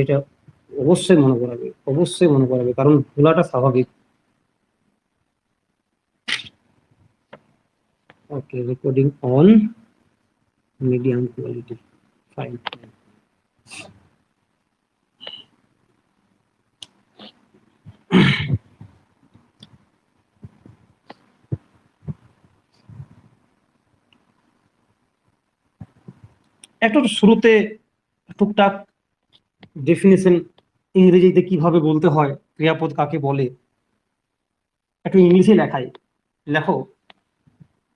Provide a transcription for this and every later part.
এটা অবশ্যই মনে করাবে, অবশ্যই মনে করাবে, কারণ ভোলাটা স্বাভাবিক। Okay, recording on, medium quality, fine. একটা শুরুতে টুকটাক ডেফিনেশন ইংরেজিতে কিভাবে বলতে হয়, ক্রিয়াপদ কাকে বলে, একটু ইংলিশে লেখো।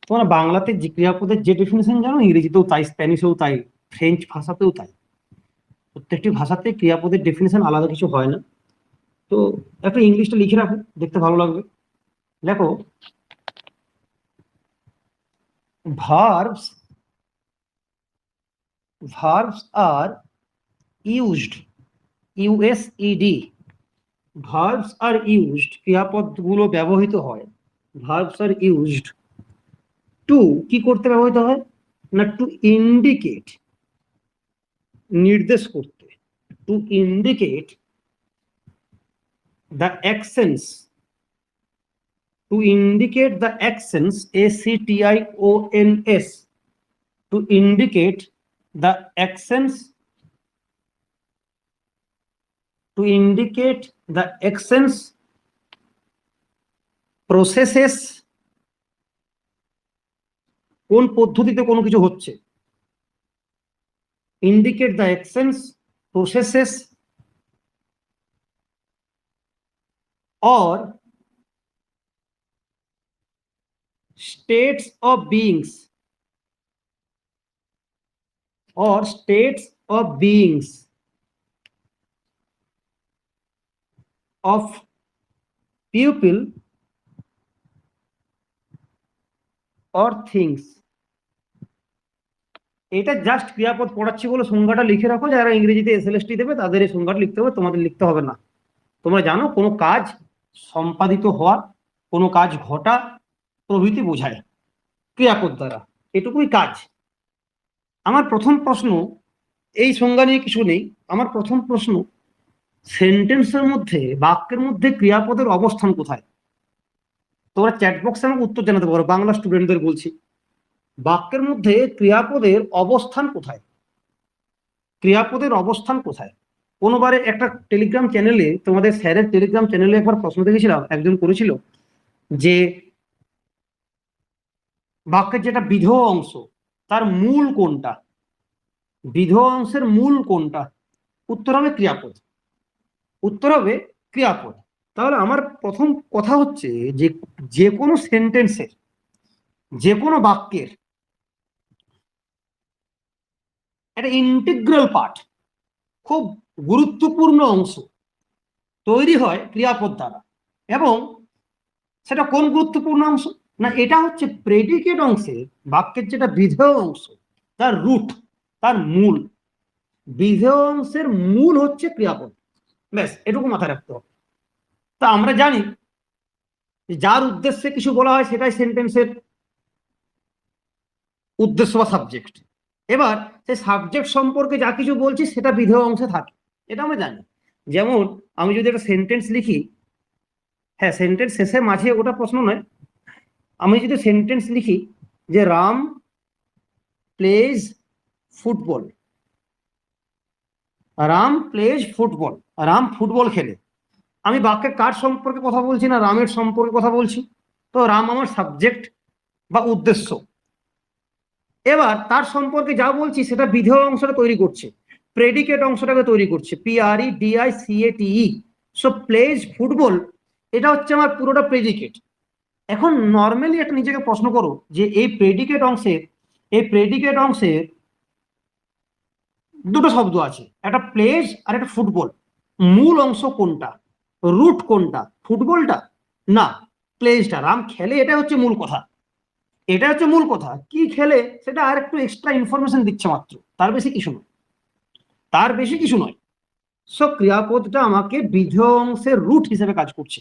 তোমরা বাংলাতে যে ক্রিয়াপদের যে ডেফিনেশন জানো, ইংরেজিতেও তাই, স্প্যানিশেও তাই, ফ্রেঞ্চ ভাষাতেও তাই। প্রত্যেকটি ভাষাতে ক্রিয়াপদের ডেফিনেশন আলাদা কিছু হয় না। তো একটু ইংলিশটা লিখে রাখো, দেখতে ভালো লাগবে। লেখো, verbs are used, ইউএসইডি, verbs are used, ক্রিয়াপদগুলো ব্যবহৃত হয়, verbs are used টু, কি করতে ব্যবহৃত হয় না, টু ইন্ডিকেট, নির্দেশ করতে, to indicate the actions, to indicate the actions, actions, to indicate the actions, to indicate the actions, processes, কোন পদ্ধতিতে কোনো কিছু হচ্ছে, indicate the actions, processes or states of beings, or states of beings of people or things। এটা just ক্রিয়াপদ পড়াচ্ছি বলে সংজ্ঞাটা লিখে রাখো, যারা ইংরেজিতে এসএলএসটি দেবে তাদের এই সংজ্ঞাটা লিখতে হবে, তোমাদের লিখতে হবে না। তোমরা জানো কোনো কাজ সম্পাদিত হওয়া, কোনো কাজ ঘটা প্রভৃতি বোঝায় ক্রিয়াপদ দ্বারা, এটুকুই কাজ। আমার প্রথম প্রশ্ন, এই সংজ্ঞা নিয়ে কিছু নেই, আমার প্রথম প্রশ্ন, সেন্টেন্সের মধ্যে, বাক্যের মধ্যে ক্রিয়াপদের অবস্থান কোথায়? তোমরা চ্যাট বক্সে আমাকে উত্তর জানাতে পারো, বাংলা স্টুডেন্টদের বলছি, বাক্যের মধ্যে ক্রিয়াপদের অবস্থান কোথায়? ক্রিয়াপদের অবস্থান কোথায়? কোনোবারে একটা টেলিগ্রাম চ্যানেলে, তোমাদের স্যারের টেলিগ্রাম চ্যানেলে একবার প্রশ্ন দেখেছিলাম, একজন করেছিল যে বাক্যের যেটা বিধেয় অংশ তার মূল কোনটা, বিধেয় অংশের মূল কোনটা? উত্তর হবে ক্রিয়াপদ, উত্তর হবে ক্রিয়াপদ। তাহলে আমার প্রথম কথা হচ্ছে যে যে কোনো সেন্টেন্সের, যে কোনো বাক্যের একটা ইন্টিগ্রাল পার্ট, খুব গুরুত্বপূর্ণ অংশ তৈরি হয় ক্রিয়াপদ দ্বারা। এবং সেটা কোন গুরুত্বপূর্ণ অংশ না, এটা হচ্ছে প্রেডিকেট অংশের, বাক্যের যেটা বিধেয় অংশ তার রুট, তার মূল। বিধেয় অংশের মূল হচ্ছে ক্রিয়াপদ, ব্যাস এটুকু মাথায় রাখতে হবে। তা আমরা জানি যার উদ্দেশ্যে কিছু বলা হয় সেটাই সেন্টেন্সের উদ্দেশ্য বা সাবজেক্ট। এবার সেই সাবজেক্ট সম্পর্কে যা কিছু বলছি সেটা বিধেয় অংশে থাকে, এটা আমরা জানি। যেমন আমি যদি একটা সেন্টেন্স লিখি, হ্যাঁ সেন্টেন্স শেষে মাঝে ওটা প্রশ্ন নয়, আমি যদি সেন্টেন্স লিখি যে Ram plays football, Ram plays football, Ram football খেলে, আমি বাক্যে কার সম্পর্কে কথা বলছি না রামের সম্পর্কে কথা বলছি, তো রাম আমার সাবজেক্ট বা উদ্দেশ্য। এবার তার সম্পর্কে যা বলছি সেটা বিধেয় অংশটা তৈরি করছে, প্রেডিকেট অংশটাকে তৈরি করছে, PREDICATE। সো প্লেজ ফুটবল, এটা হচ্ছে আমার পুরোটা প্রেডিকেট। এখন নর্মালি একটা নিজেকে প্রশ্ন করো যে এই প্রেডিকেট অংশের দুটো শব্দ আছে, একটা প্লেজ আর একটা ফুটবল। মূল অংশ কোনটা, রুট কোনটা, ফুটবলটা না প্লেজটা? রাম খেলে, এটা হচ্ছে মূল কথা, এটা হচ্ছে মূল কথা। কি খেলে সেটা আর একটু এক্সট্রা ইনফরমেশন দিচ্ছে মাত্র, তার বেশি কিছু নয়, তার বেশি কিছু নয়। সো ক্রিয়াপদটা আমাকে বিধেয় অংশের রুট হিসেবে কাজ করছে,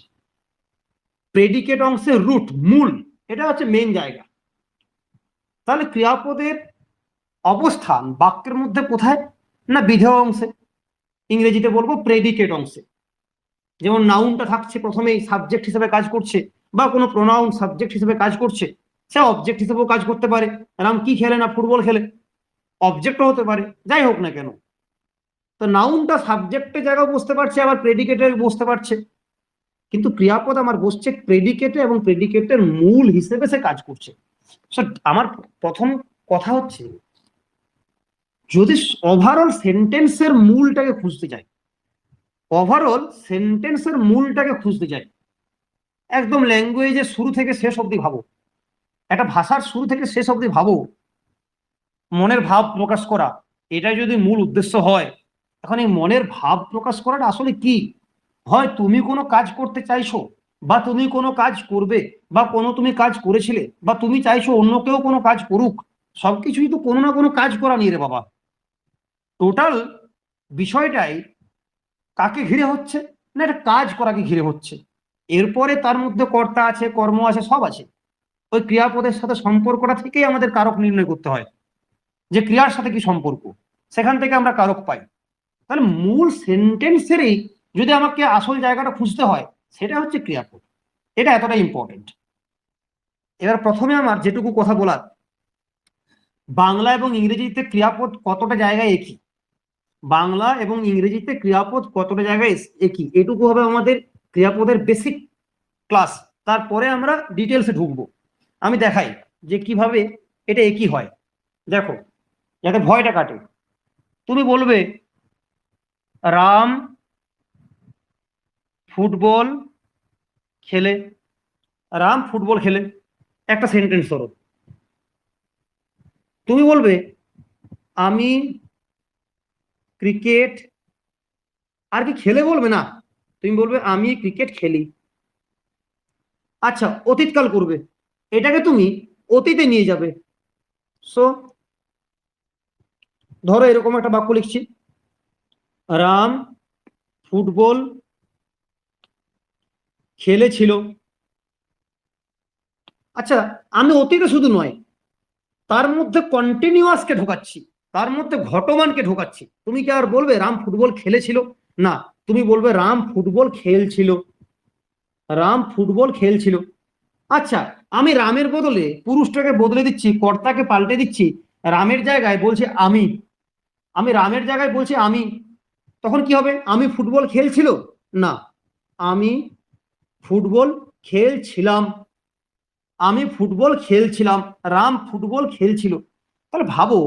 প্রেডিকেট অংশের রুট, মূল, এটা হচ্ছে মেন জায়গা। তাহলে ক্রিয়াপদের অবস্থান বাক্যের মধ্যে কোথায় না বিধেয় অংশে। ইংরেজিতে বলবো প্রেডিকেট অংশে। যেমন নাউনটা থাকছে প্রথমেই সাবজেক্ট হিসেবে কাজ করছে, বা কোনো প্রোনাউন সাবজেক্ট হিসেবে কাজ করছে, সে অবজেক্ট হিসেবেও কাজ করতে পারে। রাম কি খেলে না ফুটবল খেলে, অবজেক্টও হতে পারে, যাই হোক না কেন। তো নাউনটা সাবজেক্টের জায়গায় বসতে পারছে, আবার প্রেডিকেটে বসতে পারছে, কিন্তু ক্রিয়াপদ আমার বসছে প্রেডিকেটে, এবং প্রেডিকেটের মূল হিসেবে সে কাজ করছে। আমার প্রথম কথা হচ্ছে, যদি ওভারঅল সেন্টেন্সের মূলটাকে খুঁজতে চাই, ওভারঅল সেন্টেন্সের মূলটাকে খুঁজতে চাই, একদম ল্যাঙ্গুয়েজের শুরু থেকে শেষ অবধি ভাবো, একটা ভাষার শুরু থেকে শেষ অবধি ভাবো, মনের ভাব প্রকাশ করা, এটা যদি মূল উদ্দেশ্য হয়, এখন এই মনের ভাব প্রকাশ করাটা আসলে কি? হয় তুমি কোনো কাজ করতে চাইছো, বা তুমি কোনো কাজ করবে, বা কোনো তুমি কাজ করেছিলে, বা তুমি চাইছো অন্য কেউ কোনো কাজ করুক, সবকিছুই তো কোনো না কোনো কাজ করা নিয়ে রে বাবা। টোটাল বিষয়টাই কাকে ঘিরে হচ্ছে না, একটা কাজ করাকে ঘিরে হচ্ছে। এরপরে তার মধ্যে কর্তা আছে, কর্ম আছে, সব আছে। ওই ক্রিয়াপদের সাথে সম্পর্কটা থেকেই আমাদের কারক নির্ণয় করতে হয়, যে ক্রিয়ার সাথে কি সম্পর্ক, সেখান থেকে আমরা কারক পাই। তাহলে মূল সেন্টেন্সেরই যদি আমাকে আসল জায়গাটা খুঁজতে হয়, সেটা হচ্ছে ক্রিয়াপদ। এটা এতটা ইম্পর্টেন্ট। এবার প্রথমে আমার যেটুকু কথা বলার, বাংলা এবং ইংরেজিতে ক্রিয়াপদ কতটা জায়গায় একই, বাংলা এবং ইংরেজিতে ক্রিয়াপদ কতটা জায়গায় একই, এটুকু হবে আমাদের ক্রিয়াপদের বেসিক ক্লাস। তারপরে আমরা ডিটেলসে ঢুকবো। আমি দেখাই যে কিভাবে এটা একই হয়। দেখো, যাতে ভয়টা কাটে, তুমি বলবে রাম ফুটবল খেলে, রাম ফুটবল খেলে, একটা সেন্টেন্স ধরো। তুমি বলবে আমি ক্রিকেট, আর কি খেলে বলবে না, তুমি বলবে আমি ক্রিকেট খেলি। আচ্ছা, অতীতকাল করবে, এটাকে তুমি অতীতে নিয়ে যাবে। সো ধরো এরকম একটা বাক্য লিখছি, রাম ফুটবল খেলেছিল। আচ্ছা, আমি অতীতে শুধু নয়, তার মধ্যে কন্টিনিউয়াসকে ঢোকাচ্ছি, তার মধ্যে ঘটমানকে ঢোকাচ্ছি। তুমি কি আর বলবে রাম ফুটবল খেলেছিল? না, তুমি বলবে রাম ফুটবল খেলছিল, রাম ফুটবল খেলছিল। আচ্ছা, আমি রামের বদলে পুরুষটাকে বদলে দিচ্ছি, কর্তাকে পাল্টে দিচ্ছি, রামের জায়গায় বলছে আমি, আমি রামের জায়গায় বলছি আমি, তখন কি হবে? আমি ফুটবল খেলছিল না, আমি ফুটবল খেলছিলাম, আমি ফুটবল খেলছিলাম, রাম ফুটবল খেলছিল। তাহলে ভাবো,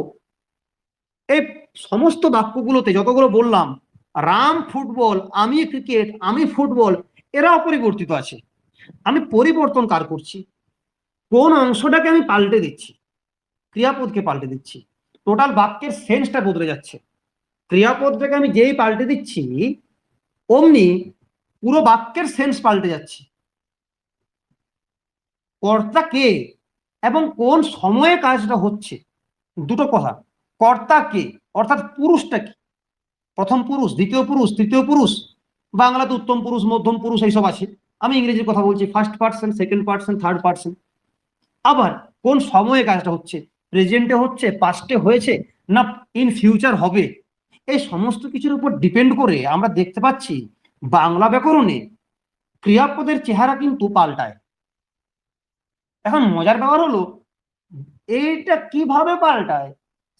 এই সমস্ত বাক্যগুলোতে যতগুলো বললাম, রাম ফুটবল, আমি ক্রিকেট, আমি ফুটবল, এরা অপরিবর্তিত আছে। আমি পরিবর্তন কার করছি? কোন অংশটাকে আমি পাল্টে দিচ্ছি? ক্রিয়াপদকে পাল্টে দিচ্ছি। টোটাল বাক্যের সেন্সটা বদলে যাচ্ছে। ক্রিয়াপদটাকে আমি যেই পাল্টে দিচ্ছি, অমনি পুরো বাক্যের সেন্স পাল্টে যাচ্ছে। কর্তা কে এবং কোন সময়ে কাজটা হচ্ছে, দুটো কথা। কর্তা কে অর্থাৎ পুরুষটা কি, প্রথম পুরুষ, দ্বিতীয় পুরুষ, তৃতীয় পুরুষ, বাংলাতে উত্তম পুরুষ, মধ্যম পুরুষ, এইসব আছে। আমি ইংরেজির কথা বলছি, first person, second person, third person. আবার কোন সময়ে কাজটা হচ্ছে, প্রেজেন্টে হচ্ছে, পাস্টে হয়েছে, না ইন ফিউচার হবে, এই সমস্ত কিছুর উপর ডিপেন্ড করে আমরা দেখতে পাচ্ছি বাংলা ব্যাকরণে ক্রিয়াপদের চেহারা কিন্তু পাল্টায়। এখন মজার ব্যাপার হলো, এইটা কিভাবে পাল্টায়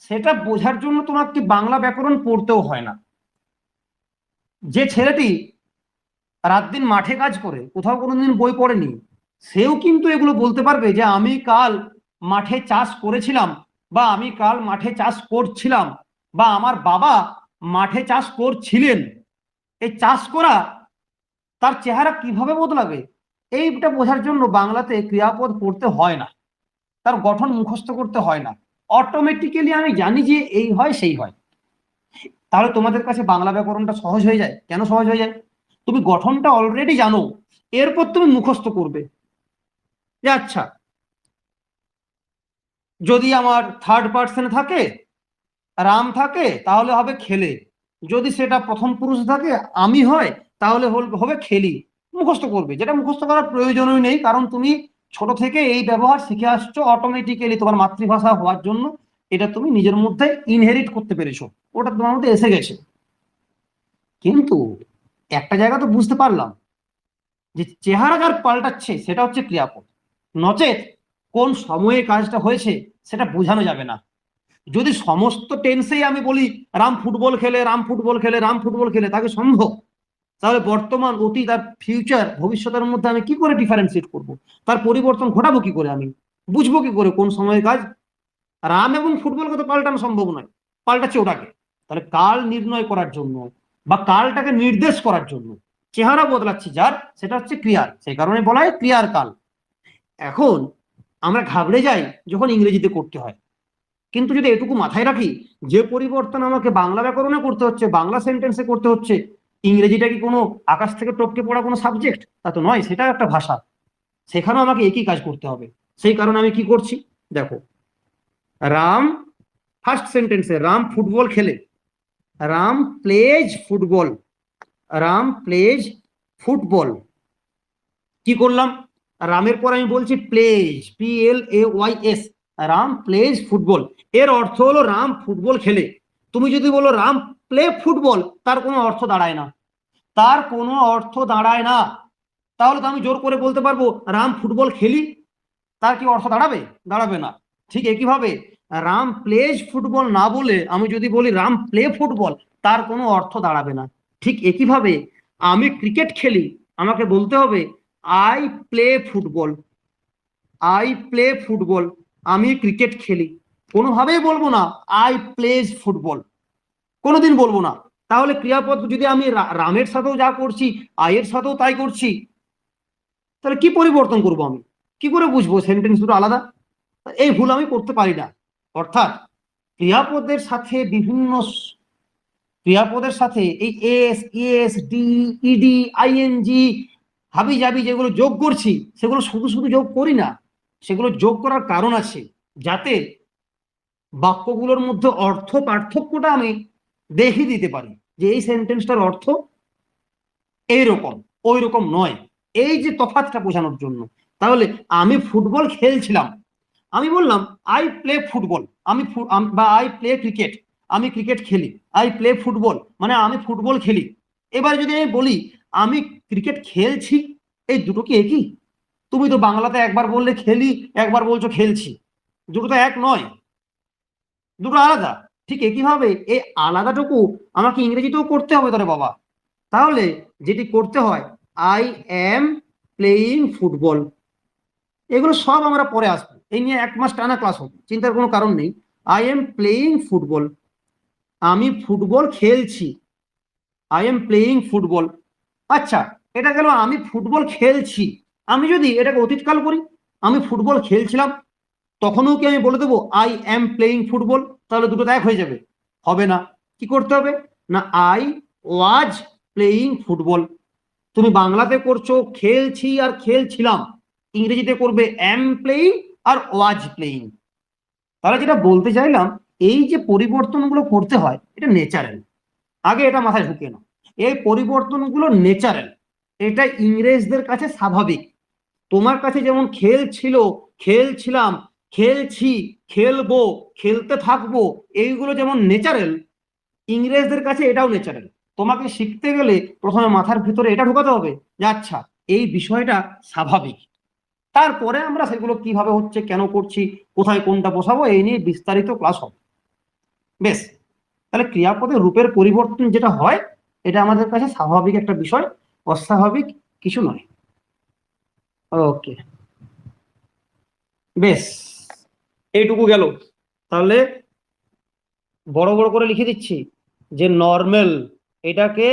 সেটা বোঝার জন্য তোমাকে বাংলা ব্যাকরণ পড়তেও হয় না। যে ছেলেটি রাত দিন মাঠে কাজ করে, কোথাও কোনোদিন বই পড়েনি, সেও কিন্তু এগুলো বলতে পারবে যে আমি কাল মাঠে চাষ করেছিলাম, বা আমি কাল মাঠে চাষ করছিলাম, বা আমার বাবা মাঠে চাষ করছিলেন। এই চাষ করা তার চেহারা কিভাবে বদলাবে, এইটা বোঝার জন্য বাংলাতে ক্রিয়াপদ পড়তে হয় না, তার গঠন মুখস্থ করতে হয় না, অটোমেটিক্যালি আমি জানি যে এই হয় সেই হয়। তাহলে তোমাদের কাছে বাংলা ব্যাকরণটা সহজ হয়ে যায়। কেন সহজ হয়ে যায়? তুমি গঠনটা অলরেডি জানো, এরপর তুমি মুখস্থ করবে যে আচ্ছা, যদি আমার থার্ড পার্সনে থাকে, রাম থাকে, তাহলে হবে খেলে। যদি সেটা প্রথম পুরুষ থাকে, আমি হয়, তাহলে হবে খেলি। মুখস্থ করবে, যেটা মুখস্থ করার প্রয়োজনই নেই, কারণ তুমি ছোট থেকে এই ব্যবহার শিখে আসছো অটোমেটিক্যালি, তোমার মাতৃভাষা হওয়ার জন্য এটা তুমি নিজের মধ্যে ইনহেরিট করতে পেরেছো, ওটা তোমার মধ্যে এসে গেছে। কিন্তু একটা জায়গা তো বুঝতে পারলাম যে চেহারা যার পাল্টাচ্ছে সেটা হচ্ছে ক্রিয়াপদ, নচেত কোন সময়ে কাজটা হয়েছে সেটা বোঝানো যাবে না। যদি সমস্ত টেন্সেই আমি বলি রাম ফুটবল খেলে, রাম ফুটবল খেলে, রাম ফুটবল খেলে, তাকে সম্ভব? তাহলে বর্তমান, অতীত আর ফিউচার, ভবিষ্যতের মধ্যে আমি কি করে ডিফারেন্সিয়েট করব? তার পরিবর্তন ঘটাবো কি করে? আমি বুঝবো কি করে কোন সময়ের কাজ? রাম এবং ফুটবলকে তো পাল্টানো সম্ভব নয়, পাল্টাচ্ছে ওটাকে। তাহলে কাল নির্ণয় করার জন্য বা কালটাকে নির্দেশ করার জন্য চেহারা বদলাচ্ছি যার, সেটা হচ্ছে ক্রিয়ার, সেই কারণে বলা হয় ক্রিয়ার কাল। এখন আমরা ঘাবড়ে যাই যখন ইংরেজিতে করতে হয়, কিন্তু যদি এটুকু মাথায় রাখি যে পরিবর্তন আমাকে বাংলা ব্যাকরণে করতে হচ্ছে, বাংলা সেন্টেন্সে করতে হচ্ছে, ইংরেজিটা কি কোনো আকাশ থেকে টপকে পড়া কোনো সাবজেক্ট? তা তো নয়, সেটা একটা ভাষা, সেখানেও আমাকে একই কাজ করতে হবে। সেই কারণে আমি কি করছি দেখো, রাম ফার্স্ট সেন্টেন্সে রাম ফুটবল খেলে, Ram plays football, Ram plays football. কি করলাম? রামের পর আমি বলছি plays, PLAYS, Ram plays football. এর অর্থ হলো রাম ফুটবল খেলে। তুমি যদি বলো রাম প্লে ফুটবল, তার কোনো অর্থ দাঁড়ায় না, তার কোনো অর্থ দাঁড়ায় না। তাহলে তো আমি জোর করে বলতে পারবো রাম ফুটবল খেলি, তার কি অর্থ দাঁড়াবে? দাঁড়াবে না। ঠিক একইভাবে রাম প্লেজ ফুটবল না বলে আমি যদি বলি রাম প্লে ফুটবল, তার কোনো অর্থ দাঁড়াবে না। ঠিক একইভাবে আমি ক্রিকেট খেলি, আমাকে বলতে হবে I play football, I play football, আমি ক্রিকেট খেলি। কোনোভাবেই বলবো না আই প্লেজ ফুটবল, কোনোদিন বলবো না। তাহলে ক্রিয়াপদ যদি আমি রামের সাথেও যা করছি, আয়ের সাথেও তাই করছি, তাহলে কি পরিবর্তন করব? আমি কি করে বুঝবো সেন্টেন্স দুটো আলাদা? এই ভুল আমি করতে পারি না। অর্থাৎ ক্রিয়াপদের সাথে বিভিন্ন ক্রিয়াপদের সাথে এই S, S, D, ED, ING, হাবি জাবি যেগুলো যোগ করছি, সেগুলো শুধু শুধু যোগ করি না, সেগুলো যোগ করার কারণ আছে, যাতে বাক্যগুলোর মধ্যে অর্থ পার্থক্যটা আমি দেখিয়ে দিতে পারি যে এই সেন্টেন্সটার অর্থ এইরকম, ওই রকম নয়, এই যে তফাৎটা বোঝানোর জন্য। তাহলে আমি ফুটবল খেলছিলাম, আমি বললাম আই প্লে ফুটবল, বা আই প্লে ক্রিকেট, আমি ক্রিকেট খেলি। আই প্লে ফুটবল মানে আমি ফুটবল খেলি। এবার যদি আমি বলি আমি ক্রিকেট খেলছি, এই দুটো কি একই? তুমি তো বাংলাতে একবার বললে খেলি, একবার বলছো খেলছি, দুটো তো এক নয়, দুটো আলাদা। ঠিক একইভাবে এই আলাদাটুকু আমাকে ইংরেজিতেও করতে হবে তোরে বাবা। তাহলে যেটি করতে হয়, আই এম প্লেয়িং ফুটবল, এগুলো সব আমরা পরে আসবো, এই নিয়ে 1 মাস টানা ক্লাস হবে, চিন্তার কোনো কারণ নেই। আই এম প্লেয়িং ফুটবল, আমি ফুটবল খেলছি, আই এম প্লেয়িং ফুটবল। আচ্ছা, এটা গেল আমি ফুটবল খেলছি। আমি যদি এটাকে অতীতকাল করি, আমি ফুটবল খেলছিলাম, তখনও কি আমি বলে দেবো আই এম প্লেয়িং ফুটবল? তাহলে দুটো এক হয়ে যাবে? হবে না। কি করতে হবে না, আই ওয়াজ প্লেয়িং ফুটবল। তুমি বাংলাতে করছো খেলছি আর খেলছিলাম, ইংরেজিতে করবে এম প্লেয়িং আর ওয়াজ প্লেয়িং। তাহলে যেটা বলতে চাইলাম, এই যে পরিবর্তনগুলো করতে হয় এটা নেচারাল, আগে এটা মাথায় ঢুকিয়ে নাও। এই পরিবর্তনগুলো নেচারাল, এটা ইংরেজদের কাছে স্বাভাবিক। তোমার কাছে যেমন খেলছিল, খেলছিলাম, খেলছি, খেলবো, খেলতে থাকবো, এইগুলো যেমন নেচারাল, ইংরেজদের কাছে এটাও নেচারাল। তোমাকে শিখতে গেলে প্রথমে মাথার ভিতরে এটা ঢোকাতে হবে যে আচ্ছা এই বিষয়টা স্বাভাবিক, তারপরে আমরা সেগুলো কিভাবে হচ্ছে, কেন করছি, কোথায় কোনটা বসাবো, এই নিয়ে বিস্তারিত ক্লাস হবে। বেশ, তাহলে ক্রিয়াপদের রূপের পরিবর্তন যেটা হয়, এটা আমাদের কাছে স্বাভাবিক একটা বিষয়, অস্বাভাবিক কিছু নয়। ওকে, বেশ, এইটুকু গেল। তাহলে বড় বড় করে লিখে দিচ্ছি যে নর্মাল, এটাকে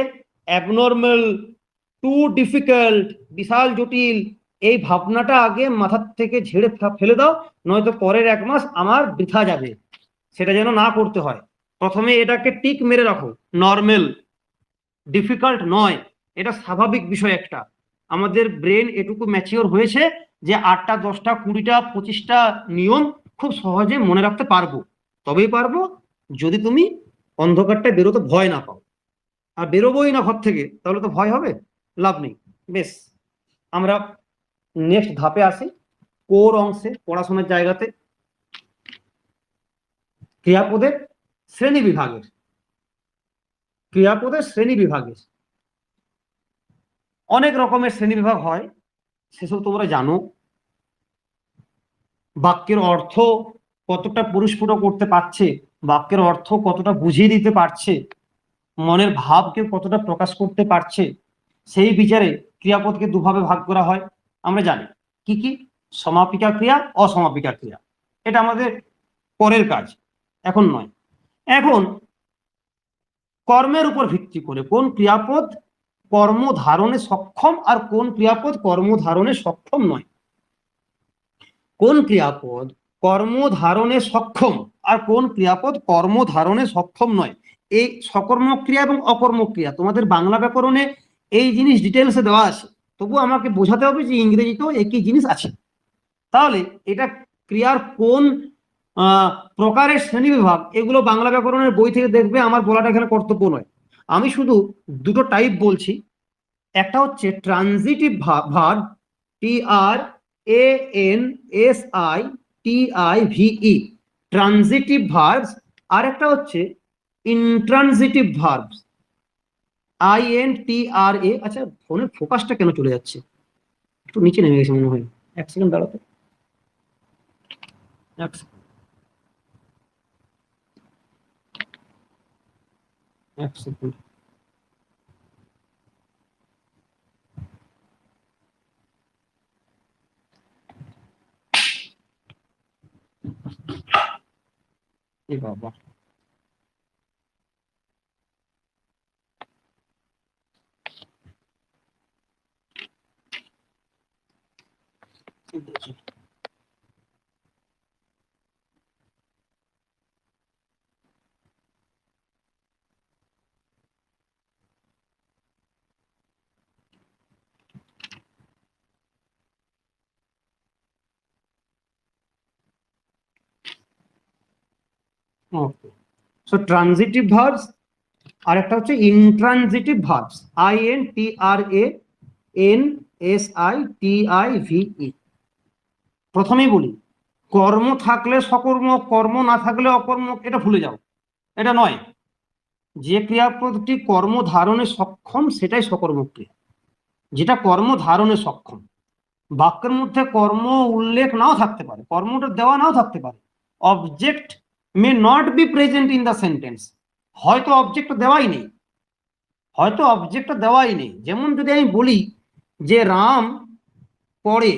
অ্যাবনর্মাল, টু ডিফিকাল্ট, বিশাল জটিল, এই ভাবনাটা আগে মাথার থেকে ঝেড়ে ফেলে দাও, নয়তো পরের 1 মাস আমার বৃথা যাবে, সেটা যেন না করতে হয়। প্রথমে এটাকে টিক মেরে রাখো, নর্মাল, ডিফিকাল্ট নয়, এটা স্বাভাবিক বিষয় একটা। আমাদের ব্রেন এটুকু ম্যাচিওর হয়েছে যে 8টা 10টা 20টা 25টা নিয়ম খুব সহজে মনে রাখতে পারবো। তবেই পারবো যদি তুমি অন্ধকারটা বেরোতে ভয় না পাও। আর বেরোবোই না ঘর থেকে, তাহলে তো ভয় হবে, লাভ নেই। বেশ, আমরা নেক্সট ধাপে আসি, কোর অংশে, পড়াশোনার জায়গাতে, ক্রিয়াপদের শ্রেণী বিভাগের। ক্রিয়াপদের শ্রেণী বিভাগে অনেক রকমের শ্রেণী বিভাগ হয়, সেসব তোমরা জানো। বাক্যের অর্থ কতটা পরিস্ফুট করতে পারছে, বাক্যের অর্থ কতটা বুঝিয়ে দিতে পারছে, মনের ভাবকে কতটা প্রকাশ করতে পারছে, সেই বিচারে ক্রিয়াপদকে দুভাবে ভাগ করা হয়। আমরা জানি কি কি, সমাপিকা ক্রিয়া, অসমাপিকা ক্রিয়া। এটা আমাদের পরের কাজ, এখন নয়। এখন কর্মের উপর ভিত্তি করে কোন ক্রিয়াপদ কর্ম ধারণে সক্ষম আর কোন ক্রিয়াপদ কর্ম ধারণে সক্ষম নয়, কোন ক্রিয়াপদ কর্ম ধারণে সক্ষম আর কোন ক্রিয়াপদ কর্ম ধারণে সক্ষম নয়, এই সকর্মক ক্রিয়া এবং অকর্মক ক্রিয়া তোমাদের বাংলা ব্যাকরণে এই জিনিস ডিটেলসে দেওয়া আছে, তবু আমাকে বোঝাতে হবে যে ইংরেজিতেও একই জিনিস আছে। তাহলে এটা ক্রিয়ার কোন প্রকারের শ্রেণী বিভাগ, এগুলো বাংলা ব্যাকরণের বই থেকে দেখবে, আমার বলাটা এখানে কর্তব্য নয়। আমি শুধু দুটো টাইপ বলছি, একটা হচ্ছে transitive verb, TRANSITIVE, transitive verbs, আর একটা হচ্ছে ইন্ট্রানজিটিভ ভার্বস, INTRA। আচ্ছা, ফোনের ফোকাসটা কেন চলে যাচ্ছে, একটু নিচে নেমে গেছে মনে হয়। এক সেকেন্ড দাঁড়াতে, এক সেকেন্ড। এ বাবা, দেখি। ওকে, সো ট্রানজিটিভ ভার্বস আর একটা হচ্ছে ইন্ট্রানজিটিভ ভার্বস, INTRANSITIVE। প্রথমেই বলি, কর্ম থাকলে সকর্মক, কর্ম না থাকলে অকর্মক, এটা ভুলে যাও, এটা নয়। যে ক্রিয়াপদটি কর্ম ধারণে সক্ষম সেটাই সকর্মক ক্রিয়া, যেটা কর্ম ধারণে সক্ষম। বাক্যের মধ্যে কর্ম উল্লেখ নাও থাকতে পারে, কর্মটা দেওয়া নাও থাকতে পারে, object may not be present in the sentence, হয়তো অবজেক্ট দেওয়াই নেই, হয়তো অবজেক্টটা দেওয়াই নেই। যেমন যদি আমি বলি যে রাম পড়ে,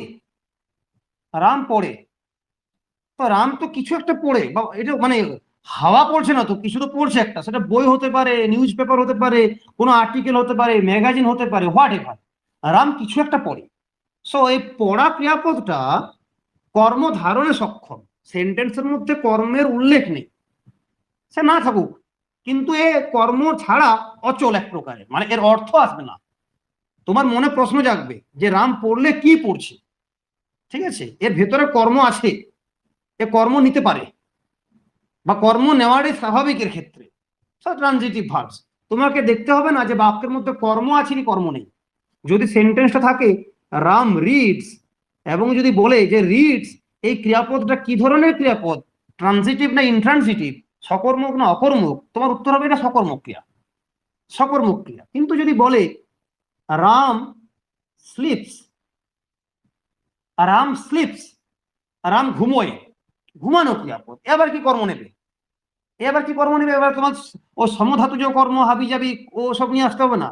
রাম পড়ে, তো রাম তো কিছু একটা পড়ে, বা এটা মানে হাওয়া পড়ছে না তো, কিছু তো পড়ছে একটা, সেটা বই হতে পারে, নিউজ পেপার হতে পারে, কোনো আর্টিকেল হতে পারে, ম্যাগাজিন হতে পারে, হোয়াট এভার, রাম কিছু একটা পড়ে। সো এই পড়া ক্রিয়াপদটা কর্ম ধারণে সক্ষম, সেন্টেন্সের মধ্যে কর্মের উল্লেখ নেই, সে না থাকুক, কিন্তু এ কর্ম ছাড়া অচল এক প্রকারের, মানে এর অর্থ আসবে না। তোমার মনে প্রশ্ন জাগবে যে রাম পড়লে কি পড়ছে, ঠিক আছে, এর ভেতরে কর্ম আছে, এ কর্ম নিতে পারে, বা কর্ম নেওয়ারই স্বাভাবিকের ক্ষেত্রে। ট্রানজিটিভ ভার্বস, তোমাকে দেখতে হবে না যে বাক্যের মধ্যে কর্ম আছে কি কর্ম নেই। যদি সেন্টেন্সটা থাকে রাম রিডস, এবং যদি বলে যে রিডস, এই ক্রিয়াপদটা কি ধরনের ক্রিয়াপদ, ট্রানজিটিভ না ইন্ট্রানজিটিভ, সকর্মক না অকর্মক, তোমার উত্তর হবে এটা সকর্মক ক্রিয়া, সকর্মক ক্রিয়া। কিন্তু যদি বলে রাম স্লিপস, রাম স্লিপস, রাম ঘুমোয়, ঘুমানো ক্রিয়াপদ, এবার কি কর্ম নেবে, এবার কি কর্ম নেবে, এবার তোমার ও সমধাতুজ কর্ম হাবি যাবি ও সব নিয়ে আসতে হবে না,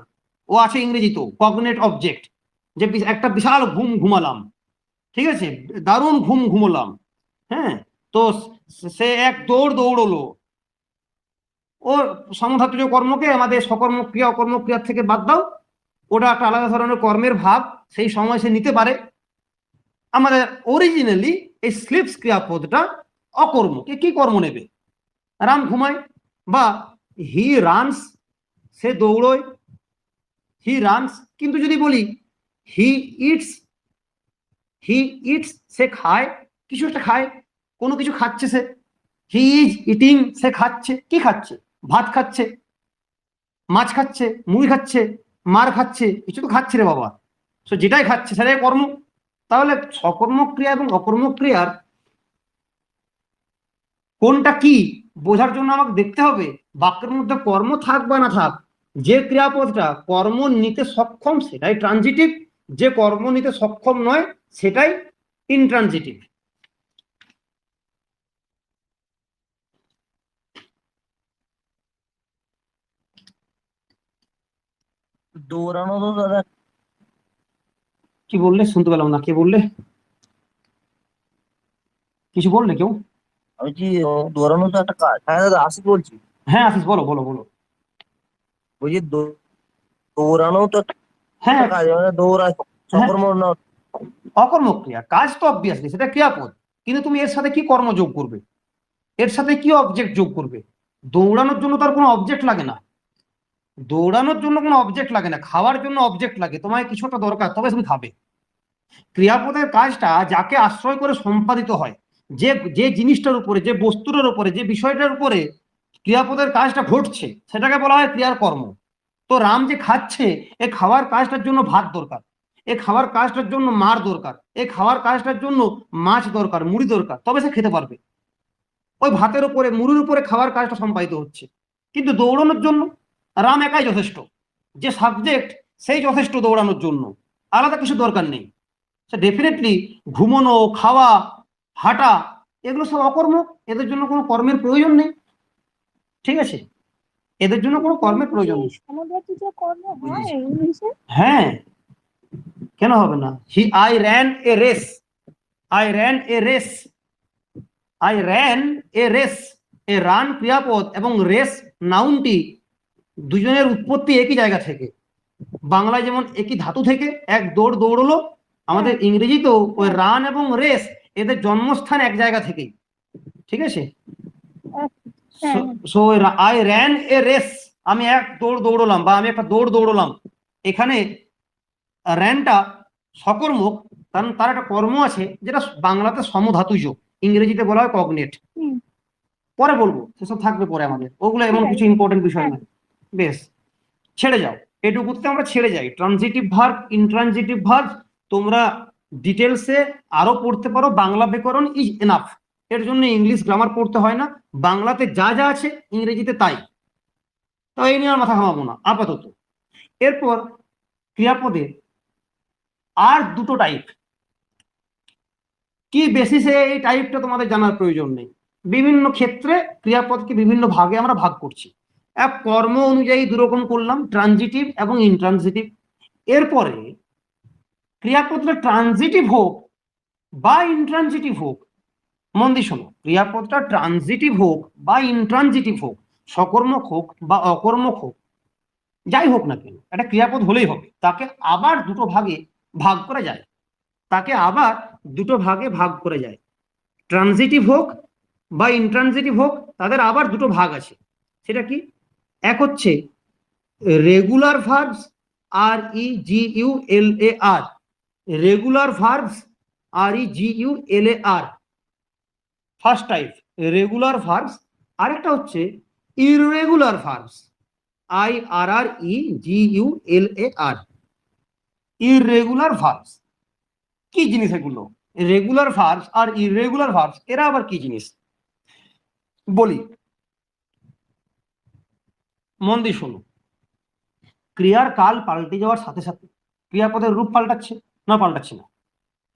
ও আছে ইংরেজি তো কগনেট অবজেক্ট, যে একটা বিশাল ঘুম ঘুমালাম, ঠিক আছে, দারুণ ঘুম ঘুমলাম, হ্যাঁ, তো সে এক দৌড় দৌড়লো, ও সমধাতুজ কর্মকে আমাদের সকর্মক ক্রিয়া অকর্মক ক্রিয়া থেকে বাদ দাও, ওটা একটা আলাদা ধরনের কর্মের ভাব, সেই সময় সে নিতে পারে। আমাদের অরিজিনালি এই স্লিপস ক্রিয়াপদটা অকর্মক, কি কর্ম নেবে, রাম ঘুমায়, বা he runs, say দৌড়য়, he runs. কিন্তু যদি বলি হি ইটস, হি ইটস, সে খায়, কিছু একটা খায়, কোনো কিছু খাচ্ছে সে, হি ইজ ইটিং, সে খাচ্ছে, কি খাচ্ছে, ভাত খাচ্ছে, মাছ খাচ্ছে, মুড়ি খাচ্ছে, মার খাচ্ছে, কিছু তো খাচ্ছে রে বাবা, তো যেটাই খাচ্ছে সেটাই কর্ম। তাহলে সকর্মক ক্রিয়া এবং অকর্মক ক্রিয়ার কোনটা কি বোঝার জন্য আমাকে দেখতে হবে বাক্যের মধ্যে কর্ম থাক বা না থাক, যে ক্রিয়াপদটা কর্ম নিতে সক্ষম সেটাই ট্রানজিটিভ, যে কর্ম নিতে সক্ষম নয় সেটাই ইনট্রানজিটিভ। দৌড়ানো তো দাদা, কি বললে? শুনতে পেলাম না, কে বললে? কিছু বললে কেউ? আমি কি দৌড়ানো তো একটা কাজ। হ্যাঁ দাদা, আশিস বলছি। হ্যাঁ আশিস, বলো বলো বলো। বলছি দৌড়ানো তো একটা হ্যাঁ কাজ, মানে দৌড়া হ্যাঁ, সকর্ম না। অকর্মক ক্রিয়া, কাজ তো অবভিয়াসলি সেটা ক্রিয়াপদ, কিন্তু তুমি এর সাথে কি কর্ম যোগ করবে, এর সাথে কি অবজেক্ট যোগ করবে? দৌড়ানোর জন্য তার কোনো অবজেক্ট লাগে না, দৌড়ানোর জন্য কোনো অবজেক্ট লাগে না, খাওয়ার জন্য অবজেক্ট লাগে, তোমায় কিছু একটা দরকার তবে তুমি খাবে। ক্রিয়াপদের কাজটা যাকে আশ্রয় করে সম্পাদিত হয়, যে যে জিনিসটার উপরে, যে বস্তুটার উপরে, যে বিষয়টার উপরে ক্রিয়াপদের কাজটা ঘটছে সেটাকে বলা হয় ক্রিয়ার কর্ম। তো রাম যে খাচ্ছে, এ খাওয়ার কাজটার জন্য ভাত দরকার, এ খাওয়ার কাজটার জন্য মার দরকার, এ খাওয়ার কাজটার জন্য মাছ দরকার, মুড়ি দরকার, তবে সে খেতে পারবে। ওই ভাতের উপরে, মুড়ির উপরে খাওয়ার কাজটা সম্পাদিত হচ্ছে। কিন্তু দৌড়ানোর জন্য রাম একাই যথেষ্ট, যে সাবজেক্ট সেই যথেষ্ট দৌড়ানোর জন্য, আলাদা কিছু দরকার নেই। সে ডেফিনেটলি ঘুমানো, খাওয়া, হাঁটা, এগুলো সব অকর্ম, এদের জন্য কোনো কর্মের প্রয়োজন নেই। ঠিক আছে, এদের জন্য কোনো কর্মের প্রয়োজন নেই। হ্যাঁ, কেন হবে না? I ran a race, I ran a race, I ran a race, এ রান ক্রিয়াপদ এবং রেস নাউনটি দুজনের উৎপত্তি একই জায়গা থেকে। বাংলায় যেমন একই ধাতু থেকে, এক দৌড় দৌড়লো, আমাদের ইংরেজিতেও ওই রান এবং রেস এদের জন্মস্থান এক জায়গা থেকেই। ঠিক আছে, so I ran a race, আমি এক দৌড় দৌড়লাম বা আমি একটা দৌড় দৌড়লাম। এখানে র্যানটা সকর্মক, কারণ তার একটা কর্ম আছে যেটা বাংলাতে সমধাতুজ, ইংরেজিতে বলা হয় কগনেট। পরে বলবো, সেসব থাকবে পরে, আমাদের ওগুলো এমন কিছু ইম্পর্টেন্ট বিষয় নয়। বেশ, ছেড়ে যাও, এটুকুতে আমরা ছেড়ে যাই। ট্রানজিটিভ ভার্ব, ইনট্রানজিটিভ ভার্ব তোমরা ডিটেলসে আরো পড়তে পারো, বাংলা ব্যাকরণ ইজ এনাফ, এর জন্য ইংলিশ গ্রামার পড়তে হয় না, বাংলাতে যা যা আছে ইংরেজিতে তাই। তো এই নিয়ে আর মাথা ঘামাবো না আপাতত। এরপর ক্রিয়াপদে আর দুটো টাইপ, কি বেসিসে এই টাইপটা তোমাদের জানার প্রয়োজন নেই। বিভিন্ন ক্ষেত্রে ক্রিয়াপদকে বিভিন্ন ভাগে আমরা ভাগ করছি। এক কর্ম অনুযায়ী দুরকম করলাম, ট্রানজিটিভ এবং ইনট্রানজিটিভ। এরপরে ক্রিয়াপদটা ট্রানজিটিভ হোক বা ইনট্রানজিটিভ হোক, মন দিয়ে শোনো, ক্রিয়াপদটা ট্রানজিটিভ হোক বা ইনট্রানজিটিভ হোক, সকর্মক হোক বা অকর্মক হোক, যাই হোক না কেন একটা ক্রিয়াপদ হলেই হবে, তাকে আবার দুটো ভাগে ভাগ করা যায়, তাকে আবার দুটো ভাগে ভাগ করে যায়। ট্রানজিটিভ হোক বা ইনট্রানজিটিভ হোক, তাদের আবার দুটো ভাগ আছে। সেটা কি? এক হচ্ছে regular verbs, R E G U L A R, regular verbs, R E G U L A R, first type regular verbs. আরেকটা হচ্ছে irregular verbs, I R R E G U L A R, irregular verbs. কি জিনিস এগুলো? Regular verbs আর irregular verbs এরা আবার কি জিনিস বলি, মন দিয়ে শোনো। ক্রিয়ার কাল পাল্টে যাওয়ার সাথে সাথে ক্রিয়াপদের রূপ পাল্টাচ্ছে না? পাল্টাচ্ছে না?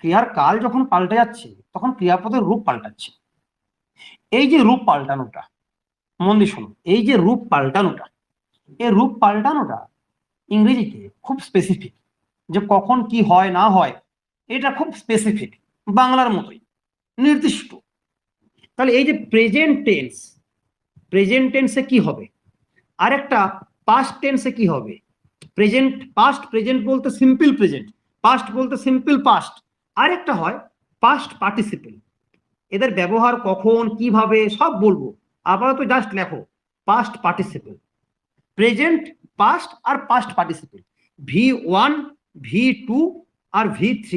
ক্রিয়ার কাল যখন পাল্টে যাচ্ছে তখন ক্রিয়াপদের রূপ পাল্টাচ্ছে। এই যে রূপ পাল্টানোটা, মন দিয়ে শোনো, এই যে রূপ পাল্টানোটা, এই রূপ পাল্টানোটা ইংরেজিতে খুব স্পেসিফিক, যে কখন কি হয় না হয় এটা খুব স্পেসিফিক, বাংলার মতোই নির্দিষ্ট। তাহলে এই যে প্রেজেন্ট টেন্স, প্রেজেন্ট টেন্সে কি হবে, আরেকটা পাস্ট টেন্সে কি হবে। প্রেজেন্ট পাস্ট, প্রেজেন্ট বলতে সিম্পল প্রেজেন্ট, পাস্ট বলতে সিম্পল পাস্ট, আরেকটা হয় পাস্ট পার্টিসিপেল। এদের ব্যবহার কখন কিভাবে সব বলবো, আপাতত জাস্ট লেখো পাস্ট পার্টিসিপেল, প্রেজেন্ট, পাস্ট আর পাস্ট পার্টিসিপেল, V1, V2 আর V3,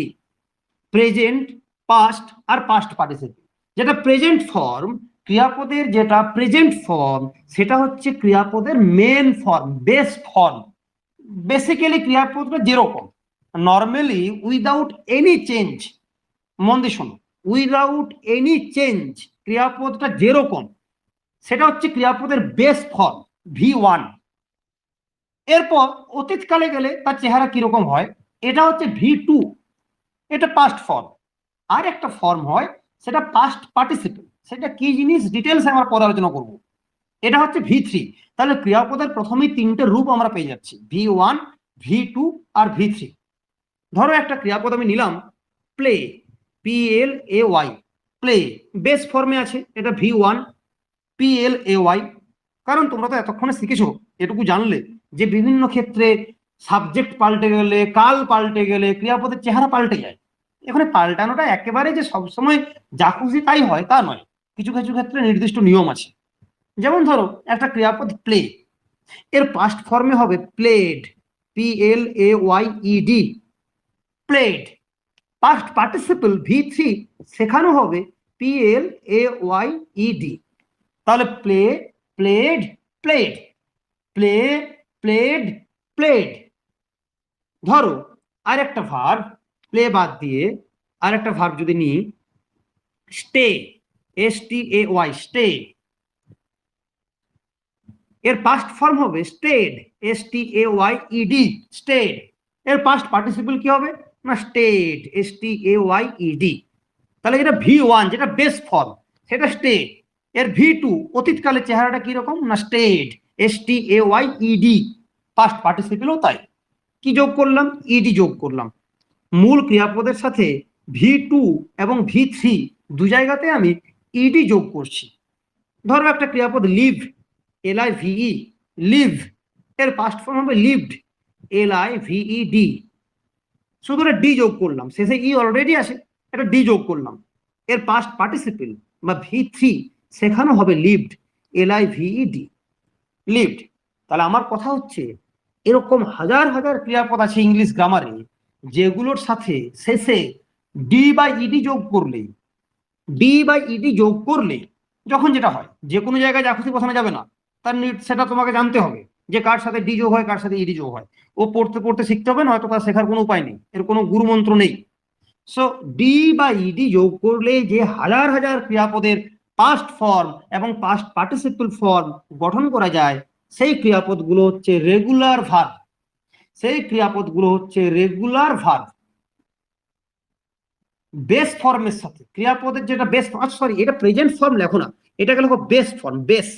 প্রেজেন্ট, পাস্ট আর পাস্ট পার্টিসিপেল। যেটা প্রেজেন্ট ফর্ম, ক্রিয়াপদের যেটা প্রেজেন্ট ফর্ম, সেটা হচ্ছে ক্রিয়াপদের main form, base form. Basically ক্রিয়াপদটা যেরকম নর্মালি উইদাউট এনি চেঞ্জ, মন দিয়ে শোনো, উইদাউট এনি চেঞ্জ ক্রিয়াপদটা যেরকম, সেটা হচ্ছে ক্রিয়াপদের বেস ফর্ম V1। এরপর অতীতকালে গেলে তার চেহারা কিরকম হয়, এটা হচ্ছে V2, এটা পাস্ট ফর্ম। আর একটা ফর্ম হয় সেটা পাস্ট পার্টিসিপেল, সেটা কি জিনিস ডিটেলস আমরা পরে আলোচনা করব। এটা হচ্ছে V3। তাহলে ক্রিয়াপদের প্রথমেই তিনটে রূপ আমরা পেয়ে যাচ্ছি, V1, V2 আর V3। ধরো একটা ক্রিয়াপদ আমি নিলাম প্লে, PLAY, প্লে, বেস ফর্মে আছে, এটা V1, PLAY। কারণ তোমরা তো এতক্ষণে শিখেছো, এটুকু জানলে যে বিভিন্ন ক্ষেত্রে সাবজেক্ট পাল্টে গেলে, কাল পাল্টে গেলে ক্রিয়াপদের চেহারা পাল্টে যায়। এখানে পাল্টানোটা একেবারে যে সবসময় যা খুশি তাই হয় তা নয়, কিছু কিছু ক্ষেত্রে নির্দিষ্ট নিয়ম আছে। যেমন ধরো একটা ক্রিয়াপদ প্লে, এর পাস্ট ফর্মে হবে played, PLAYED, played. Past participle V3 সেখানেও হবে PLAYED। তাহলে play, played, played, play, played, played. ধরো আরেকটা ভার্ব, প্লে বাদ দিয়ে আরেকটা ভার্ব যদি নিই, স্টে, STAY, স্টে, এর পাস্ট ফর্ম হবে স্টেড, STAYED, স্টেড। এর পাস্ট পার্টিসিপল কি হবে না স্টেড, STAYED। তাহলে যেটা V1 যেটা বেস ফর্ম সেটা স্টেড, এর V2 অতীতকালে চেহারাটা কি রকম না স্টেড, STAYED, পাস্ট পার্টিসিপলও তাই। কি যোগ করলাম, ইডি যোগ করলাম। মূল ক্রিয়াপদের সাথে V2 এবং V3 দু জায়গাতে আমি ইডি যোগ করছি। ধরো একটা ক্রিয়াপদ লিভ, LIVE, লিভ, এর পাস্ট ফর্ম হবে লিভড, LIVED। শুধু একটা ডি যোগ করলাম, শেষে ই অলরেডি আছে, একটা ডি যোগ করলাম। এর পাস্ট পার্টিসিপল বা V3 সেখানেও হবে লিভড, LIVED, লিভড। তাহলে আমার কথা হচ্ছে এরকম হাজার হাজার ক্রিয়াপদ আছে ইংলিশ গ্রামারে, যেগুলোর সাথে শেষে ডি বা ইডি যোগ করলে, ডি বা ইডি যোগ করলে যখন যেটা হয়, যে কোনো জায়গায় যা খুশি বসানো যাবে না, তার সেটা তোমাকে জানতে হবে যে কার সাথে ডি যোগ হয় কার সাথে ইডি যোগ হয়। ও পড়তে পড়তে শিখতে হবে, নয়তো তার শেখার কোনো উপায় নেই, এর কোনো গুরুমন্ত্র নেই। সো ডি বা ইডি যোগ করলে যে হাজার হাজার ক্রিয়াপদের পাস্ট ফর্ম এবং পাস্ট পার্টিসিপল ফর্ম গঠন করা যায়, সেই ক্রিয়াপদগুলো হচ্ছে রেগুলার ভার্ব। সেই ক্রিয়াপদগুলো হচ্ছে রেগুলার ভার্ব। বেস ফর্মের সাথে ক্রিয়াপদের যেটা বেস, সরি এটা প্রেজেন্ট ফর্ম লেখো না, এটাকে লেখো base form, base,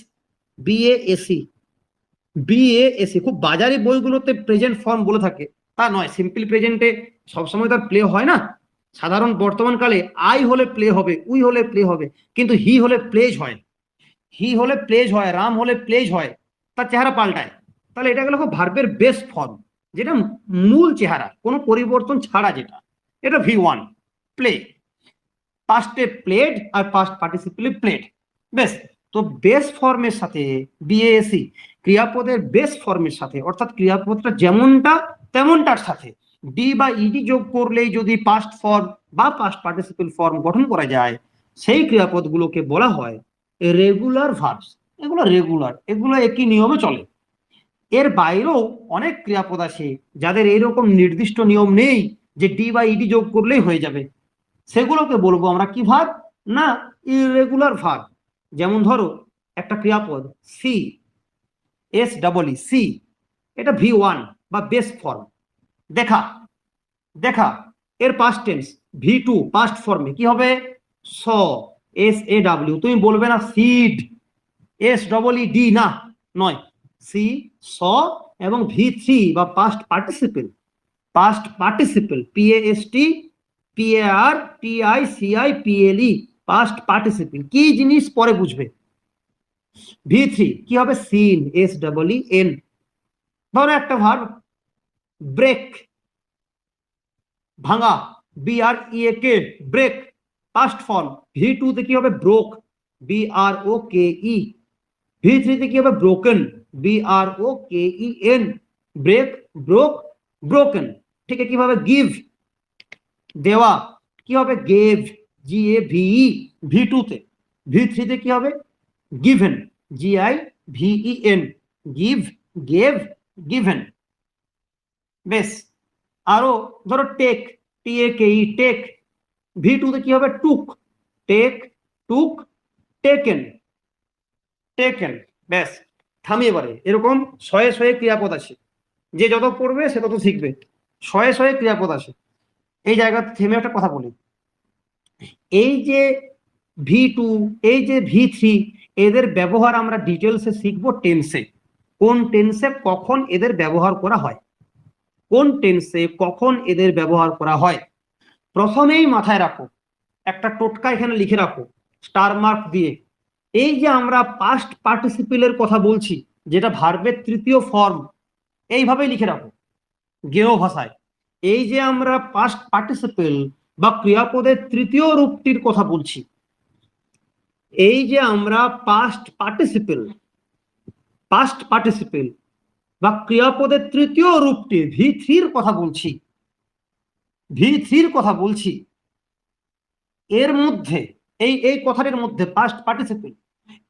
BASE, BASE। খুব বাজারি বইগুলোতে প্রেজেন্ট ফর্ম বলে থাকে, তা নয়। সিম্পল প্রেজেন্টে সবসময় তার প্লে হয় না। সাধারণ বর্তমানকালে আই হলে প্লে হবে, উই হলে প্লে হবে, কিন্তু হি হলে প্লেজ হয়, হি হলে প্লেজ হয়, রাম হলে প্লেজ হয়, তার চেহারা পাল্টায়। তাহলে এটাকে লেখো ভার্বের বেস ফর্ম, যেটা মূল চেহারা কোনো পরিবর্তন ছাড়া, যেটা এটা V1, প্লে। পাস্টে প্লেড আর পাস্ট পার্টিসিপলে প্লেড। বেশ, তো বেস ফর্মের সাথে BASE, ক্রিয়াপদের বেস ফর্মের সাথে অর্থাৎ ক্রিয়াপদটা যেমনটা তেমনটার সাথে ডি বা ইডি যোগ করলেই যদি পাস্ট ফর্ম বা পাস্ট পার্টিসিপল ফর্ম গঠন করা যায়, সেই ক্রিয়াপদগুলোকে বলা হয় রেগুলার ভার্বস। এগুলো রেগুলার, এগুলো একই নিয়মে চলে। এর বাইরেও অনেক ক্রিয়াপদ আছে যাদের এরকম নির্দিষ্ট নিয়ম নেই যে ডি বা ইডি যোগ করলেই হয়ে যাবে, সেগুলোকে বলবো আমরা কি ভার্ব না ইররেগুলার ভার্ব। যেমন ধরো একটা ক্রিয়াপদ SEE, এটা V1 বা বেস ফর্ম। দেখা, দেখা, এর পাস্ট টেন্স V2 পাস্ট ফর্মে কি হবে স, SAW। তুমি বলবে না সিড, SEED, না, নয়, সি, স, এবং V3 বা past participle, past participle PASTPARTICIPLE, past participle কি জিনিস পরে বুঝবে। V3 কি হবে সিন, SEEN। ধরো একটা ভার্ব ব্রেক, ভাঙা, BREAK, break, past form. V2 তে কি হবে ব্রোক, BROKE। V3 তে কি হবে broken, BROKEN, break, broke, broken. ঠিক আছে, কিভাবে গিভ, দেওয়া, কি হবে গেভ, GAVE V2 তে। V3 তে কি হবে given, GIVEN, give, gave, given. বেশ, আরো ধরো টেক, TAKE, টেক। V2 তে কি হবে টুক, টেক, টুক, টেকেন, টেকেন। ব্যাস, থামি এবারে। এরকম শয়ে শয়ে ক্রিয়াপদ আছে, যে যত পড়বে সে তত শিখবে, শয়ে শয়ে ক্রিয়াপদ আছে। এই জায়গা থেমে একটা কথা বলি, এই যে V2, এই যে V3, এদের ব্যবহার আমরা ডিটেলসে শিখবো টেন্সে। কোন টেন্সে কখন এদের ব্যবহার করা হয়, কোন টেন্সে কখন এদের ব্যবহার করা হয়। প্রথমেই মাথায় রাখো, একটা টোটকা এখানে লিখে রাখো স্টার মার্ক দিয়ে। এই যে আমরা পাস্ট পার্টিসিপেলের কথা বলছি, যেটা ভার্বের তৃতীয় ফর্ম, এইভাবেই লিখে রাখো গেয় ভাষায়। এই যে আমরা পাস্ট পার্টিসিপেল বা ক্রিয়াপদের তৃতীয় রূপটির কথা বলছি, এই যে আমরা পাস্ট পার্টিসিপেল বা ক্রিয়াপদের তৃতীয় রূপটি V3-র কথা বলছি, V3-র কথা বলছি, এর মধ্যে এই এই কথাটির মধ্যে পাস্ট পার্টিসিপেল,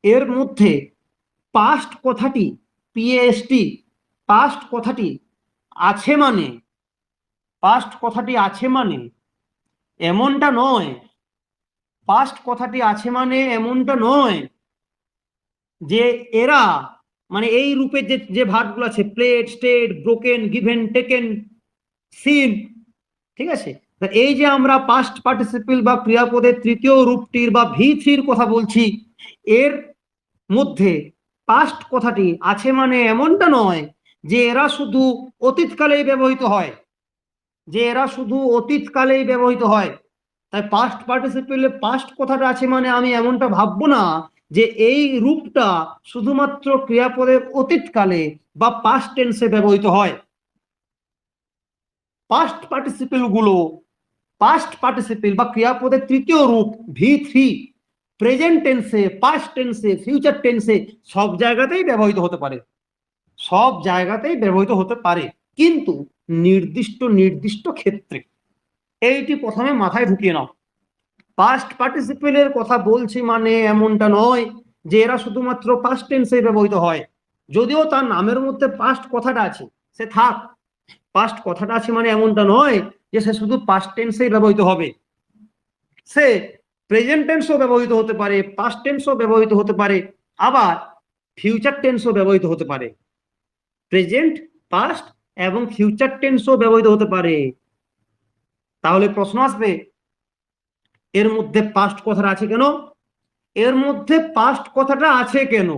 এর মধ্যে পাস্ট কথাটি PAST, পাস্ট কথাটি আছে মানে, পাস্ট কথাটি আছে মানে এমনটা নয়, পাস্ট কথাটি আছে মানে এমনটা নয় যে এরা মানে এই রূপে যে যে ভার্বগুলো আছে played, stayed, broken, given, taken, seen, ঠিক আছে। এই যে আমরা পাস্ট পার্টিসিপেল বা ক্রিয়াপদের তৃতীয় রূপটির বা V3-র কথা বলছি, এর মধ্যে পাস্ট কথাটি আছে মানে এমনটা নয় যে এরা শুধু অতীতকালেই ব্যবহৃত হয়, যে এরা শুধু অতীতকালেই ব্যবহৃত হয়। তাই পাস্ট পার্টিসিপেলে পাস্ট কথাটা আছে মানে আমি এমনটা ভাববো না যে এই রূপটা শুধুমাত্র ক্রিয়াপদের অতীতকালে বা পাস্ট টেন্সে ব্যবহৃত হয়। পাস্ট পার্টিসিপেল গুলো, পাস্ট পার্টিসিপেল বা ক্রিয়াপদের তৃতীয় রূপ V3 প্রেজেন্ট টেন্সে, পাস্ট টেন্সে, ফিউচার টেন্সে সব জায়গাতেই ব্যবহৃত হতে পারে, সব জায়গাতেই ব্যবহৃত হতে পারে, কিন্তু নির্দিষ্ট নির্দিষ্ট ক্ষেত্রে। এইটি প্রথমে মাথায় ঢুকিয়ে নাও। পাস্ট পার্টিসিপেলের কথা বলছি মানে এমনটা নয় যে এরা শুধুমাত্র পাস্ট টেন্সে ব্যবহৃত হয়, যদিও তার নামের মধ্যে পাস্ট কথাটা আছে, সে থাক। পাস্ট কথাটা আছে মানে এমনটা নয় যে সে শুধু পাস্ট টেন্সেই ব্যবহৃত হবে, সে প্রেজেন্ট টেন্সও ব্যবহৃত হতে পারে, পাস্ট টেন্সও ব্যবহৃত হতে পারে, আবার ফিউচার টেন্সও ব্যবহৃত হতে পারে। প্রেজেন্ট, পাস্ট এবং ফিউচার টেন্সও ব্যবহৃত হতে পারে। তাহলে প্রশ্ন আসবে, এর মধ্যে পাস্ট কথাটা আছে কেন? এর মধ্যে পাস্ট কথাটা আছে কেন?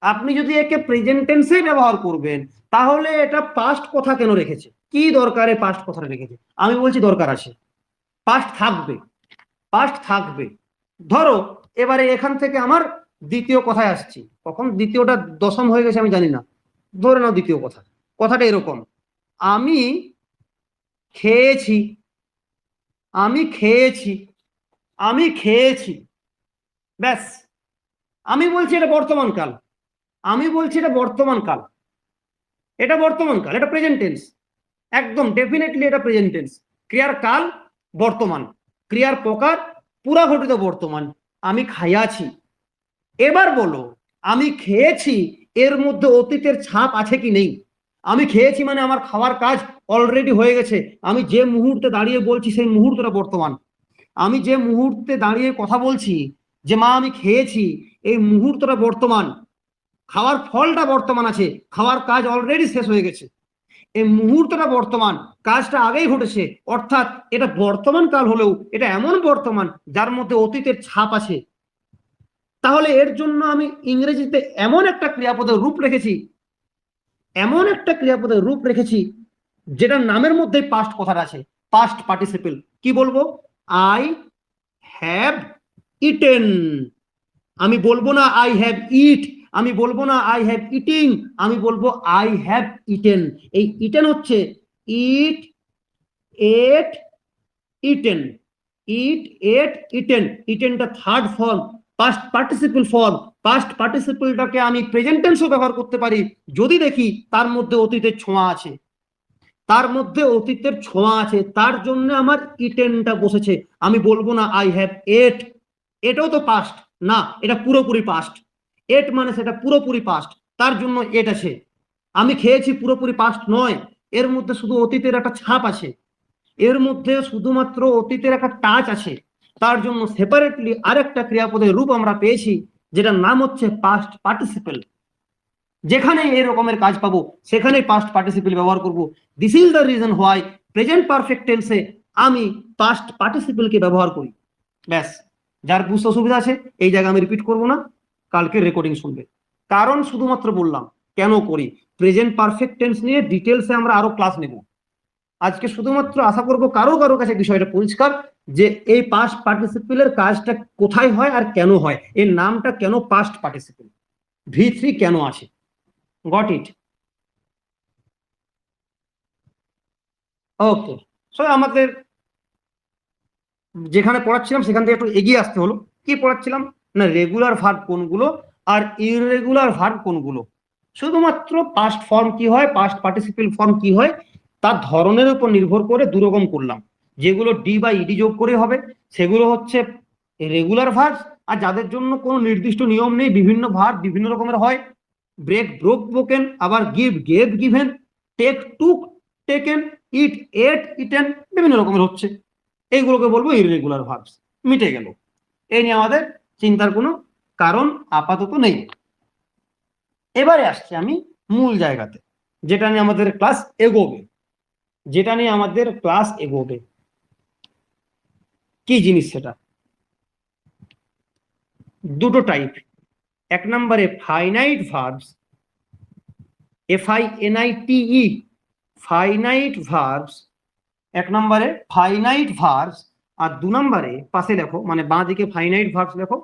আপনি যদি একে প্রেজেন্ট টেন্সে ব্যবহার করবেন তাহলে এটা পাস্ট কথা কেন রেখেছে, কি দরকারে পাস্ট কথাটা রেখেছে? আমি বলছি দরকার আছে, পাস্ট থাকবে, পাস্ট থাকবে। ধরো এবারে এখান থেকে আমার দ্বিতীয় কথায় আসছি, কখন দ্বিতীয়টা দশম হয়ে গেছে আমি জানি না, ধরে নাও দ্বিতীয় কথা, কথাটা এরকম, আমি খেয়েছি, আমি খেয়েছি, আমি খেয়েছি, ব্যাস। আমি বলছি এটা বর্তমান কাল, আমি বলছি এটা বর্তমান কাল, এটা বর্তমান কাল, এটা প্রেজেন্ট টেন্স, একদম ডেফিনেটলি এটা প্রেজেন্ট টেন্স। ক্রিয়ার কাল বর্তমান, ক্রিয়ার প্রকার পুরা ঘটিত বর্তমান। আমি খাইয়াছি। এবার বলো, আমি খেয়েছি এর মধ্যে অতীতের ছাপ আছে কি নেই? আমি খেয়েছি মানে আমার খাওয়ার কাজ অলরেডি হয়ে গেছে, আমি যে মুহূর্তে দাঁড়িয়ে বলছি সেই মুহূর্তটা বর্তমান। আমি যে মুহূর্তে দাঁড়িয়ে কথা বলছি যে মা আমি খেয়েছি, এই মুহূর্তটা বর্তমান, খাওয়ার ফলটা বর্তমান আছে, খাওয়ার কাজ অলরেডি শেষ হয়ে গেছে, এই মুহূর্তটা বর্তমান, কাজটা আগেই ঘটেছে, অর্থাৎ এটা বর্তমান কাল হলেও এটা এমন বর্তমান যার মধ্যে অতীতের ছাপ আছে। তাহলে এর জন্য আমি ইংরেজিতে এমন একটা ক্রিয়াপদের রূপ রেখেছি, এমন একটা ক্রিয়াপদের রূপ রেখেছি যেটার নামের মধ্যে পাস্ট কথাটা আছে, পাস্ট পার্টিসিপেল। কি বলবো? I have eaten. আমি বলবো না আই হ্যাভ ইট, আমি বলবো না আই হ্যাভ ইটিং, আমি বলবো আই হ্যাভ ইটেন। এই ইটেন হচ্ছে eat, ate, eaten, eat, ate, eaten. ইটেনটা third form, past participle form. Past পার্টিসিপলটাকে আমি প্রেজেন্ট টেন্সও ব্যবহার করতে পারি যদি দেখি তার মধ্যে অতীতের ছোঁয়া আছে, তার মধ্যে অতীতের ছোঁয়া আছে, তার জন্য আমার ইটেনটা বসেছে। আমি বলবো না আই হ্যাভ এট, এটাও তো পাস্ট না, এটা পুরোপুরি পাস্ট। এট মানে সেটা পুরোপুরি পাস্ট, তার জন্য এট আছে। আমি খেয়েছি পুরোপুরি পাস্ট নয়, এর মধ্যে শুধু অতীতের একটা ছাপ আছে, এর মধ্যে শুধুমাত্র অতীতের একটা টাচ আছে, তার জন্য সেপারেটলি আরেকটা ক্রিয়াপদের রূপ আমরা পেয়েছি যেটার নাম হচ্ছে পাস্ট পার্টিসিপেল। যেখানে এই রকমের কাজ পাবো সেখানে পাস্ট পার্টিসিপল ব্যবহার করব। This is the reason why present perfect টেন্সে আমি পাস্ট পার্টিসিপলকে ব্যবহার করি। ব্যাস, যার বুঝতে অসুবিধা আছে এই জায়গা আমি রিপিট করব না, কালকে রেকর্ডিং শুনবে। কারণ শুধুমাত্র বললাম কেন করি, প্রেজেন্ট পারফেক্ট টেন্স নিয়ে ডিটেলসে আমরা আরো ক্লাস নেব। আজকে শুধুমাত্র আশা করব কারো কারো কাছে বিষয়টা পরিষ্কার যে এই পাস্ট পার্টিসিপলের কাজটা কোথায় হয় আর কেন হয়, এর নামটা কেন পাস্ট পার্টিসিপল, V3 কেন আছে। Got it? ওকে, সো আমাদের যেখানে পড়াচ্ছিলাম সেখান থেকে একটু এগিয়ে আসতে হলো। কি পড়াচ্ছিলাম না, রেগুলার ভার্ব কোনগুলো আর ইররেগুলার ভার্ব কোনগুলো। শুধুমাত্র পাস্ট ফর্ম কি হয়, পাস্ট পার্টিসিপল ফর্ম কি হয় তার ধরনের উপর নির্ভর করে দুরকম করলাম। যেগুলো ডি বা ইডি যোগ করে হবে সেগুলো হচ্ছে রেগুলার ভার্ব, আর যাদের জন্য কোনো নির্দিষ্ট নিয়ম নেই, বিভিন্ন ভার্ব বিভিন্ন রকমের হয়, ব্রেক ব্রোক ব্রোকেন, আবার give gave given, take took taken, eat ate eaten, বিভিন্ন রকমের হচ্ছে, এইগুলোকে বলবো ইররেগুলার ভার্বস। মিটে গেল, এই নিয়ে আমাদের চিন্তার কোনো কারণ আপাতত নেই। এবারে আসছি আমি মূল জায়গাতে, যেটা নিয়ে আমাদের ক্লাস এগোবে, কি জিনিস সেটা, দুটো টাইপ। এক নম্বরে finite verbs, FINITE, finite verbs, এক নম্বরে ফাইনাইট ভার্বস, আর দু নম্বরে পাশে লেখো, মানে বাঁ দিকে ফাইনাইট ভার্বস লেখো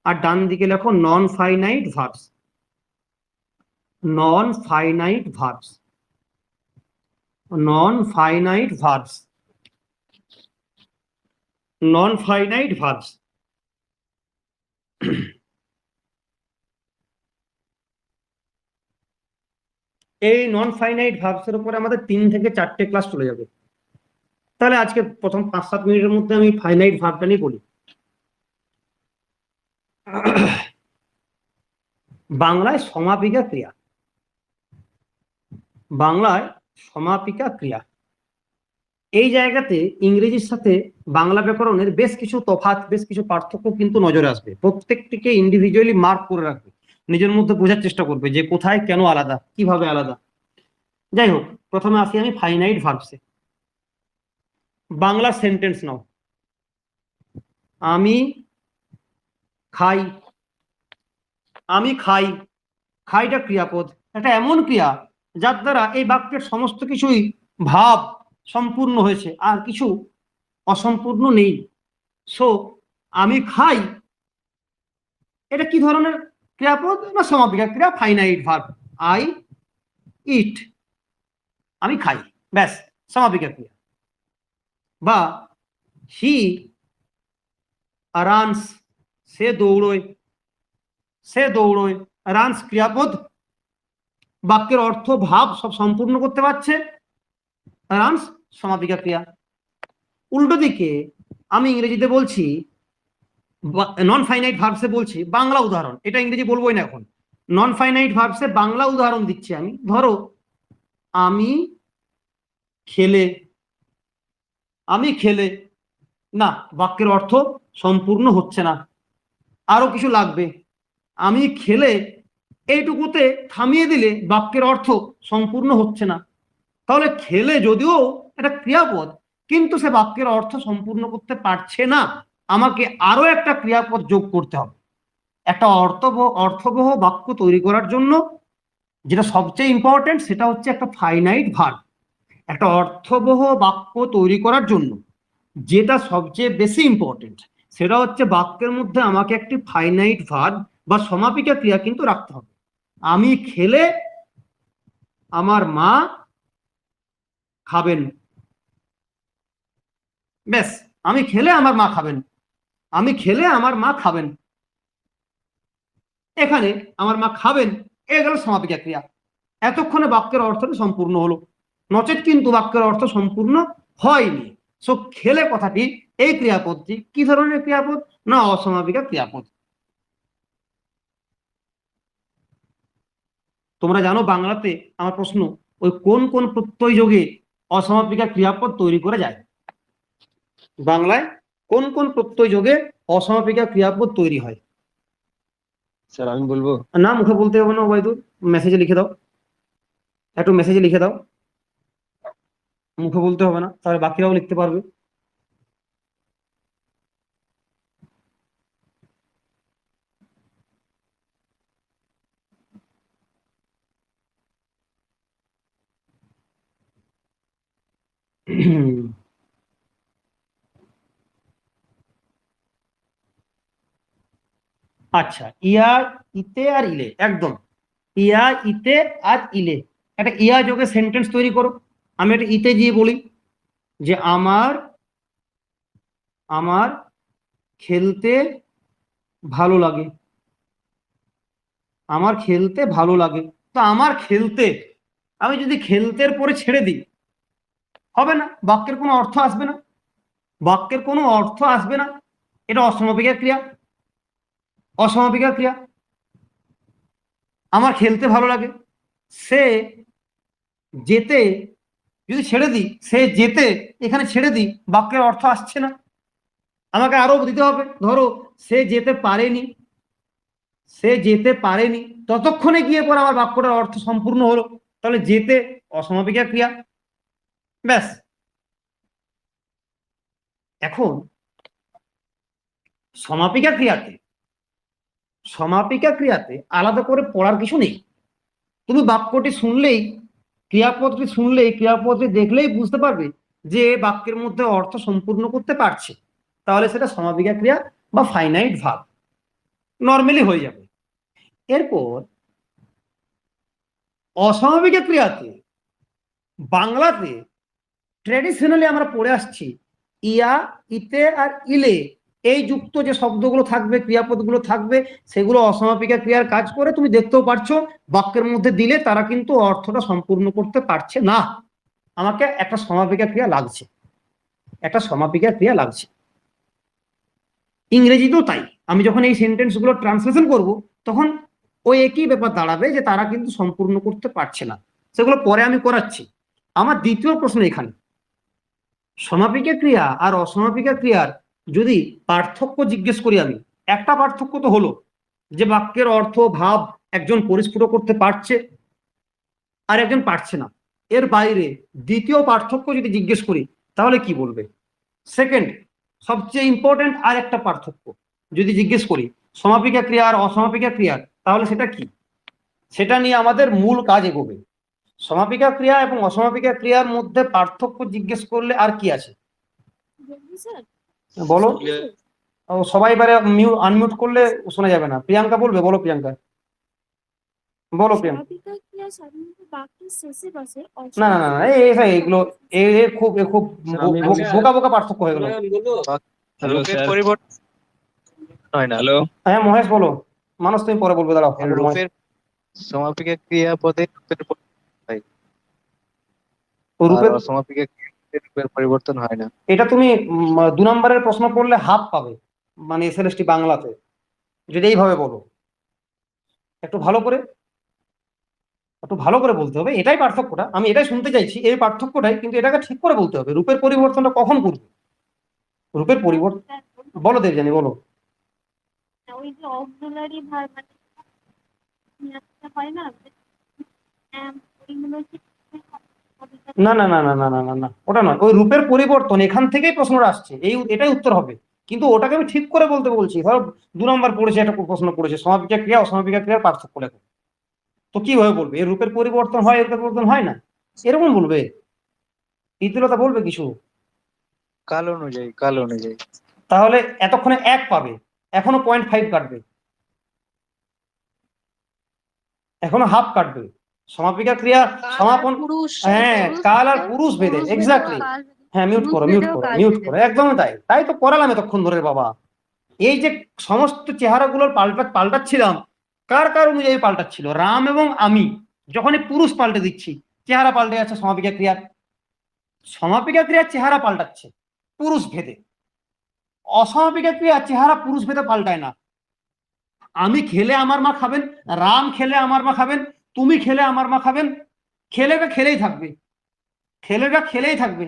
আর ডান দিকে লেখো non finite verbs. Non finite verbs, non finite verbs, non finite verbs. এই নন ফাইনাইট ভার্বসের উপরে আমাদের 3 থেকে 4টে ক্লাস চলে যাবে। তাহলে আজকে প্রথম 5-7 মিনিটের মধ্যে আমি ফাইনাইট ভার্বটা নিয়ে বলি। বাংলায় সমাপিকা ক্রিয়া, বাংলায় সমাপিকা ক্রিয়া, এই জায়গাতে ইংরেজির সাথে বাংলা ব্যাকরণের বেশ কিছু তফাৎ, বেশ কিছু পার্থক্য কিন্তু নজরে আসবে। প্রত্যেকটিকে ইন্ডিভিজুয়ালি মার্ক করে রাখবে, নিজের মধ্যে বোঝার চেষ্টা করবে যে কোথায় কেন আলাদা, কিভাবে আলাদা। যাই হোক, প্রথমে আসি আমি ফাইনাইট ভার্বসে। বাংলা সেন্টেন্স নাও, আমি খাই, আমি খাই, খাইটা ক্রিয়াপদ, এটা এমন ক্রিয়া যার দ্বারা এই বাক্যের সমস্ত কিছুই ভাব সম্পূর্ণ হয়েছে, আর কিছু অসম্পূর্ণ নেই। সো আমি খাই, এটা কি ধরনের ক্রিয়াপদ না সমাপিকা ক্রিয়া, ফাইনাইট ভার্ব, আই ইট, আমি খাই, ব্যাস সমাপিকা ক্রিয়া। বা he runs, say দৌড়োয়, say দৌড়োয়, runs ক্রিয়াপদ, বাক্যের অর্থ ভাব সব সম্পূর্ণ করতে পারছে, রানস সমাপিকা ক্রিয়া। উল্টো দিকে আমি ইংরেজিতে বলছি, নন ফাইনাইট ভার্বসে বলছি, বাংলা উদাহরণ, এটা ইংরেজি বলবোই না এখন, নন ফাইনাইট ভার্বসে বাংলা উদাহরণ দিচ্ছি আমি। ধরো আমি খেলে, আমি খেলে, না বাক্যের অর্থ সম্পূর্ণ হচ্ছে না, আরো কিছু লাগবে। আমি খেলে এইটুকুতে থামিয়ে দিলে বাক্যের অর্থ সম্পূর্ণ হচ্ছে না। তাহলে খেলে যদিও এটা ক্রিয়াপদ, কিন্তু সে বাক্যের অর্থ সম্পূর্ণ করতে পারছে না, আমাকে আরো একটা ক্রিয়াপদ যোগ করতে হবে। একটা অর্থবহ বাক্য তৈরি করার জন্য যেটা সবচেয়ে ইম্পর্টেন্ট সেটা হচ্ছে একটা ফাইনাইট ভার্ব। একটা অর্থবহ বাক্য তৈরি করার জন্য যেটা সবচেয়ে বেশি ইম্পর্টেন্ট সেটা হচ্ছে বাক্যের মধ্যে আমাকে একটি ফাইনাইট ভার্ব বা সমাপিকা ক্রিয়া কিন্তু রাখতে হবে। আমি খেলে আমার মা খাবেন, ব্যাস, আমি খেলে আমার মা খাবেন, আমি খেলে আমার মা খাবেন, এখানে আমার মা খাবেন, এ গেল সমাপিকা ক্রিয়া। এতক্ষণে বাক্যের অর্থটা সম্পূর্ণ হলো, নচেত কিন্তু বাক্যের অর্থ সম্পূর্ণ হয়নি। সো খেলে কথাটি, এই ক্রিয়াপদটি কি ধরনের ক্রিয়াপদ না অসমাপিকা ক্রিয়াপদ। তোমরা জানো বাংলাতে, আমার প্রশ্ন, ওই কোন কোন প্রত্যয় যোগে অসমাপিকা ক্রিয়াপদ তৈরি করা যায়? বাংলায় কোন কোন প্রত্যয় যোগে অসমাপিকা ক্রিয়াপদ তৈরি হয়? স্যার আমি বলবো, না মুখে বলতে হবে না ওবায়দুল, মেসেজে লিখে দাও, একটু মেসেজে লিখে দাও, মুখে বলতে হবে না, তাহলে বাকিরাও লিখতে পারবে। আচ্ছা, ইয়া, ইতে আর ইলে, একদম ইয়া, ইতে আর ইলে, একটা ইয়া যোগে সেন্টেন্স তৈরি করো। আমি একটা ইতে গিয়ে বলি যে আমার আমার খেলতে ভালো লাগে, আমার খেলতে ভালো লাগে। তো আমার খেলতে, আমি যদি খেলতের পরে ছেড়ে দিই, হবে না, বাক্যের কোনো অর্থ আসবে না, বাক্যের কোনো অর্থ আসবে না, এটা অসমাপিকা ক্রিয়া, অসমাপিকা ক্রিয়া। আমার খেলতে ভালো লাগে, সে যেতে, যদি ছেড়ে দিই সে যেতে, এখানে ছেড়ে দিই, বাক্যের অর্থ আসছে না, আমাকে আরো দিতে হবে। ধরো সে যেতে পারেনি, সে যেতে পারেনি, ততক্ষণে গিয়ে পর আমার বাক্যটার অর্থ সম্পূর্ণ হলো, তাহলে যেতে অসমাপিকা ক্রিয়া, ব্যাস। এখন সমাপিকা ক্রিয়াতে, সমাপিকা ক্রিয়াতে আলাদা করে পড়ার কিছু নেই। তুমি বাক্যটি শুনলেই, ক্রিয়াপদটি শুনলেই, ক্রিয়াপদটি দেখলেই বুঝতে পারবে যে বাক্যের মধ্যে অর্থ সম্পূর্ণ করতে পারছে, তাহলে সেটা সমাপিকা ক্রিয়া বা ফাইনাইট ভার্ব নর্মালি হয়ে যাবে। এরপর অসমাপিকা ক্রিয়াতে বাংলাতে ট্র্যাডিশনালি আমরা পড়ে আসছি ইয়া, ইতে আর ইলে, এই যুক্ত যে শব্দগুলো থাকবে, ক্রিয়াপদগুলো থাকবে, সেগুলো অসমাপিকা ক্রিয়ার কাজ করে। তুমি দেখতেও পারছো বাক্যের মধ্যে দিলে তারা কিন্তু অর্থটা সম্পূর্ণ করতে পারছে না, আমাকে একটা সমাপিকা ক্রিয়া লাগছে, একটা সমাপিকা ক্রিয়া লাগছে। ইংরেজিতেও তাই, আমি যখন এই সেন্টেন্স গুলো ট্রান্সলেশন করব, তখন ওই একই ব্যাপার দাঁড়াবে যে তারা কিন্তু সম্পূর্ণ করতে পারছে না, সেগুলো পরে আমি করাচ্ছি। আমার দ্বিতীয় প্রশ্ন এখানে, সমাপিকা ক্রিয়া আর অসমাপিকা ক্রিয়ার যদি পার্থক্য জিজ্ঞেস করি আমি, একটা পার্থক্য তো হলো যে বাক্যের অর্থ ভাব একজন পরিস্ফুট করতে পারছে আর একজন পারছে না, এর বাইরে দ্বিতীয় পার্থক্য যদি জিজ্ঞেস করি তাহলে কি বলবে? সেকেন্ড, সবচেয়ে ইম্পর্টেন্ট আর একটা পার্থক্য যদি জিজ্ঞেস করি সমাপিকা ক্রিয়া আর অসমাপিকা ক্রিয়ার, তাহলে সেটা কি? সেটা নিয়ে আমাদের মূল কাজ এগোবে। সমাপিকা ক্রিয়া এবং অসমাপিকা ক্রিয়ার মধ্যে পার্থক্য জিজ্ঞেস করলে আর কি আছে বলো? ও সবাই এবারে আনমিউট করলে শোনা যাবে না। প্রিয়াঙ্কা বলবে, বলো প্রিয়াঙ্কা, বলো প্রিয়াঙ্কা। না না না না, এইগুলো খুব বোকা বোকা পার্থক্য হয়ে গেল। পরিবর্তন হয় না। হ্যালো, হ্যাঁ মহেশ বলো, মানুষ তুমি পরে বলবে, দাঁড়াও। রূপের সমাপিকা ক্রিয়াপদে রূপের অসমাপিকা রূপের পরিবর্তন হয় না। এটা তুমি 2 নম্বরের প্রশ্ন পড়লে হাফ পাবে, মানে এসএলএসটি বাংলাতে, যদি এইভাবে বলো। একটু ভালো করে, একটু ভালো করে বলতে হবে, এটাই পার্থক্যটা, আমি এটাই শুনতে চাইছি, এই পার্থক্যটাই, কিন্তু এটাকে ঠিক করে বলতে হবে। রূপের পরিবর্তনটা কখন করবে? রূপের পরিবর্তন বলো দেবযানী, বলো। না না না না না না না না, ওটা নয়, ওই রূপের পরিবর্তন, এখান থেকেই প্রশ্নটা আসছে, এটাই উত্তর হবে, কিন্তু ওটাকে আমি ঠিক করে বলতে বলছি। ধরো 2 নম্বর পড়েছে, একটা প্রশ্ন পড়েছে সমাপিকা ক্রিয়া অসমাপিকা ক্রিয়ার পার্থক্য লেখো, তো কিভাবে বলবে এর রূপের পরিবর্তন হয়, এর পরিবর্তন হয় না, এরকম বলবে? ইতিলতা বলবে কিছু? কাল অনুযায়ী তাহলে এতক্ষণে 1 পাবে, এখনো 0.5 কাটবে, এখনো হাফ কাটবে। সমাপিকা ক্রিয়া সমাপন, হ্যাঁ কাল আর পুরুষ ভেদে, এক্স্যাক্টলি। হ্যাঁ মিউট করো, মিউট করো, একদমই তাই, তাই তো করালাম এতক্ষণ ধরে বাবা। এই যে সমস্ত চেহারাগুলোর পাল্টাচ্ছিলাম, কার কার অনুযায়ী পাল্টাচ্ছিল? রাম এবং আমি, যখনই পুরুষ পাল্টে দিচ্ছি চেহারা পাল্টে যাচ্ছে সমাপিকা ক্রিয়ার, সমাপিকা ক্রিয়ার চেহারা পাল্টাচ্ছে পুরুষ ভেদে, অসমাপিকা ক্রিয়ার চেহারা পুরুষ ভেদে পাল্টায় না। আমি খেলে আমার মা খাবেন, রাম খেলে আমার মা খাবেন, তুমি খেলে আমার মা খাবেন, খেলেটা খেলেই থাকবে, খেলেটা খেলেই থাকবে,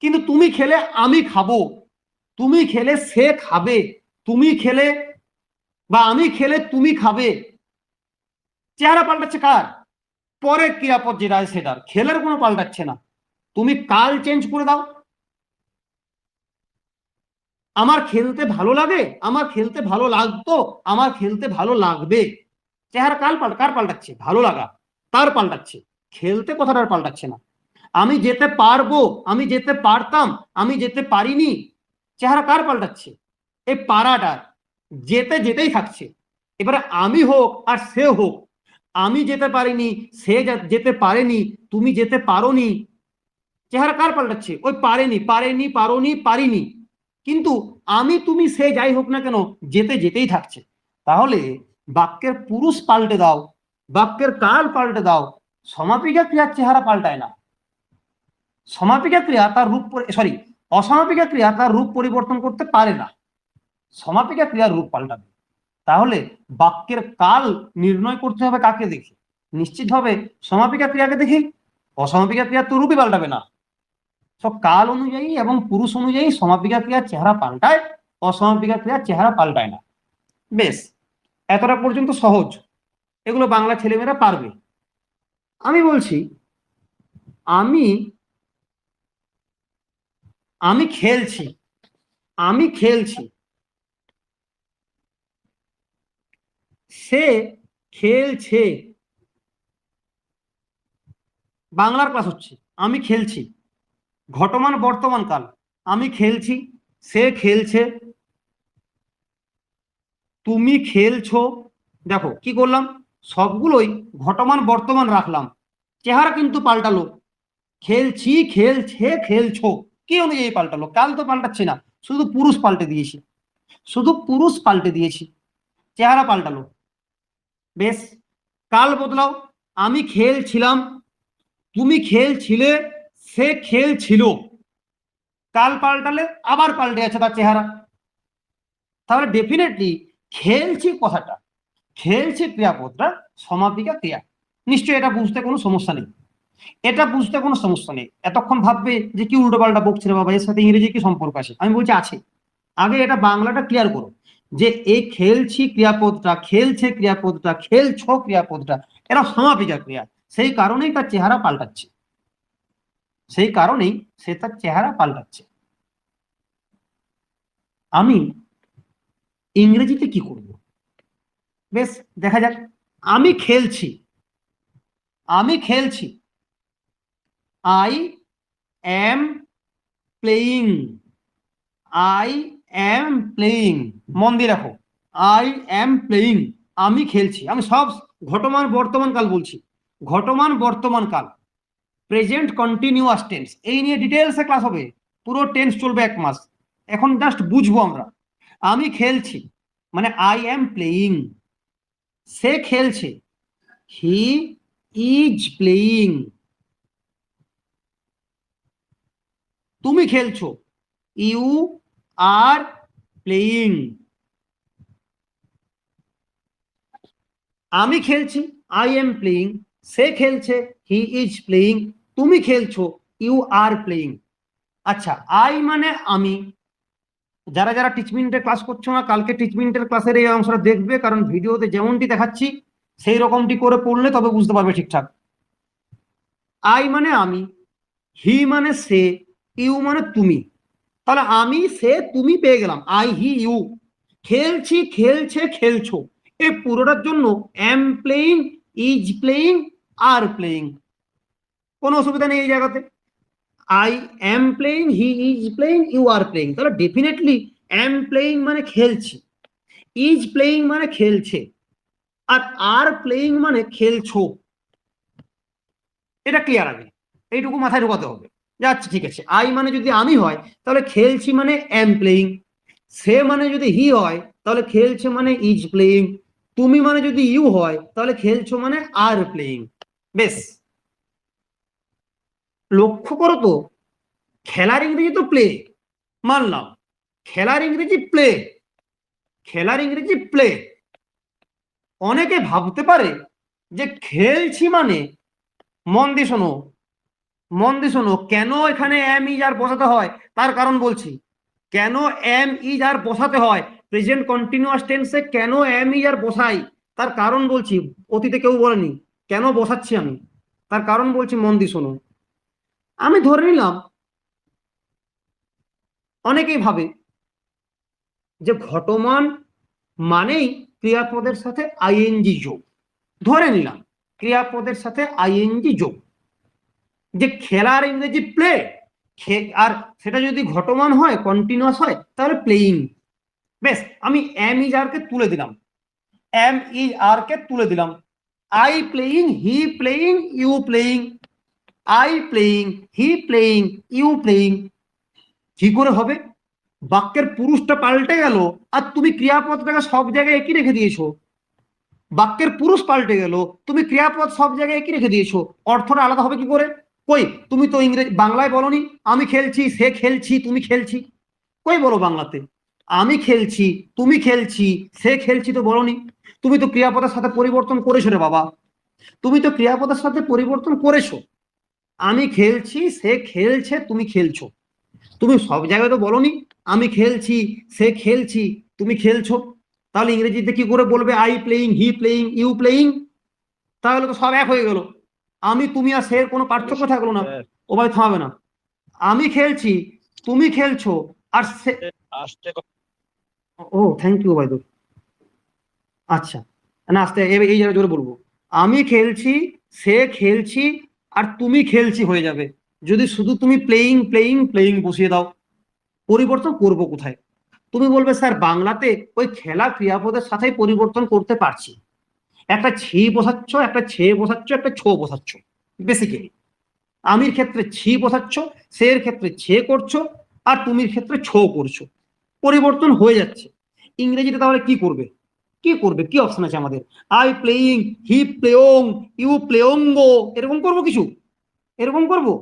কিন্তু তুমি খেলে আমি খাবো, তুমি খেলে সে খাবে, তুমি খেলে বা আমি খেলে তুমি খাবে, চেহারা পাল্টাচ্ছে কার? পরের ক্রিয়াপদ যেটা আছে সেটার। খেলের কোনো পাল্টাচ্ছে না। তুমি কাল চেঞ্জ করে দাও, আমার খেলতে ভালো লাগে, আমার খেলতে ভালো লাগতো, আমার খেলতে ভালো লাগবে, চেহারা কার পাল্টাচ্ছে? ভালো লাগা তার পাল্টাচ্ছে, খেলতে কথাটার পাল্টাচ্ছে না। আমি যেতে পারবো, আমি যেতে পারতাম, আমি যেতে পারিনি, চেহারা কার পাল্টাচ্ছে? এই পারাটার। যেতে যেতেই থাকছে। এবারে আমি হোক আর সে হোক, আমি যেতে পারিনি, সে যেতে পারেনি, তুমি যেতে পারোনি, চেহারা কার পাল্টাচ্ছে? ওই পারেনি, পারেনি, পারোনি, পারিনি। কিন্তু আমি তুমি সে যাই হোক না কেন, যেতে যেতেই থাকছে। তাহলে বাক্যের পুরুষ পাল্টে দাও, বাক্যের কাল পাল্টে দাও, সমাপিকা ক্রিয়ার চেহারা পাল্টায় না। সমাপিকা ক্রিয়া তার রূপ, সরি, অসমাপিকা ক্রিয়া তার রূপ পরিবর্তন করতে পারে না, সমাপিকা ক্রিয়ার রূপ পাল্টাবে। তাহলে বাক্যের কাল নির্ণয় করতে হবে কাকে দেখে? নিশ্চিতভাবে সমাপিকা ক্রিয়াকে দেখে। অসমাপিকা ক্রিয়ার তো রূপই পাল্টাবে না। সব কাল অনুযায়ী এবং পুরুষ অনুযায়ী সমাপিকা ক্রিয়ার চেহারা পাল্টায়, অসমাপিকা ক্রিয়ার চেহারা পাল্টায় না। বেশ, এতটা পর্যন্ত সহজ, এগুলো বাংলা ছেলেমেয়েরা পারবে। আমি বলছি, আমি আমি খেলছি, আমি খেলছি, সে খেলছে। বাংলার ক্লাস হচ্ছে, আমি খেলছি, ঘটমান বর্তমান কাল, আমি খেলছি, সে খেলছে, তুমি খেলছো। দেখো কি করলাম, সবগুলোই ঘটমান বর্তমান রাখলাম, চেহারা কিন্তু পাল্টালো। খেলছি, খেলছে, খেলছো, কি অনুযায়ী পাল্টালো? কাল তো পাল্টাচ্ছে না, শুধু পুরুষ পাল্টে দিয়েছি, শুধু পুরুষ পাল্টে দিয়েছি, চেহারা পাল্টালো। বেশ, কাল বদলাও, আমি খেলছিলাম, তুমি খেলছিলে, সে খেলছিল, কাল পাল্টালে আবার পাল্টে আছে তার চেহারা। তাহলে ডেফিনেটলি খেলছি কথাটা, খেলছে ক্রিয়াপদটা সমাপিকা ক্রিয়া। নিশ্চয়ই এটা বুঝতে কোনো সমস্যা নেই, এটা বুঝতে কোনো সমস্যা নেই। এতক্ষণ ভাববে যে কি উল্টো পাল্টা বকছে রে বাবা, এর সাথে ইংরেজি কি সম্পর্ক আছে? আমি বলছি আছে। আগে এটা বাংলাটা ক্লিয়ার করো, যে এই খেলছি ক্রিয়াপদটা, খেলছে ক্রিয়াপদটা, খেলছো ক্রিয়াপদটা, এরা সমাপিকা ক্রিয়া। সেই কারণেই তার চেহারা পাল্টাচ্ছে, সেই কারণেই সে তার চেহারা পাল্টাচ্ছে। আমি ইংরেজিতে কি করব? বেশ, দেখা যাক। আমি খেলছি, আমি খেলছি, I am playing, I am playing. মন দিয়ে রাখো, আই এম প্লেয়িং, আমি খেলছি। আমি সব ঘটমান বর্তমান কাল বলছি, ঘটমান বর্তমান কাল, প্রেজেন্ট কন্টিনিউয়াস টেন্স, এই নিয়ে ডিটেলসে ক্লাস হবে, পুরো টেন্স চলবে 1 মাস। এখন জাস্ট বুঝবো আমরা। আমি খেলছি মানে আই এম প্লেয়িং, সে খেলছে, হি ইজ প্লেয়িং, তুমি খেলছো, ইউ আর প্লেয়িং। আমি খেলছি, আই এম প্লেয়িং, সে খেলছে, হি ইজ প্লেয়িং, তুমি খেলছো, ইউ আর প্লেয়িং। আচ্ছা, আই মানে আমি। যারা যারা টিচমিনিটের ক্লাস করছো না, কালকে টিচমিনিটের ক্লাসের এই অংশটা দেখবে, কারণ ভিডিওতে যেমনটি দেখাচ্ছি সেই রকমটি করে পড়লে তবে বুঝতে পারবে ঠিকঠাক। আই মানে আমি, হি মানে সে, ইউ মানে তুমি। তাহলে আমি, সে, তুমি পেয়ে গেলাম, আই হি ইউ। খেলছি, খেলছে, খেলছো, এই পুরোটার জন্য am playing, is playing, are playing, কোনো অসুবিধা নেই এই জায়গাতে। I am playing, he is playing, you are playing. তাহলে ডেফিনেটলি এম প্লেইং মানে খেলছি, ইজ প্লেইং মানে খেলছে, আর প্লেইং মানে খেলছো। এটা ক্লিয়ার আগে, এইটুকু মাথায় ঢোকাতে হবে। আচ্ছা ঠিক আছে, আই মানে যদি আমি হয় তাহলে খেলছি মানে এম প্লেইং, সে মানে যদি হি হয় তাহলে খেলছে মানে ইজ প্লেইং, তুমি মানে যদি ইউ হয় তাহলে খেলছো মানে আর প্লেইং। বেশ, লক্ষ্য করো তো, খেলার ইংরেজি তো প্লে, মানলাম, খেলার ইংরেজি প্লে, খেলার ইংরেজি প্লে। অনেকে ভাবতে পারে যে খেলছি মানে, মন দিয়ে শোনো, মন দিয়ে শোনো, কেন এখানে এম ইজ আর বসাতে হয় তার কারণ বলছি। কেন এম ইজ আর বসাতে হয়, প্রেজেন্ট কন্টিনিউয়াস টেন্সে কেন এম ইজ আর বসাই তার কারণ বলছি, অতীতে কেউ বলেনি কেন বসাচ্ছি আমি, তার কারণ বলছি, মন দিয়ে শোনো। আমি ধরে নিলাম অনেকেই ভাবে যে ঘটমান মানেই ক্রিয়াপদের সাথে আইএনজি যোগ। ধরে নিলাম ক্রিয়াপদের সাথে আইএনজি যোগ, যে খেলার ইংরেজি প্লে, আর সেটা যদি ঘটমান হয়, কন্টিনিউয়াস হয়, তাহলে প্লেইং। বেশ, আমি এম ইজ আর কে তুলে দিলাম, এম ইজ আর কে তুলে দিলাম। I playing, he playing, you playing, I playing, he playing, you playing. কি করে হবে? বাক্যের পুরুষটা পাল্টে গেল আর তুমি ক্রিয়াপদটাকে সব জায়গায় একই রেখে দিয়েছো। বাক্যের পুরুষ পাল্টে গেল, তুমি ক্রিয়াপদ সব জায়গায় একই রেখে দিয়েছো, অর্থটা আলাদা হবে কি করে? কই, তুমি তো ইংরেজি বাংলায় বলনি আমি খেলছি, সে খেলছি, তুমি খেলছি। কই বলো বাংলাতে আমি খেলছি, তুমি খেলছি, সে খেলছি তো বলনি। তুমি তো ক্রিয়াপদের সাথে পরিবর্তন করেছো রে বাবা, তুমি তো ক্রিয়াপদের সাথে পরিবর্তন করেছো। আমি খেলছি, সে খেলছে, তুমি খেলছো। তুমি সব জায়গায় তো বলনি আমি খেলছি, সে খেলছি, তুমি খেলছো। তাহলে ইংরেজিতে কি করে বলবে I playing, he playing, you playing? তাহলে তো সব এক হয়ে গেল, আমি তুমি আর সে এর কোনো পার্থক্য থাকলো না। ও ভাই থামবে না, আমি খেলছি, তুমি খেলছো, আর সে, ও থ্যাংক ইউ ভাই। আচ্ছা, না আস্তে এই জায়গায় জোরে বলবো, আমি খেলছি, সে খেলছি, আর তুমি খেলছি হয়ে যাবে যদি শুধু তুমি প্লেইং প্লেইং প্লেইং বসিয়ে দাও। পরিবর্তন করবো কোথায়? তুমি বলবে স্যার বাংলাতে ওই খেলা ক্রিয়াপদের সাথেই পরিবর্তন করতে পারছি, একটা ছি বসাচ্ছ, একটা ছে বসাচ্ছ, একটা ছো বসাচ্ছ। বেসিক্যালি আমির ক্ষেত্রে ছি বসাচ্ছ, সে এর ক্ষেত্রে ছে করছো, আর তুমির ক্ষেত্রে ছো করছো, পরিবর্তন হয়ে যাচ্ছে। ইংরেজিতে তাহলে কি করবে? কি করবে? কি অপশন আছে আমাদের? আই প্লেইং, হি প্লেয়ং, ইউ প্লেয়ঙ্গো, এরকম করবো কিছু? এরকম করবো?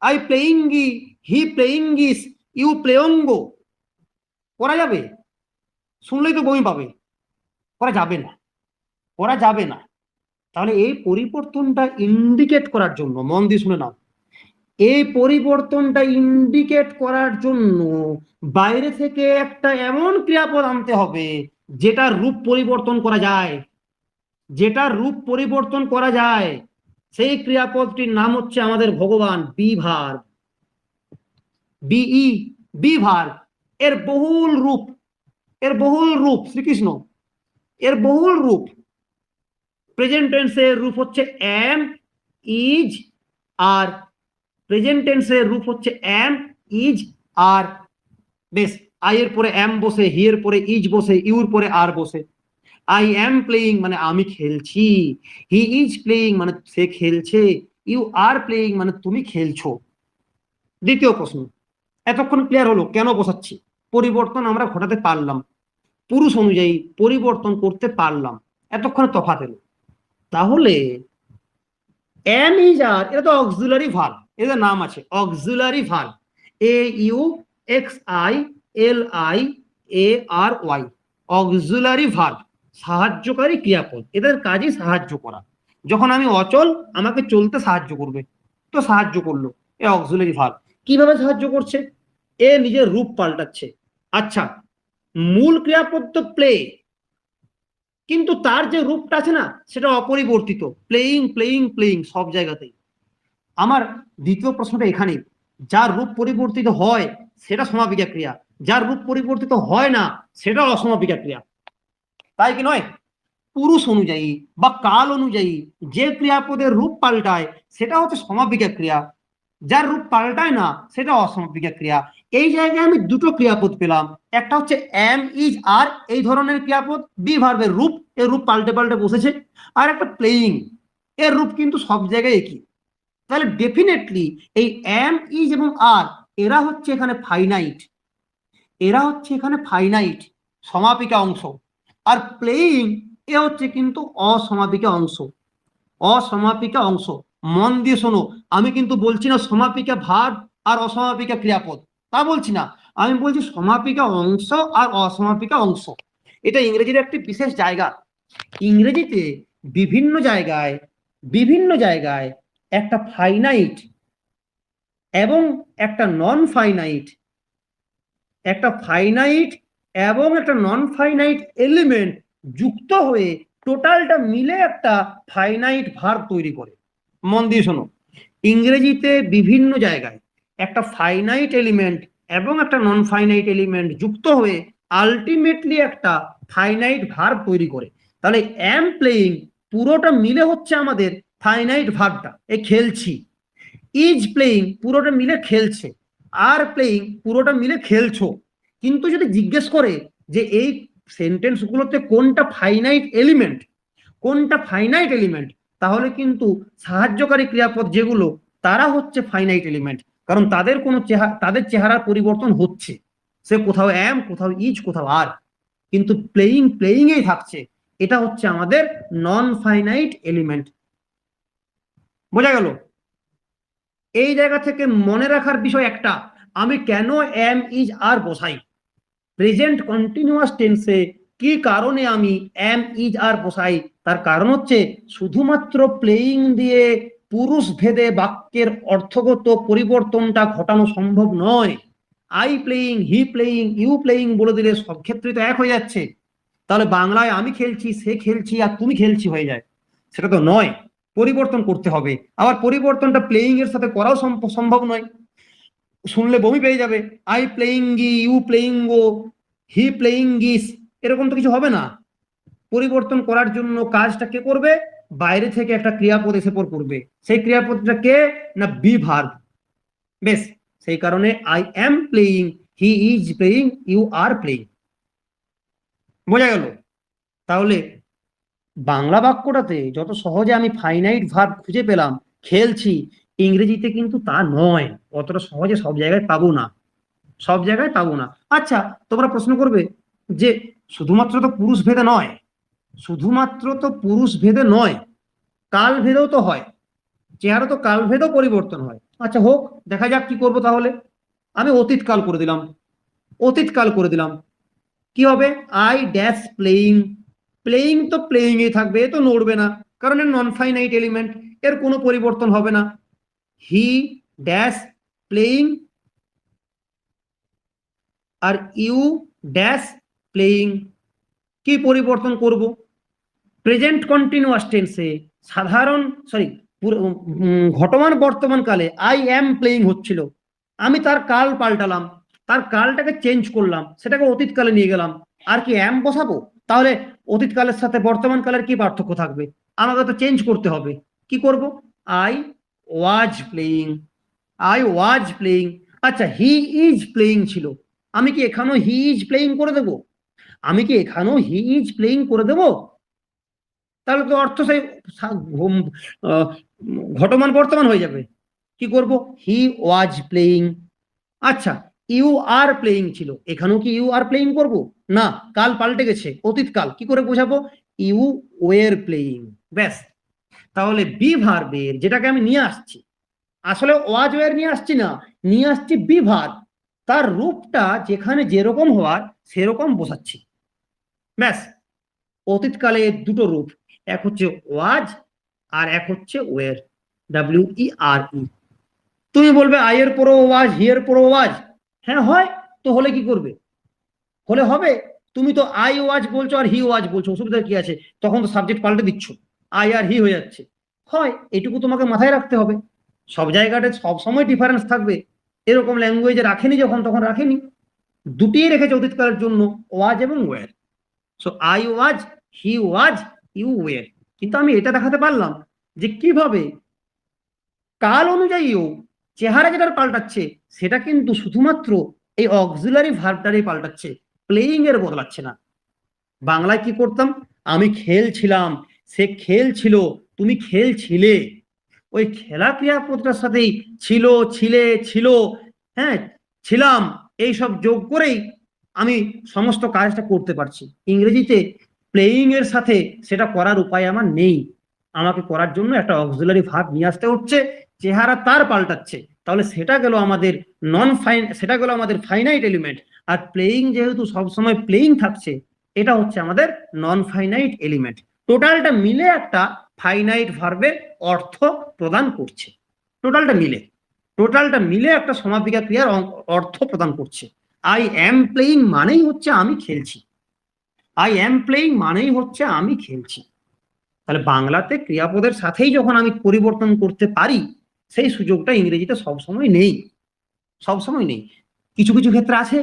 আই প্লেইঙ্গি, হি প্লেইঙ্গিস, ইউ প্লেয়ঙ্গো করা যাবে? শুনলেই তো বমি পাবে। করা যাবে না, করা যাবে না। তাহলে এই পরিবর্তনটা ইন্ডিকেট করার জন্য, মন দিয়ে শুনে নাও, এই পরিবর্তনটা ইন্ডিকেট করার জন্য বাইরে থেকে একটা এমন ক্রিয়াপদ আনতে হবে যেটার রূপ পরিবর্তন করা যায়, যেটার রূপ পরিবর্তন করা যায়। সেই ক্রিয়াপদটির নাম হচ্ছে আমাদের ভগবান, be verb, BE, be verb. এর বহুল রূপ, এর বহুল রূপ শ্রীকৃষ্ণ, এর বহুল রূপ। প্রেজেন্ট টেন্সের রূপ হচ্ছে এম, ইজ, আর প্রেজেন্ট টেন্সের রূপ হচ্ছে এম, ইজ, আর। বেশ, আই এর পরে এম বসে, হি এর পরে ইজ বসে, ইউর পরে আর বসে। আই এম প্লেইং মানে আমি খেলছি, হি ইজ প্লেইং মানে সে খেলছে, ইউ আর প্লেইং মানে তুমি খেলছো। দ্বিতীয় প্রশ্ন, এতক্ষণ ক্লিয়ার হলো কেন বসাচ্ছি? পরিবর্তন আমরা ঘটাতে পারলাম, পুরুষ অনুযায়ী পরিবর্তন করতে পারলাম, এতক্ষণে তফাৎ এলো। তাহলে এম ইজ আর, এটা তো অক্সিলারি ভার্ব, এদের নাম আছে auxiliary verb, A U X I L I A R Y, auxiliary verb, সাহায্যকারী ক্রিয়াপদ। এদের কাজই সাহায্য করা। যখন আমি অচল, আমাকে চলতে সাহায্য করবে, তো সাহায্য করলো, এ অক্সিলারি ভার্ব। কিভাবে সাহায্য করছে? এ নিজের রূপ পাল্টাচ্ছে। আচ্ছা, মূল ক্রিয়াপদ তো প্লে, কিন্তু তার যে রূপটা আছে না সেটা অপরিবর্তিত, প্লেইং প্লেইং প্লেইং সব জায়গাতেই। আমার দ্বিতীয় প্রশ্নটা এখানেই, যার রূপ পরিবর্তিত হয় সেটা সমাপিকা ক্রিয়া, যার রূপ পরিবর্তিত হয় না সেটা অসমাপিকা ক্রিয়া, তাই কি নয়? পুরুষ অনুযায়ী বা কাল অনুযায়ী যে ক্রিয়াপদের রূপ পাল্টায় সেটা হচ্ছে সমাপিকা ক্রিয়া, যার রূপ পাল্টায় না সেটা অসমাপিকা ক্রিয়া। এই জায়গায় আমি দুটো ক্রিয়াপদ পেলাম, একটা হচ্ছে এম ইজ আর, এই ধরনের ক্রিয়াপদ, বি ভার্বের রূপ, এর রূপ পাল্টে পাল্টে বসেছে, আর একটা প্লেইং, এর রূপ কিন্তু সব জায়গায় একই। তাহলে ডেফিনেটলি এই এম ইজ এবং আর, এরা হচ্ছে এখানে ফাইনাইট, এরা হচ্ছে এখানে ফাইনাইট সমাপিকা অংশ, আর প্লেইং এ হচ্ছে কিন্তু অসমাপিকা অংশ, অসমাপিকা অংশ। মন দিয়ে শোনো, আমি কিন্তু বলছি না সমাপিকা ভার্ব আর অসমাপিকা ক্রিয়াপদ, তা বলছি না। আমি বলছি সমাপিকা অংশ আর অসমাপিকা অংশ। এটা ইংরেজির একটি বিশেষ জায়গা। ইংরেজিতে বিভিন্ন জায়গায়, বিভিন্ন জায়গায় একটা ফাইনাইট এবং একটা নন ফাইনাইট, একটা ফাইনাইট এবং একটা নন ফাইনাইট এলিমেন্ট যুক্ত হয়ে টোটালটা মিলে একটা ফাইনাইট ভার্ব তৈরি করে। মন দিয়ে শোনো, ইংরেজিতে বিভিন্ন জায়গায় একটা ফাইনাইট এলিমেন্ট এবং একটা নন ফাইনাইট এলিমেন্ট যুক্ত হয়ে আলটিমেটলি একটা ফাইনাইট ভার্ব তৈরি করে। তাহলে অ্যাম প্লেইং পুরোটা মিলে হচ্ছে আমাদের ফাইনাইট ভার্বটা, এই খেলছি। ইজ প্লেইং পুরোটা মিলে খেলছে। আর প্লেইং পুরোটা মিলে খেলছো। কিন্তু যদি জিজ্ঞেস করে যে এই সেন্টেন্স গুলোতে কোনটা ফাইনাইট এলিমেন্ট, কোনটা ফাইনাইট এলিমেন্ট, তাহলে কিন্তু সাহায্যকারী ক্রিয়াপদ যেগুলো তারা হচ্ছে ফাইনাইট এলিমেন্ট, কারণ তাদের কোনো তাদের চেহারার পরিবর্তন হচ্ছে, সে কোথাও অ্যাম, কোথাও ইজ, কোথাও আর, কিন্তু প্লেইং এই থাকছে। এটা হচ্ছে আমাদের নন ফাইনাইট এলিমেন্ট। বোঝা গেল? এই জায়গা থেকে মনে রাখার বিষয় একটা, আমি কেন অ্যাম ইজ আর বসাই প্রেজেন্ট কন্টিনিউয়াস টেন্সে, কি কারণে আমি অ্যাম ইজ আর বসাই, তার কারণ হচ্ছে শুধুমাত্র প্লেইং দিয়ে পুরুষ ভেদে বাক্যের অর্থগত পরিবর্তনটা ঘটানো সম্ভব নয়। I playing, he playing, you playing বলে দিলে সব ক্ষেত্রে তো এক হয়ে যাচ্ছে। তাহলে বাংলায় আমি খেলছি, সে খেলছি আর তুমি খেলছি হয়ে যায়, সেটা তো নয়, পরিবর্তন করতে হবে। আবার পরিবর্তনটা প্লেইং এর সাথে করাও সম্ভব নয়, শুনলে বমি পেয়ে যাবে। আই প্লেইং গি, you playing go, he playing গিস, এরকম তো কিছু হবে না। পরিবর্তন করার জন্য কাজটা কে করবে? বাইরে থেকে একটা ক্রিয়াপদ এসে পর করবে। সেই ক্রিয়াপদটা কে? না বি ভার্ব। বেশ, সেই কারণে I am playing, he is playing, you are playing. বোঝা গেল? তাহলে বাংলা বাক্যটাতে যত সহজে আমি ফাইনাইট ভার্ব খুঁজে পেলাম, খেলছি, ইংরেজিতে কিন্তু তা নয়, অতটা সহজে সব জায়গায় পাবো না, সব জায়গায় পাবো না। আচ্ছা, তোমরা প্রশ্ন করবে যে শুধুমাত্র তো পুরুষ ভেদে নয়, শুধুমাত্র তো পুরুষ ভেদে নয়, কাল ভেদেও তো হয়, চেহারা তো কাল ভেদেও পরিবর্তন হয়। আচ্ছা হোক, দেখা যাক কি করব। তাহলে আমি অতীতকাল করে দিলাম, অতীতকাল করে দিলাম, কি হবে? আই ড্যাশ প্লেইং, প্লেইং তো প্লেইং এ থাকবে, এ তো নড়বে না, কারণ এর নন ফাইনাইট এলিমেন্ট, এর কোনো পরিবর্তন হবে না। হি ড্যাশ প্লেইং আর ইউ ড্যাশ প্লেইং, কি পরিবর্তন করব? প্রেজেন্ট কন্টিনিউয়াস টেন্সে সাধারণ ঘটমান বর্তমান কালে আই অ্যাম প্লেইং হচ্ছিল, আমি তার কাল পাল্টালাম, তার কালটাকে চেঞ্জ করলাম, সেটাকে অতীতকালে নিয়ে গেলাম, আর কি অ্যাম বসাবো? তাহলে অতীতকালের সাথে বর্তমান কালের কি পার্থক্য থাকবে? আমাকে তো চেঞ্জ করতে হবে। কি করব? I was playing, I was playing. আচ্ছা, হি ইজ প্লেইং ছিল, আমি কি এখানেও হি ইজ প্লেইং করে দেব? আমি কি এখানেও হি ইজ প্লেইং করে দেব? তাহলে তো অর্থ সেই ঘটমান বর্তমান হয়ে যাবে। কি করব? হি ওয়াজ প্লেইং। আচ্ছা, ইউ আর প্লেইং ছিল, এখানেও কি ইউ আর প্লেইং করব? না, কাল পাল্টে গেছে, অতীতকাল, কি করে বোঝাবো? You were playing. ব্যাস, তাহলে বি ভার্বের যেটাকে আমি নিয়ে আসছি, আসলে ওয়াজ ওয়ের নিয়ে আসছি না, নিয়ে আসছি বি ভার্ব, তার রূপটা যেখানে যেরকম হওয়ার সেরকম বোঝাচ্ছি। ব্যাস, অতীতকালে দুটো রূপ, এক হচ্ছে ওয়াজ আর এক হচ্ছে ওয়ের, WERE। তুমি বলবে আই এর পরও ওয়াজ, হি এর পরও ওয়াজ। হ্যাঁ হয়, তো হলে কি করবে? হলে হবে, তুমি তো আই ওয়াজ বলছো আর হি ওয়াজ বলছো, অসুবিধা কি আছে? তখন তো সাবজেক্ট পাল্টে দিচ্ছ, আই আর হি হয়ে যাচ্ছে। হয়, এটুকু তোমাকে মাথায় রাখতে হবে, সব জায়গাতে সব সময় ডিফারেন্স থাকবে, এরকম ল্যাঙ্গুয়েজে রাখেনি যখন, তখন রাখেনি, দুটিই রেখেছে অতীতকালের জন্য, ওয়াজ এবং were. So I was, he was, you were. কিন্তু আমি এটা দেখাতে পারলাম যে কিভাবে কাল অনুযায়ীও চেহারা যেটা পাল্টাচ্ছে সেটা কিন্তু শুধুমাত্র এই অক্সিলারি ভার্বটারই পাল্টাচ্ছে, প্লেইং এর বদলাচ্ছে না। বাংলায় কি করতাম? আমি খেলছিলাম, সে খেলছিল, তুমি খেলছিলে, ওই খেলা ক্রিয়াপদটার সাথেই ছিল, ছিলে, ছিল, হ্যাঁ, ছিলাম, এই সব যোগ করেই আমি সমস্ত কাজটা করতে পারছি। ইংরেজিতে প্লেইং এর সাথে সেটা করার উপায় আমার নেই, আমাকে করার জন্য একটা অক্সিলারি ভার্ব নিয়ে আসতে হচ্ছে, চেহারা তার পাল্টাচ্ছে, তাহলে সেটা গেল আমাদের সেটা গেল আমাদের ফাইনাইট এলিমেন্ট। আর প্লেইং যেহেতু সবসময় প্লেইং থাকছে, এটা হচ্ছে আমাদের নন ফাইনাইট এলিমেন্ট। টোটালটা মিলে একটা ফাইনাইট ভার্বের অর্থ প্রদান করছে, টোটালটা মিলে একটা সমাপিকা ক্রিয়ার অর্থ প্রদান করছে। আই অ্যাম প্লেইং মানেই হচ্ছে আমি খেলছি, আই অ্যাম প্লেইং মানেই হচ্ছে আমি খেলছি। তাহলে বাংলাতে ক্রিয়াপদের সাথেই যখন আমি পরিবর্তন করতে পারি, সেই সুযোগটা ইংরেজিতে সবসময় নেই, সবসময় নেই। কিছু কিছু ক্ষেত্রে আছে,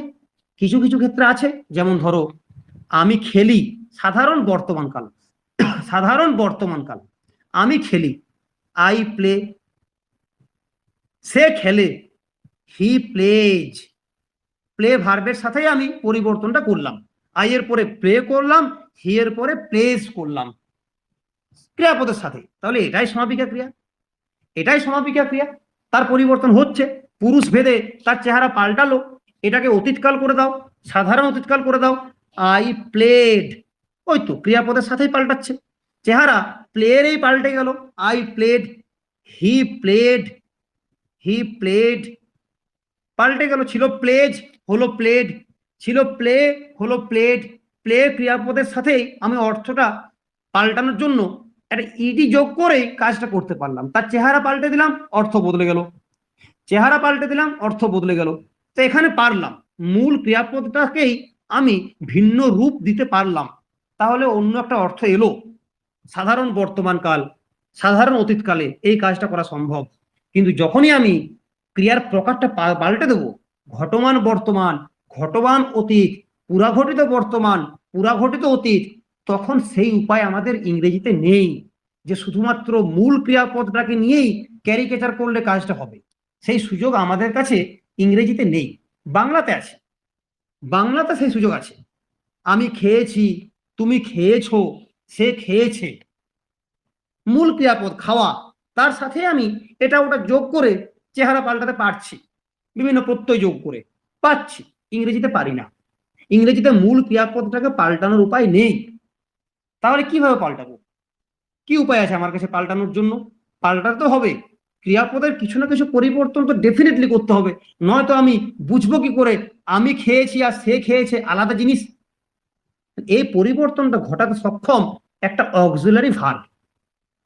কিছু কিছু ক্ষেত্রে আছে। যেমন ধরো আমি খেলি, সাধারণ বর্তমানকাল, সাধারণ বর্তমানকাল, আমি খেলি, আই প্লে, সে খেলে, হি প্লেজ। প্লে ভার্বের সাথেই আমি পরিবর্তনটা করলাম, আই এর পরে প্লে করলাম, হি এর পরে প্লেজ করলাম ক্রিয়াপদের সাথে। তাহলে এটাই সমাপিকা ক্রিয়া, এটাই সমাপিকা ক্রিয়া। তার পরিবর্তন হচ্ছে, পুরুষ ভেদে তার চেহারা পাল্টালো, এটাকে অতীতকাল করে দাও, সাধারণ অতীতকাল করে দাও। আই প্লেড, ওই তো ক্রিয়াপদের সাথেই পাল্টাচ্ছে, চেহারা প্লেয়ারেই পাল্টে গেল। I played, he played, he played, পাল্টে গেল। ছিল প্লেজ, হলো প্লেড, ছিল প্লে, হলো প্লেড। প্লে ক্রিয়াপদের সাথেই আমি অর্থটা পাল্টানোর জন্য একটা ইডি যোগ করে কাজটা করতে পারলাম। তার চেহারা পাল্টে দিলাম, অর্থ বদলে গেল, চেহারা পাল্টে দিলাম, অর্থ বদলে গেল। তো এখানে পারলাম মূল ক্রিয়াপদটাকেই আমি ভিন্ন রূপ দিতে পারলাম, তাহলে অন্য একটা অর্থ এলো। সাধারণ বর্তমানকাল, সাধারণ অতীতকালে এই কাজটা করা সম্ভব। কিন্তু যখনই আমি ক্রিয়ার প্রকারটা পাল্টে দেবো, ঘটমান বর্তমান, ঘটমান অতীত, পুরাঘটিত বর্তমান, পুরাঘটিত অতীত, তখন সেই উপায় আমাদের ইংরেজিতে নেই যে শুধুমাত্র মূল ক্রিয়াপদটাকে নিয়েই ক্যারিকেচার করলে কাজটা হবে। সেই সুযোগ আমাদের কাছে ইংরেজিতে নেই, বাংলাতে আছে। বাংলাতে সেই সুযোগ আছে। আমি খেয়েছি, তুমি খেয়েছো, সে খেয়েছে, মূল ক্রিয়াপদ খাওয়া, তার সাথে আমি এটা ওটা যোগ করে চেহারা পাল্টাতে পারছি, বিভিন্ন প্রত্যয় যোগ করে পাচ্ছি। ইংরেজিতে পারি না, ইংরেজিতে মূল ক্রিয়াপদটাকে পাল্টানোর উপায় নেই। তাহলে কিভাবে পাল্টাবো? কি উপায় আছে আমার কাছে পাল্টানোর জন্য? পাল্টাতে হবে, ক্রিয়াপদের কিছু না কিছু পরিবর্তন তো ডেফিনেটলি করতে হবে, নয়তো আমি বুঝবো কি করে আমি খেয়েছি আর সে খেয়েছে আলাদা জিনিস? এই পরিবর্তনটা ঘটাতে সক্ষম একটা অক্সিলারি ভার্ব,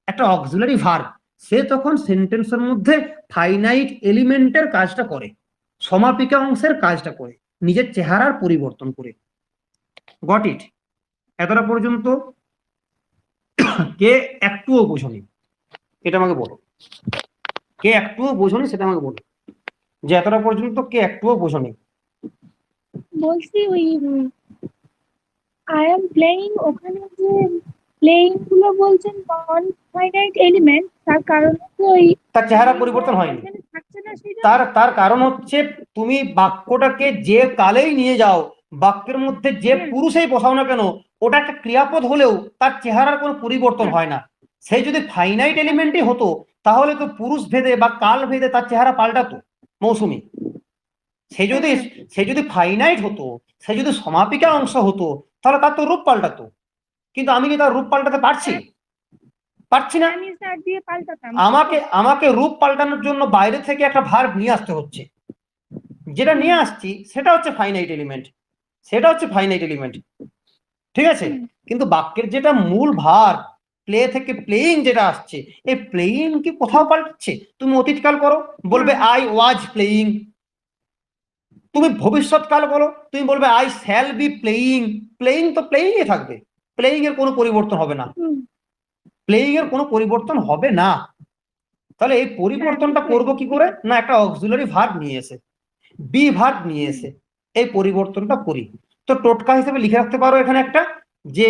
একটা অক্সিলারি ভার্ব। সে তখন সেন্টেন্সের মধ্যে ফাইনাইট এলিমেন্টের কাজটা করে, সমাপিকা অংশের কাজটা করে, নিজের চেহারার পরিবর্তন করে। Got it? এতটা পর্যন্ত কে একটুও বোঝনি এটা আমাকে বলো, কে একটুও বোঝনি সেটা আমাকে বলো, যে এতটা পর্যন্ত কে একটুও বোঝনি। বলছি ওই আই এম প্লেইং, ওখানে যে প্লেইং গুলো বলছেন নন ফাইনাইট এলিমেন্ট, তার কারণ হচ্ছে ওই তার চেহারা পরিবর্তন হয়নি। এখানে থাকছে না সেটা। তার তার কারণ হচ্ছে তুমি বাক্যটাকে যে কালেই নিয়ে যাও, বাক্যের মধ্যে যে পুরুষেই বসাও না কেন, ওটা একটা ক্রিয়াপদ হলেও তার চেহারার কোনো পরিবর্তন হয় না। সেই যদি ফাইনাইট এলিমেন্টই হতো, তাহলে তো পুরুষ ভেদে বা কাল ভেদে তার চেহারা পাল্টাতো মৌসুমী। সে যদি ফাইনাইট হতো, সে যদি সমাপিকা অংশ হতো, তাহলে তার তো রূপ পাল্টাতো। কিন্তু আমি কি তার রূপ পাল্টাতে পারছি? পারছি না। আমি স্যার দিয়ে পাল্টাতাম। আমাকে রূপ পাল্টানোর জন্য বাইরে থেকে একটা ভার্ব নিয়ে আসতে হচ্ছে, যেটা নিয়ে আসছি সেটা হচ্ছে ফাইনাইট এলিমেন্ট, সেটা হচ্ছে ফাইনাইট এলিমেন্ট, ঠিক আছে? কিন্তু বাক্যের যেটা মূল ভার্ব, প্লে থেকে প্লেইং যেটা আসছে, এই প্লেইং কি কোথাও পাল্টাচ্ছে? তুমি অতীতকাল করো, বলবে আই ওয়াজ প্লেইং। তুমি ভবিষ্যৎকাল বলো, তুমি বলবে I shall be playing. Playing তো প্লেইং এ থাকবে, প্লেইং এর কোনো পরিবর্তন হবে না, প্লেইং এর কোনো পরিবর্তন হবে না। তাহলে এই পরিবর্তনটা করবো কি করে? না, একটা অক্সিলারি ভার্ব নিয়ে এসে, বি ভার্ব নিয়ে এসে এই পরিবর্তনটা করি। তো টোটকা হিসেবে লিখে রাখতে পারো এখানে একটা, যে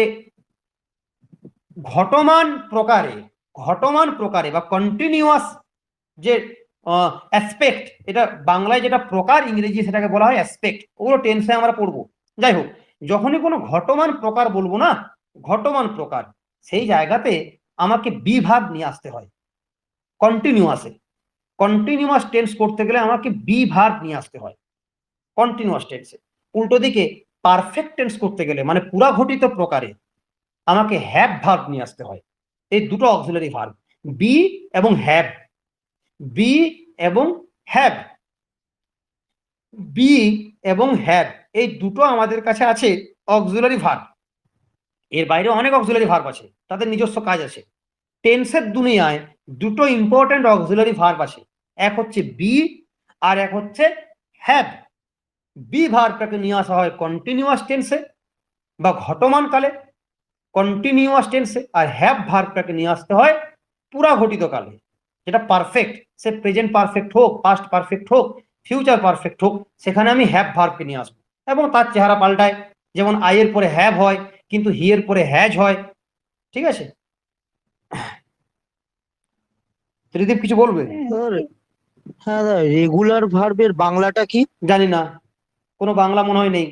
ঘটমান প্রকারে, ঘটমান প্রকারে বা কন্টিনিউয়াস যে অ্যাসপেক্ট, এটা বাংলায় যেটা প্রকার, ইংরেজি সেটাকে বলা হয় অ্যাসপেক্ট। ওগুলো টেন্সে আমরা পড়বো। যাই হোক, যখনই কোনো ঘটমান প্রকার বলবো না, ঘটমান প্রকার, সেই জায়গাতে আমাকে বি ভার্ব নিয়ে আসতে হয়। কন্টিনিউয়াসে, কন্টিনিউয়াস টেন্স করতে গেলে আমাকে বি ভার্ব নিয়ে আসতে হয় কন্টিনিউয়াস টেন্সে। উল্টো দিকে পারফেক্ট টেন্স করতে গেলে, মানে পুরা ঘটিত প্রকারে, আমাকে হ্যাভ ভার্ব নিয়ে আসতে হয়। এই দুটো অক্সিলারি ভার্ব, বি এবং হ্যাভ, বি এবং হ্যাভ, বি এবং হ্যাভ, এই দুটো আমাদের কাছে আছে অক্সিলারি ভার্ব। এর বাইরে অনেক অক্সিলারি ভার্ব আছে, তাদের নিজস্ব কাজ আছে। টেন্সের দুনিয়ায় দুটো ইম্পর্টেন্ট অক্সিলারি ভার্ব আছে, এক হচ্ছে বি আর এক হচ্ছে হ্যাভ। বি ভার্বটাকে নিয়ে আসা হয় কন্টিনিউয়াস টেন্সে বা ঘটমান কালে, কন্টিনিউয়াস টেন্সে, আর হ্যাভ ভার্বটাকে নিয়ে আসতে হয় পুরা ঘটিত কালে, যেটা পারফেক্ট, সে প্রেজেন্ট পারফেক্ট হোক, পাস্ট পারফেক্ট হোক, ফিউচার পারফেক্ট হোক, সেখানে আমি হ্যাভ ভার্বকে নিয়ে আসবো এবং তার চেহারা পাল্টায়। যেমন আই এর পরে হ্যাভ হয়, কিন্তু হি এর পরে হ্যাজ হয়। ঠিক আছে, ত্রিদীপ কিছু বলবে? স্যার, হ্যাঁ দাদা, রেগুলার ভার্বের বাংলাটা কি? জানি না, কোনো বাংলা মনে হয় নেই।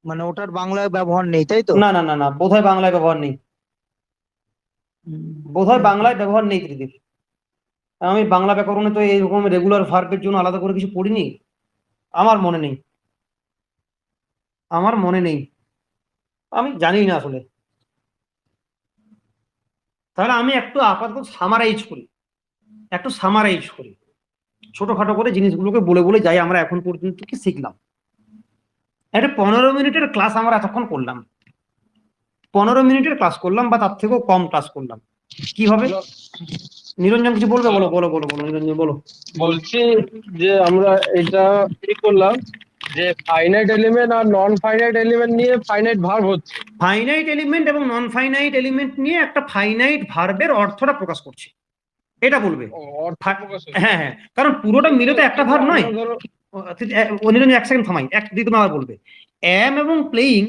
মানে ওটার বাংলায় ব্যবহার নেই, তাই তো? না না না না, বোধহয় বাংলায় ব্যবহার নেই, বোধহয় বাংলায় ব্যবহার নেই ত্রিদীপ। আমি বাংলা ব্যাকরণে তো এইরকম রেগুলার ভার্বের জন্য আলাদা করে কিছু পড়িনি, আমার মনে নেই, আমার মনে নেই, আমি জানি না আসলে। তাহলে আমি একটু আপাতত সামারাইজ করি, একটু সামারাইজ করি, ছোটখাটো করে জিনিসগুলোকে বলে বলে যাই আমরা এখন পর্যন্ত কি শিখলাম। একটা 15 মিনিটের ক্লাস আমরা এতক্ষণ করলাম, 15 মিনিটের ক্লাস করলাম বা তার থেকেও কম ক্লাস করলাম। কি হবে নিরঞ্জন, কিছু বলবে? বলো বলো বলো বলো নিরঞ্জন বলো। বলছি যে আমরা এটা কি করলাম, যে ফাইনাইট এলিমেন্ট আর নন ফাইনাইট এলিমেন্ট নিয়ে ফাইনাইট ভার্ব হচ্ছে। ফাইনাইট এলিমেন্ট এবং নন ফাইনাইট এলিমেন্ট নিয়ে একটা ফাইনাইট ভার্বের অর্থটা প্রকাশ করছে, এটা বলবে। অর্থ প্রকাশ হচ্ছে। হ্যাঁ হ্যাঁ, কারণ পুরোটা মিলে তো একটা ভার্ব নয়। আমরা ধরো নিরঞ্জন এক সেকেন্ড থামাই, এক দুই তুমি আবার বলবে। অ্যাম এবং প্লেইং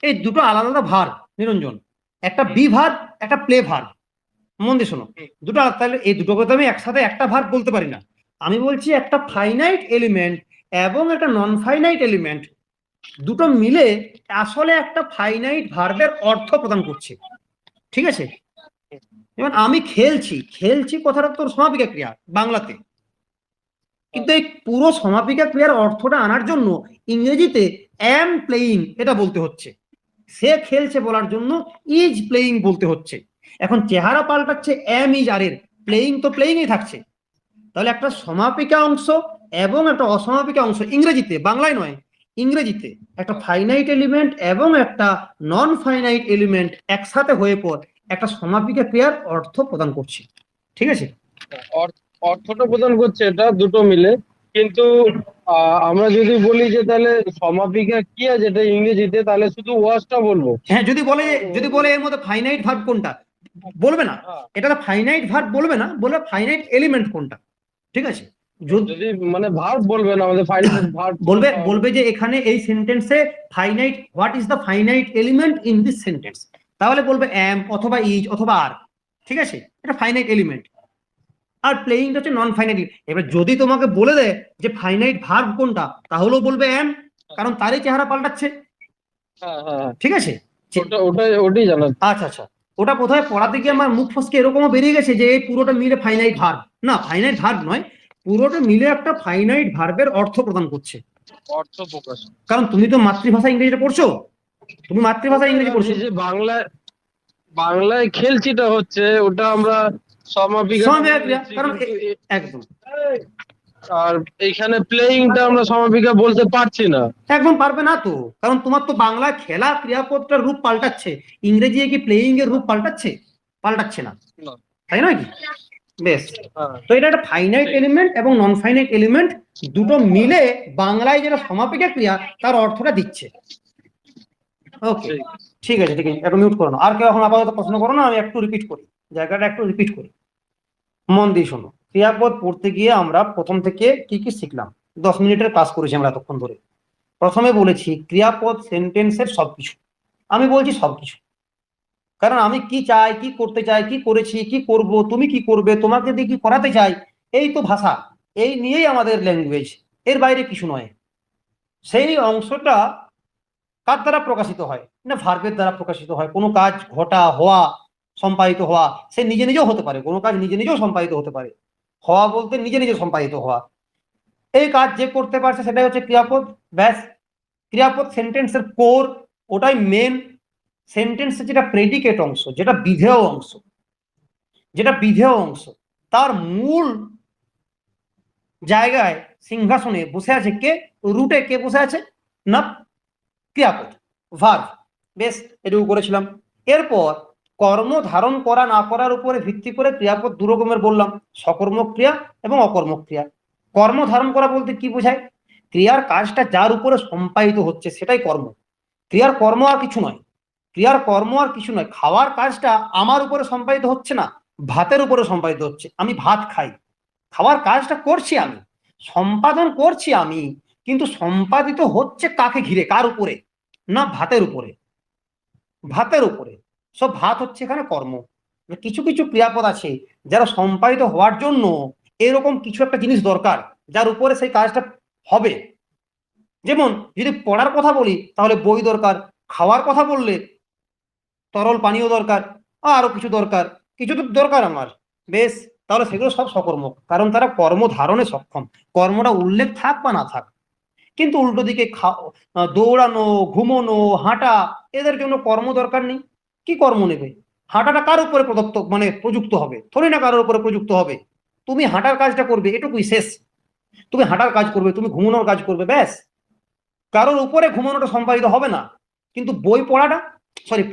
এই দুটো আলাদা আলাদা ভার্ব নিরঞ্জন, একটা বি ভার্ব, একটা প্লে ভার্ব। মন দিয়ে শোনো, দুটো আলাদা, তাহলে এই দুটোকে তো আমি একসাথে একটা ভার্ব বলতে পারি না। আমি বলছি একটা ফাইনাইট এলিমেন্ট এবং একটা নন ফাইনাইট এলিমেন্ট দুটো মিলে আসলে একটা ফাইনাইট ভার্বের অর্থ প্রদান করছে। ঠিক আছে, যেমন আমি খেলছি, খেলছি কথাটা তোর সমাপিকা ক্রিয়া বাংলাতে, কিন্তু এই পুরো সমাপিকা ক্রিয়ার অর্থটা আনার জন্য ইংরেজিতে অ্যাম প্লেইং এটা বলতে হচ্ছে, সে খেলছে বলার জন্য ইজ প্লেইং বলতে হচ্ছে। এখন চেহারা পাল্টাচ্ছে অ্যাম ইজ আর এর, প্লেইং তো প্লেইংই থাকছে। তাহলে একটা সমাপিকা অংশ এবং একটা অসমাপিকা অংশ ইংরেজিতে, বাংলায় নয়, ইংরেজিতে একটা ফাইনাইট এলিমেন্ট এবং একটা নন ফাইনাইট এলিমেন্ট একসাথে হয়ে পর একটা সমাপিকা ক্রিয়ার অর্থ প্রদান করছে। ঠিক আছে, অর্থটা প্রদান করছে এটা দুটো মিলে, কিন্তু আমরা যদি বলি যে তাহলে সমাপিকা ক্রিয়া যেটা ইংরেজিতে, তাহলে শুধু ওয়াজটা বলবো। হ্যাঁ, যদি বলে এর মধ্যে ফাইনাইট ভার্ব কোনটা, বলবে না, এটা ফাইনাইট ভার্ব বলবে না, বলবে ফাইনাইট এলিমেন্ট কোনটা। ঠিক আছে, যদি মানে ভার্ব বলবেন আমাদের ফাইনাইট ভার্ব বলবে যে এখানে এই সেন্টেন্সে finite, what is the finite element in this sentence, তাহলে বলবে অ্যাম অথবা ইজ অথবা আর। ঠিক আছে, এটা ফাইনাইট এলিমেন্ট। আর প্লেইংটা হচ্ছে নন ফাইনাইট। এবার যদি তোমাকে বলে দেয় যে ফাইনাইট ভার্ব কোনটা, তাহলেও বলবে অ্যাম, কারণ তারই চেহারা পাল্টাচ্ছে। ঠিক আছে, ওটাই জানা। আচ্ছা আচ্ছা, ওটা কোথায় পড়াতে গিয়ে আমার মুখ ফসকে এরকমও বেরিয়ে গেছে যে এই পুরোটা মিলে ফাইনাইট ভার্ব, না ফাইনাইট ভার্ব নয়, পুরোটা মিলে একটা ফাইনাইট ভার্বের অর্থ প্রদান করছে। অর্থ প্রকাশ, কারণ তুমি তো মাতৃভাষা ইংরেজিটা পড়ছো, তুমি মাতৃভাষা ইংরেজি পড়ছো। যে বাংলায় খেলছিটা হচ্ছে ওটা আমরা সমাপিকা ক্রিয়া, কারণ একদম, আর এইখানে প্লেইংটা আমরা সমাপিকা বলতে পারছি না। একদম পারবে না তো, কারণ তোমার তো বাংলায় খেলা ক্রিয়াপদটার রূপ পাল্টাচ্ছে, ইংরেজি কি প্লেইং এর রূপ পাল্টাচ্ছে না, তাই নয় কি? বেশ, তো এটা একটা ফাইনাইট এলিমেন্ট এবং নন ফাইনাইট এলিমেন্ট দুটো মিলে বাংলায় যেটা সমাপিকা ক্রিয়া তার অর্থটা দিচ্ছে। ওকে, ঠিক আছে ঠিক আছে, একটু মিউট করো না। আর কেউ এখন আপাতত প্রশ্ন করো না, আমি একটু রিপিট করি, জায়গাটা একটু রিপিট করি, মন দিয়ে শোনো। ক্রিয়াপদ পড়তে গিয়ে আমরা প্রথম থেকে কি কি শিখলাম, 10 মিনিটের ক্লাস করেছি আমরা এতক্ষণ ধরে। প্রথমে বলেছি ক্রিয়াপদ সেন্টেন্সের সবকিছু, আমি বলছি সবকিছু, কারণ আমি কি চাই, কি করতে চাই, কি করেছি, কি করব, তুমি কি করবে, তোমাকে দিয়ে কি করাতে চাই, এই তো ভাষা, এই নিয়েই আমাদের ল্যাঙ্গুয়েজ, এর বাইরে কিছু নয়। সেই অংশটা কার দ্বারা প্রকাশিত হয় না, ভার্বের দ্বারা প্রকাশিত হয়। কোনো কাজ ঘটা, হওয়া, সম্পাদিত হওয়া, সে নিজে নিজেও হতে পারে, কোনো কাজ নিজে নিজেও সম্পাদিত হতে পারে। হওয়া বলতে নিজে নিজে সম্পাদিত হওয়া, এই কাজ যে করতে পারছে সেটাই হচ্ছে ক্রিয়াপদ। ব্যাস, ক্রিয়াপদ সেন্টেন্সের কোর, ওটাই মেন। সেন্টেন্সের যেটা প্রেডিকেট অংশ, যেটা বিধেয় অংশ, তার মূল জায়গায় সিংহাসনে বসে আছে কে, রুটে কে বসে আছে না, ক্রিয়াপদ, ভার্ব। বেশ, এটুকু করেছিলাম। এরপর কর্ম ধারণ করা না করার উপরে ভিত্তি করে ক্রিয়াপদ দু রকমের বললাম, সকর্মক ক্রিয়া এবং অকর্মক ক্রিয়া। কর্ম ধারণ করা বলতে কি বোঝায়, ক্রিয়ার কাজটা যার উপরে সম্পাদিত হচ্ছে সেটাই কর্ম, ক্রিয়ার কর্ম আর কিছু নয়। ক্রিয়ার কর্ম আর কিছু নয়, খাওয়ার কাজটা আমার উপরে সম্পাদিত হচ্ছে না, ভাতের উপরে সম্পাদিত হচ্ছে। আমি ভাত খাই, খাওয়ার কাজটা করছি আমি, সম্পাদন করছি আমি, কিন্তু সম্পাদিত হচ্ছে কাকে ঘিরে, কার উপরে? না ভাতের উপরে, ভাতের উপরে। সব ভাত হচ্ছে এখানে কর্ম। কিছু কিছু ক্রিয়াপদ আছে যারা সম্পাদিত হওয়ার জন্য এরকম কিছু একটা জিনিস দরকার, যার উপরে সেই কাজটা হবে। যেমন যদি পড়ার কথা বলি তাহলে বই দরকার, খাওয়ার কথা বললে তরল পানীয় দরকার, আরো কিছু দরকার, কিছু তো দরকার আমার। বেশ, তাহলে সেগুলো সব সকর্ম, কারণ তারা কর্ম ধারণে সক্ষম, কর্মটা উল্লেখ থাক বা না থাক। কিন্তু উল্টো দিকে দৌড়ানো, ঘুমোনো, হাঁটা, এদের জন্য কর্ম দরকার নেই। কি কর্ম নেবে? হাঁটাটা কার উপরে প্রদত্ত মানে প্রযুক্ত হবে? থোড়ি না কারোর উপরে প্রযুক্ত হবে। তুমি হাঁটার কাজটা করবে, এটুকুই শেষ। তুমি হাঁটার কাজ করবে, তুমি ঘুমানোর কাজ করবে, ব্যাস। কারোর উপরে ঘুমানোটা সম্পাদিত হবে না। কিন্তু বই পড়াটা,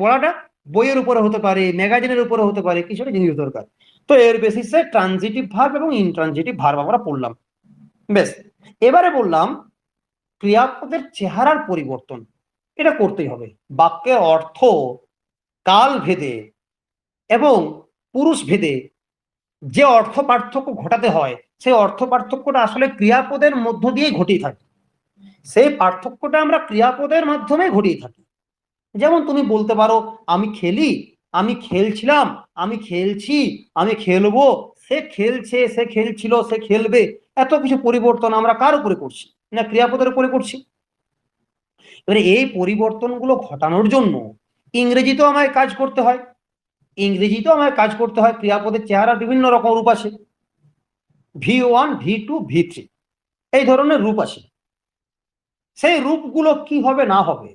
পড়াটা বইয়ের উপরে হতে পারে, ম্যাগাজিনের উপরে হতে পারে, কিছু একটা জিনিস দরকার। তো এর বেসিসে ট্রানজিটিভ ভার্ব এবং ইনট্রানজিটিভ ভার্ব আমরা পড়লাম। বেশ, এবারে বললাম ক্রিয়াপদের চেহারার পরিবর্তন, এটা করতেই হবে। বাক্যের অর্থ কাল ভেদে এবং পুরুষ ভেদে যে অর্থ পার্থক্য ঘটাতে হয়, সেই অর্থ পার্থক্যটা আসলে ক্রিয়াপদের মধ্য দিয়েই ঘটিয়ে থাকে। সেই পার্থক্যটা আমরা ক্রিয়াপদের মাধ্যমে ঘটিয়ে থাকি। যেমন তুমি বলতে পারো আমি খেলি, আমি খেলছিলাম, আমি খেলছি, আমি খেলবো, সে খেলছে, সে খেলছিল, সে খেলবে। এত কিছু পরিবর্তন আমরা কার উপরে করছি? না ক্রিয়াপদের উপরে করছি। এবারে এই পরিবর্তনগুলো ঘটানোর জন্য ইংরেজিতেও আমায় কাজ করতে হয়, ইংরেজিতেও আমায় কাজ করতে হয়। ক্রিয়াপদের চেহারার বিভিন্ন রকম রূপ আছে, V1, V2, V3 এই ধরনের রূপ আছে। সেই রূপগুলো কি হবে না হবে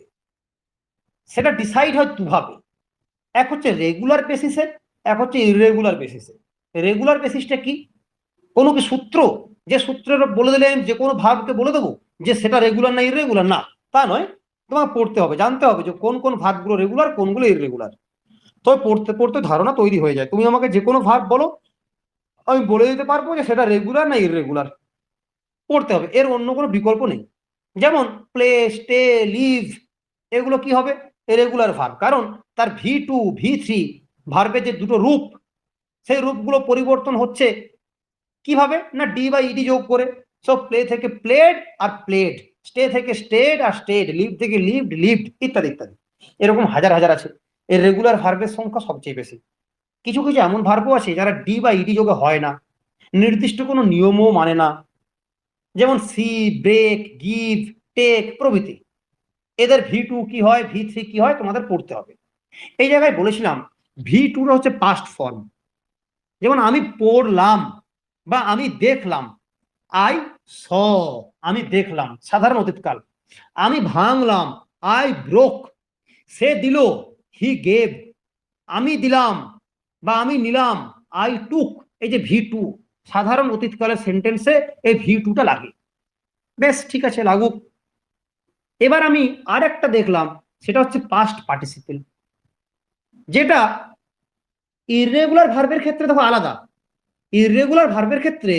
সেটা ডিসাইড হয় দুভাবে। এক হচ্ছে রেগুলার বেসিসে, এক হচ্ছে ইররেগুলার বেসিসে। রেগুলার বেসিসটা কি? কোনো কি সূত্র, যে সূত্রের বলে দিলে আমি যে কোনো ভাবকে বলে দেবো যে সেটা রেগুলার না ইররেগুলার? না, তা নয়। তোমার পড়তে হবে, জানতে হবে যে কোন কোন ভাবগুলো রেগুলার, কোনগুলো ইররেগুলার। তো পড়তে পড়তে ধারণা তৈরি হয়ে যায়। তুমি আমাকে যে কোনো ভাব বলো, আমি বলে দিতে পারবো যে সেটা রেগুলার না ইররেগুলার। পড়তে হবে, এর অন্য কোনো বিকল্প নেই। যেমন প্লে, স্টে, লিভ, এগুলো কি হবে? রেগুলার ভার্ব, কারণ তার V2, V3 ভার্বের যে দুটো রূপ, সেই রূপগুলো পরিবর্তন হচ্ছে কিভাবে? না ডি বা ইডি যোগ করে। সব প্লে থেকে প্লেড আর প্লেড, স্টে থেকে স্টেড আর স্টেড, লিভ থেকে লিভড, লিভড, ইত্যাদি ইত্যাদি। এরকম হাজার হাজার আছে। এর রেগুলার ভার্বের সংখ্যা সবচেয়ে বেশি। কিছু কিছু এমন ভার্বও আছে যারা ডি বা ইডি যোগে হয় না, নির্দিষ্ট কোনো নিয়মও মানে না। যেমন সি, ব্রেক, গিভ, টেক প্রভৃতি। এদের V2 কি হয়, V3 কি হয় তোমাদের পড়তে হবে। এই জায়গায় বলেছিলাম V2 হচ্ছে পাস্ট ফর্ম। যেমন আমি পড়লাম বা আমি দেখলাম, আই স, আমি দেখলাম, সাধারণ অতীতকাল। আমি ভাঙলাম, আই ব্রোক। সে দিল, হি গেভ। আমি দিলাম বা আমি নিলাম, আই টুক। এই যে V2 সাধারণ অতীতকালের সেন্টেন্সে এই V2টা লাগে। বেশ, ঠিক আছে, লাগুক। এবার আমি আর একটা দেখলাম, সেটা হচ্ছে পাস্ট পার্টিসিপেল, যেটা ইররেগুলার ভার্বের ক্ষেত্রে দেখো আলাদা। ইররেগুলার ভার্বের ক্ষেত্রে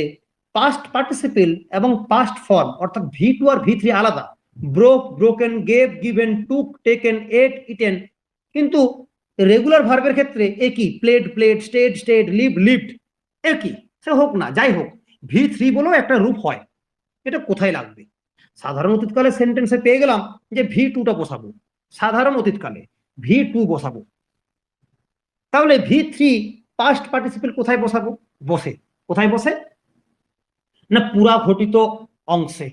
পাস্ট পার্টিসিপেল এবং পাস্ট ফর্ম অর্থাৎ V2 আর V3 আলাদা। Broke, broken, gave, given, took, taken, ate, eaten. কিন্তু রেগুলার ভার্বের ক্ষেত্রে একই, played, played, stayed, stayed, live, lived, একই। সে হোক না যাই হোক, V3 বলেও একটা রূপ হয়। এটা কোথায় লাগবে? সাধারণ অতীতকালের সেন্টেন্সে পেয়ে গেলাম যে V2টা বসাবো, সাধারণ অতীতকালে V2 বসাবো। তাহলে V3 পাস্ট পার্টিসিপেল কোথায় বসাবো? বসে, কোথায় বসে? না পুরা ঘটিত অংশে।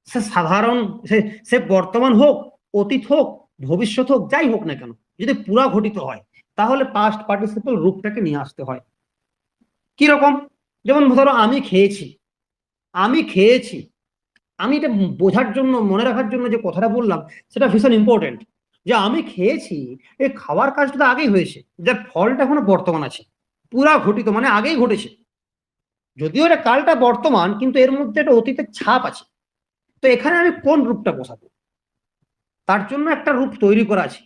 সে সাধারণ, সে বর্তমান হোক, অতীত হোক, ভবিষ্যৎ হোক, যাই হোক না কেন, যদি পুরা ঘটিত হয় তাহলে পাস্ট পার্টিসিপেল রূপটাকে নিয়ে আসতে হয়। কি রকম? যেমন ধরো আমি খেয়েছি, আমি খেয়েছি। আমি এটা বোঝার জন্য, মনে রাখার জন্য যে কথাটা বললাম সেটা ভীষণ ইম্পর্টেন্ট। যে আমি খেয়েছি, এই খাওয়ার কাজটা তো আগেই হয়েছে, যার ফলটা এখনো বর্তমান আছে, পুরা ঘটিত মানে আগেই ঘটেছে। যদিও এটা কালটা বর্তমান, কিন্তু এর মধ্যে একটা অতীতের ছাপ আছে। তো এখানে আমি কোন রূপটা বসাবো? তার জন্য একটা রূপ তৈরি করা আছে,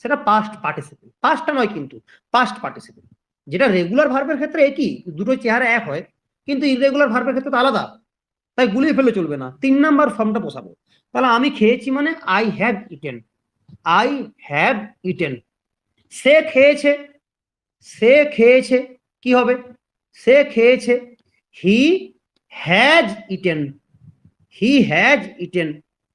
সেটা পাস্ট পার্টিসিপেল। পাস্টটা নয় কিন্তু, পাস্ট পার্টিসিপেল, যেটা রেগুলার ভার্বের ক্ষেত্রে একই, দুটো চেহারা এক হয়, কিন্তু ইররেগুলার ভার্বের ক্ষেত্রে তো আলাদা। তাই গুলিয়ে ফেলে চলবে না, 3 নাম্বার ফর্মটা বসাবো। তাহলে আমি খেয়েছি মানে I have eaten, I have eaten. সে খেয়েছে, সে খেয়েছে কি হবে? সে খেয়েছে, he has eaten, he has eaten.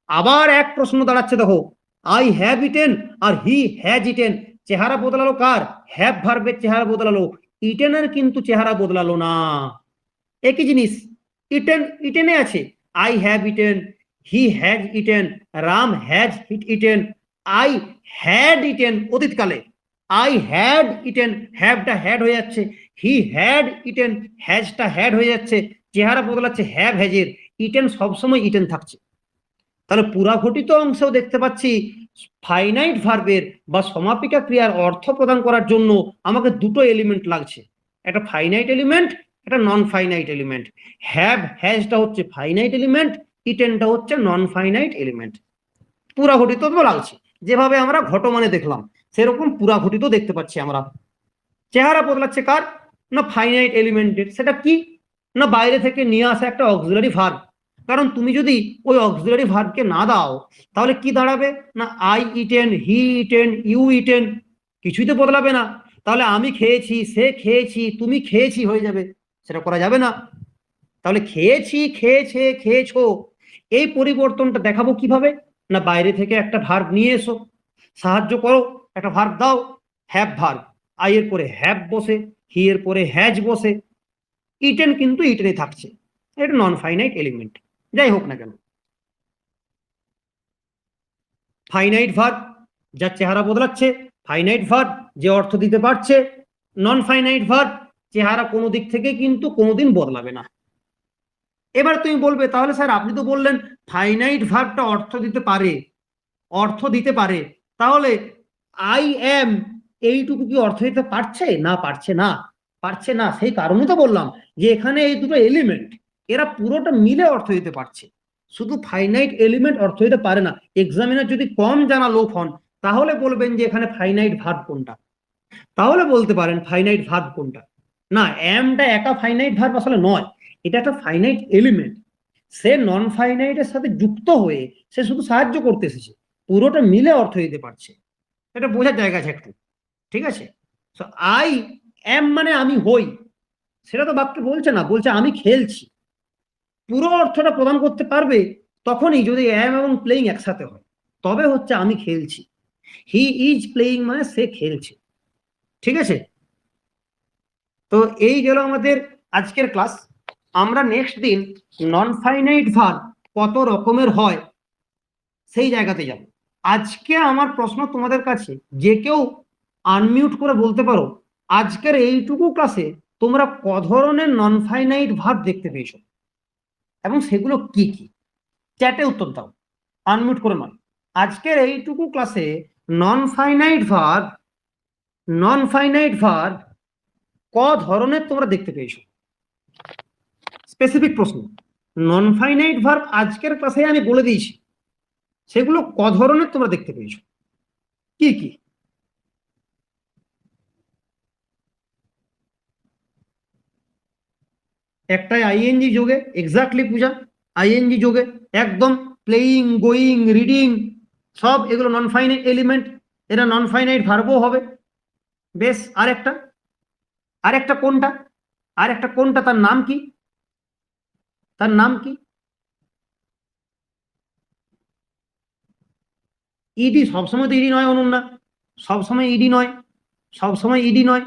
আবার এক প্রশ্ন দাঁড়াচ্ছে, দেখো আই হ্যাভ ইটেন আর হি হ্যাজ ইটেন, চেহারা বদলালো কার? হ্যাভ ভার্বের চেহারা বদলালো, ইটেনের কিন্তু চেহারা বদলালো না। একই জিনিস, ইটেন ইটেনে আছে, I have eaten, he has eaten, Ram has eaten, I had eaten অতীতকালে, আই হ্যাড ইটেন, হ্যাভটা হ্যাড হয়ে যাচ্ছে, হি হ্যাড ইটেন, হ্যাজটা হ্যাড হয়ে যাচ্ছে, চেহারা বদলাচ্ছে হ্যাভ হ্যাজের, ইটেন সবসময় ইটেন থাকছে। তাহলে পুরাঘটিত অংশেও দেখতে পাচ্ছি ফাইনাইট ভার্বের বা সমাপিকা ক্রিয়ার অর্থ প্রদান করার জন্য আমাকে দুটো এলিমেন্ট লাগছে, একটা ফাইনাইট এলিমেন্ট, একটা নন ফাইনাইট এলিমেন্ট। হ্যাভ হ্যাজটা হচ্ছে ফাইনাইট এলিমেন্ট, ইটেনটা হচ্ছে নন ফাইনাইট এলিমেন্ট। পুরাঘটিত তো লাগছে, যেভাবে আমরা ঘটমানে দেখলাম সেরকম পুরাঘটিত দেখতে পাচ্ছি আমরা। চেহারা বদলাচ্ছে কার? না ফাইনাইট এলিমেন্টের। সেটা কি? না বাইরে থেকে নিয়ে আসা একটা অক্সিলারি ভার্ব। কারণ তুমি যদি ওই অক্সিলারি ভার্বকে না দাও তাহলে কি দাঁড়াবে? না I eaten, he eaten, you eaten, কিছুই তো বদলাবে না। তাহলে আমি খেয়েছি, সে খেয়েছি, তুমি খেয়েছি হয়ে যাবে, সেটা করা যাবে না। তাহলে খেয়েছি, খেয়েছে, খেয়েছো, এই পরিবর্তনটা দেখাবো কিভাবে? না বাইরে থেকে একটা ভার্ব নিয়ে এসো, সাহায্য করো, একটা ভার্ব দাও, হ্যাভ ভার্ব, আই এর পরে হ্যাভ বসে, হি এর পরে হ্যাজ বসে, ইটেন কিন্তু ইটেনে থাকছে, এটা নন ফাইনাইট এলিমেন্ট। যাই হোক না কেন, ফাইনাইট ভার্ব যার চেহারা বদলাচ্ছে, ফাইনাইট ভার্ব যে অর্থ দিতে পারছে, নন ফাইনাইট ভার্ব চেহারা কোনো দিক থেকে কিন্তু কোনোদিন বদলাবে না। এবার তুমি বলবে তাহলে স্যার আপনি তো বললেন ফাইনাইট ভার্বটা অর্থ দিতে পারে, অর্থ দিতে পারে, তাহলে আই এম এইটুকু কি অর্থ দিতে পারছে? না পারছে না, পারছে না। সেই কারণে তো বললাম যে এখানে এই দুটো এলিমেন্ট এরা পুরোটা মিলে অর্থ দিতে পারছে, শুধু ফাইনাইট এলিমেন্ট অর্থ দিতে পারে না। এক্সামিনার যদি কম জানা লোক হন তাহলে বলবেন যে এখানে ফাইনাইট ভার্ব কোনটা, তাহলে বলতে পারেন ফাইনাইট ভার্ব কোনটা। না, এমটা একা ফাইনাইট ভার্ব আসলে নয়, এটা একটা ফাইনাইট এলিমেন্ট, সে নন ফাইনাইটের সাথে যুক্ত হয়ে সে শুধু সাহায্য করতে এসেছে, পুরোটা মিলে অর্থ দিতে পারছে, এটা বোঝার জায়গা আছে একটু, ঠিক আছে? আই এম মানে আমি হই, সেটা তো বাক্যে বলছে না, বলছে আমি খেলছি। পুরো অর্থটা প্রদান করতে পারবে তখনই যদি এম এবং প্লেইং একসাথে হয়, তবে হচ্ছে আমি খেলছি। হি ইজ প্লেইং মানে সে খেলছে, ঠিক আছে? তো এই গেল আমাদের আজকের ক্লাস। আমরা নেক্সট দিন নন ফাইনাইট ভার্ব কত রকমের হয় সেই জায়গাতে যাব। আজকে আমার প্রশ্ন তোমাদের কাছে, যে কেউ আনমিউট করে বলতে পারো আজকের এইটুকু ক্লাসে তোমরা ক ধরনের নন ফাইনাইট ভার্ব দেখতে পেয়েছো এবং সেগুলো কি কি? চ্যাটে উত্তর দাও, আনমিউট করে নয়। আজকের এইটুকু ক্লাসে নন ফাইনাইট ভার্ব ক ধরনের তোমরা দেখতে পেয়েছো? স্পেসিফিক প্রশ্ন। নন ফাইনাইট ভার্ব আজকের ক্লাসে আমি বলে দিয়েছি, সেগুলো ক ধরনের তোমরা দেখতে পেয়েছো, কি কি? একটাই আইএনজি যোগে, এক্স্যাক্টলি পূজা, আইএনজি যোগে একদম, প্লেইং, গোয়িং, রিডিং, সব এগুলো নন ফাইনাইট এলিমেন্ট, এরা নন ফাইনাইট ভার্বও হবে। বেশ, আরেকটা কোনটা? আরেকটা কোনটা, তার নাম কি? তার নাম কি? ইডি সবসময় তো ইডি নয় অনন্যা, সবসময় ইডি নয়, সবসময় ইডি নয়।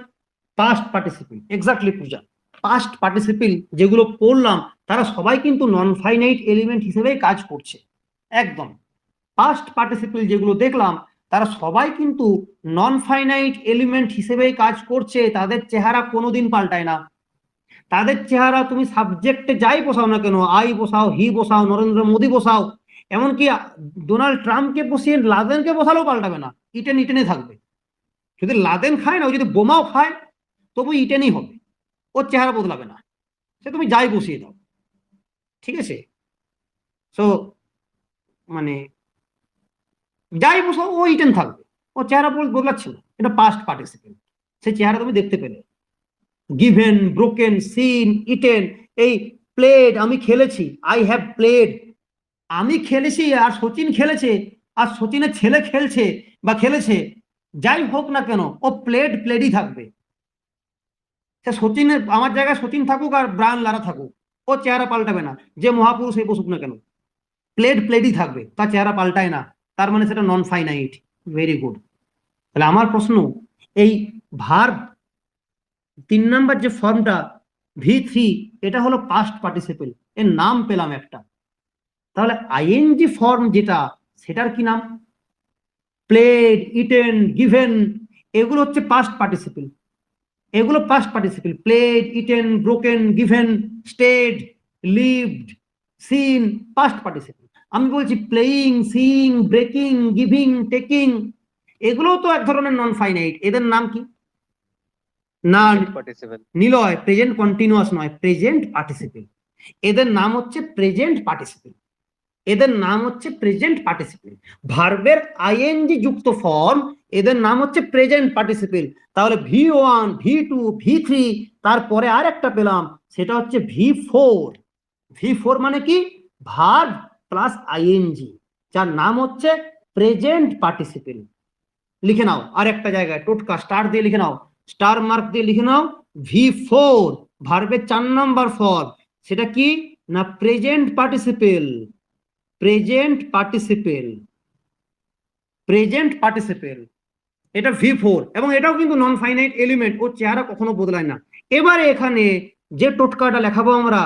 পাস্ট পার্টিসিপেল, এক্স্যাক্টলি পূজা, পাস্ট পার্টিসিপেল যেগুলো পড়লাম তারা সবাই কিন্তু নন ফাইনাইট এলিমেন্ট হিসেবেই কাজ করছে। একদম পাস্ট পার্টিসিপেল যেগুলো দেখলাম তারা সবাই কিন্তু নন ফাইনাইট এলিমেন্ট হিসেবেই কাজ করছে, তাদের চেহারা কোনোদিন পাল্টায় না। তাদের চেহারা তুমি সাবজেক্টে যাই বসাও না কেন, আই বসাও, হি বসাও, নরেন্দ্র মোদী বসাও, এমনকি ডোনাল্ড ট্রাম্পকে বসিয়ে লাদেনকে বসালেও পাল্টাবে না, ইটেনে থাকবে। যদি লাদেন খায় না, ও যদি বোমাও খায় তবু ইটেনই হবে, ওর চেহারা বদলাবে না, সে তুমি যাই বসিয়ে দাও, ঠিক আছে? সো মানে যাই বসাও ও ইটেন থাকবে, ও চেহারা বদলাচ্ছে না, এটা পাস্ট পার্টিসিপেল, সে চেহারা তুমি দেখতে পেলে। গিভেন, ব্রোকেন, সিন, ইটেন, এই প্লেড, আমি খেলেছি, আই হ্যাভ প্লেড, আমি খেলেছি আর সচিন খেলেছে, আর সচিনের ছেলে খেলছে বা খেলেছে, যাই হোক না কেন ও প্লেডই থাকবে। সে সচিনের, আমার জায়গায় সচিন থাকুক আর ব্রায়ান লারা থাকুক, ও চেহারা পাল্টাবে না। যে মহাপুরুষ এই বসুক না কেন, প্লেডই থাকবে, তার চেহারা পাল্টায় না। তার মানে সেটা নন ফাইনাইট। Very good. তাহলে আমার প্রশ্ন, এই ভার্ব 3 নাম্বার যে ফর্মটা V3, এটা হলো পাস্ট পার্টিসিপল, এর নাম পেলাম একটা। তাহলে আইএনজি ফর্ম যেটা, সেটার কি নাম? প্লেড, ইটেন, গিভেন, এগুলো হচ্ছে পাস্ট পার্টিসিপল। এগুলো past participle. Played, eaten, broken, given, stayed, lived, seen, past participle. আমি বলছি playing, seeing, breaking, giving, taking, এগুলো তো এক ধরনের নন ফাইনাইট। এদের নাম কি? না পার্টিসিপেল। নিলয়, প্রেজেন্ট কন্টিনিউয়াস নয়, প্রেজেন্ট পার্টিসিপল। এদের নাম হচ্ছে প্রেজেন্ট পার্টিসিপল। এদের নাম হচ্ছে প্রেজেন্ট পার্টিসিপল। ভার্বের আইএনজি যুক্ত ফর্ম, এদের নাম হচ্ছে প্রেজেন্ট পার্টিসিপল। তাহলে V1, V2, V3, তারপরে আর একটা পেলাম, সেটা হচ্ছে V4। V4 মানে কি? ভার্ব প্লাস আইএনজি, যার নাম হচ্ছে প্রেজেন্ট পার্টিসিপল। লিখে নাও আর একটা জায়গায় টোটকা স্টার দিয়ে লিখে নাও, স্টার মার্ক দিয়ে লিখে নাও। V4 ভার্বের 4 নাম্বার ফর্ম, সেটা কি না? Present participle. Present participle, present participle, এটা V4। এবং এটাও কিন্তু নন ফাইনাইট এলিমেন্ট, ওর চেহারা কখনো বদলায় না। এবারে এখানে যে টোটকাটা লেখাবো আমরা,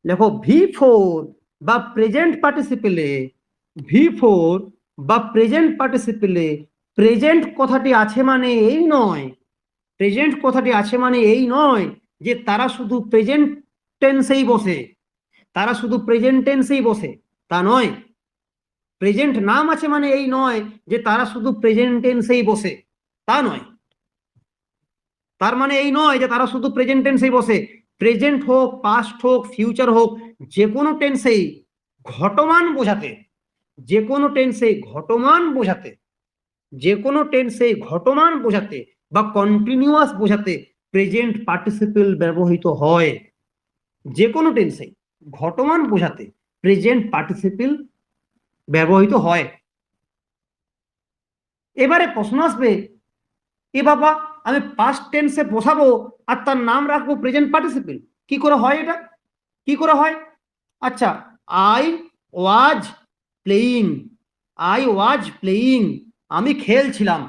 লেখো V4 বা প্রেজেন্ট পার্টিসিপলে, V4 বা প্রেজেন্ট পার্টিসিপলে প্রেজেন্ট কথাটি আছে মানে এই নয়, প্রেজেন্ট কথাটি আছে মানে এই নয় যে তারা শুধু প্রেজেন্ট টেন্সেই বসে, তারা শুধু প্রেজেন্ট টেন্সেই বসে, তা নয়। প্রেজেন্ট নাম আছে মানে এই নয় যে তারা শুধু প্রেজেন্ট টেন্সেই বসে, তা নয়। তার মানে এই নয় যে তারা শুধু প্রেজেন্ট টেন্সেই বসে। প্রেজেন্ট হোক, পাস্ট হোক, ফিউচার হোক, যে কোনো টেন্সেই ঘটমান বোঝাতে, যে কোনো টেন্সেই ঘটমান বোঝাতে, যে কোনো টেন্সেই ঘটমান বোঝাতে বা কন্টিনিউয়াস বোঝাতে প্রেজেন্ট পার্টিসিপল ব্যবহৃত হয়। যে কোনো টেন্সেই ঘটমান বোঝাতে প্রেজেন্ট পার্টিসিপল ব্যবহৃত হয়। এবারে প্রশ্ন আসবে, এ বাবা আমি পাস্ট টেন্সে বসাবো আর তার নাম রাখবো প্রেজেন্ট পার্টিসিপল, কি করে হয় এটা? কি করে হয়? আচ্ছা, I was playing, I was playing, আমি খেলছিলাম।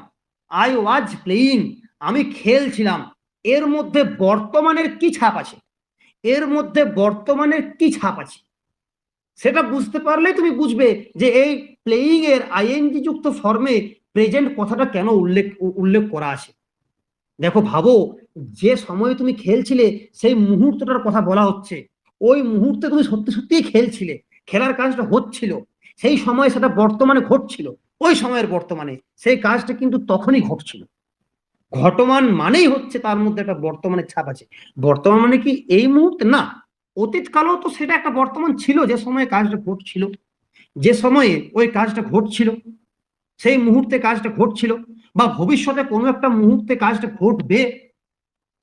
আই ওয়াজ প্লেইং, আমি খেলছিলাম। এর মধ্যে বর্তমানের কি ছাপ আছে? এর মধ্যে বর্তমানের কি ছাপ আছে? সেটা বুঝতে পারলেই তুমি বুঝবে যে এই প্লেইং এর আইএনজি যুক্ত ফর্মে প্রেজেন্ট কথাটা কেন উল্লেখ করা আছে। দেখো, ভাবো, যে সময়ে তুমি খেলছিলে সেই মুহূর্তটার কথা বলা হচ্ছে। ওই মুহূর্তে তুমি সত্যি সত্যিই খেলছিলে, খেলার কাজটা হচ্ছিল, সেই সময় সেটা বর্তমানে ঘটছিল। ওই সময়ের বর্তমানে সেই কাজটা কিন্তু তখনই ঘটছিল। ঘটমান মানেই হচ্ছে তার মধ্যে একটা বর্তমানের ছাপ আছে। বর্তমান মানে কি এই মুহূর্তে না, অতীতকালেও তো সেটা একটা বর্তমান ছিল, যে সময়ে কাজটা ঘটছিল, যে সময়ে ওই কাজটা ঘটছিল, সেই মুহূর্তে কাজটা ঘটছিল, বা ভবিষ্যতে কোনো একটা মুহূর্তে কাজটা ঘটবে,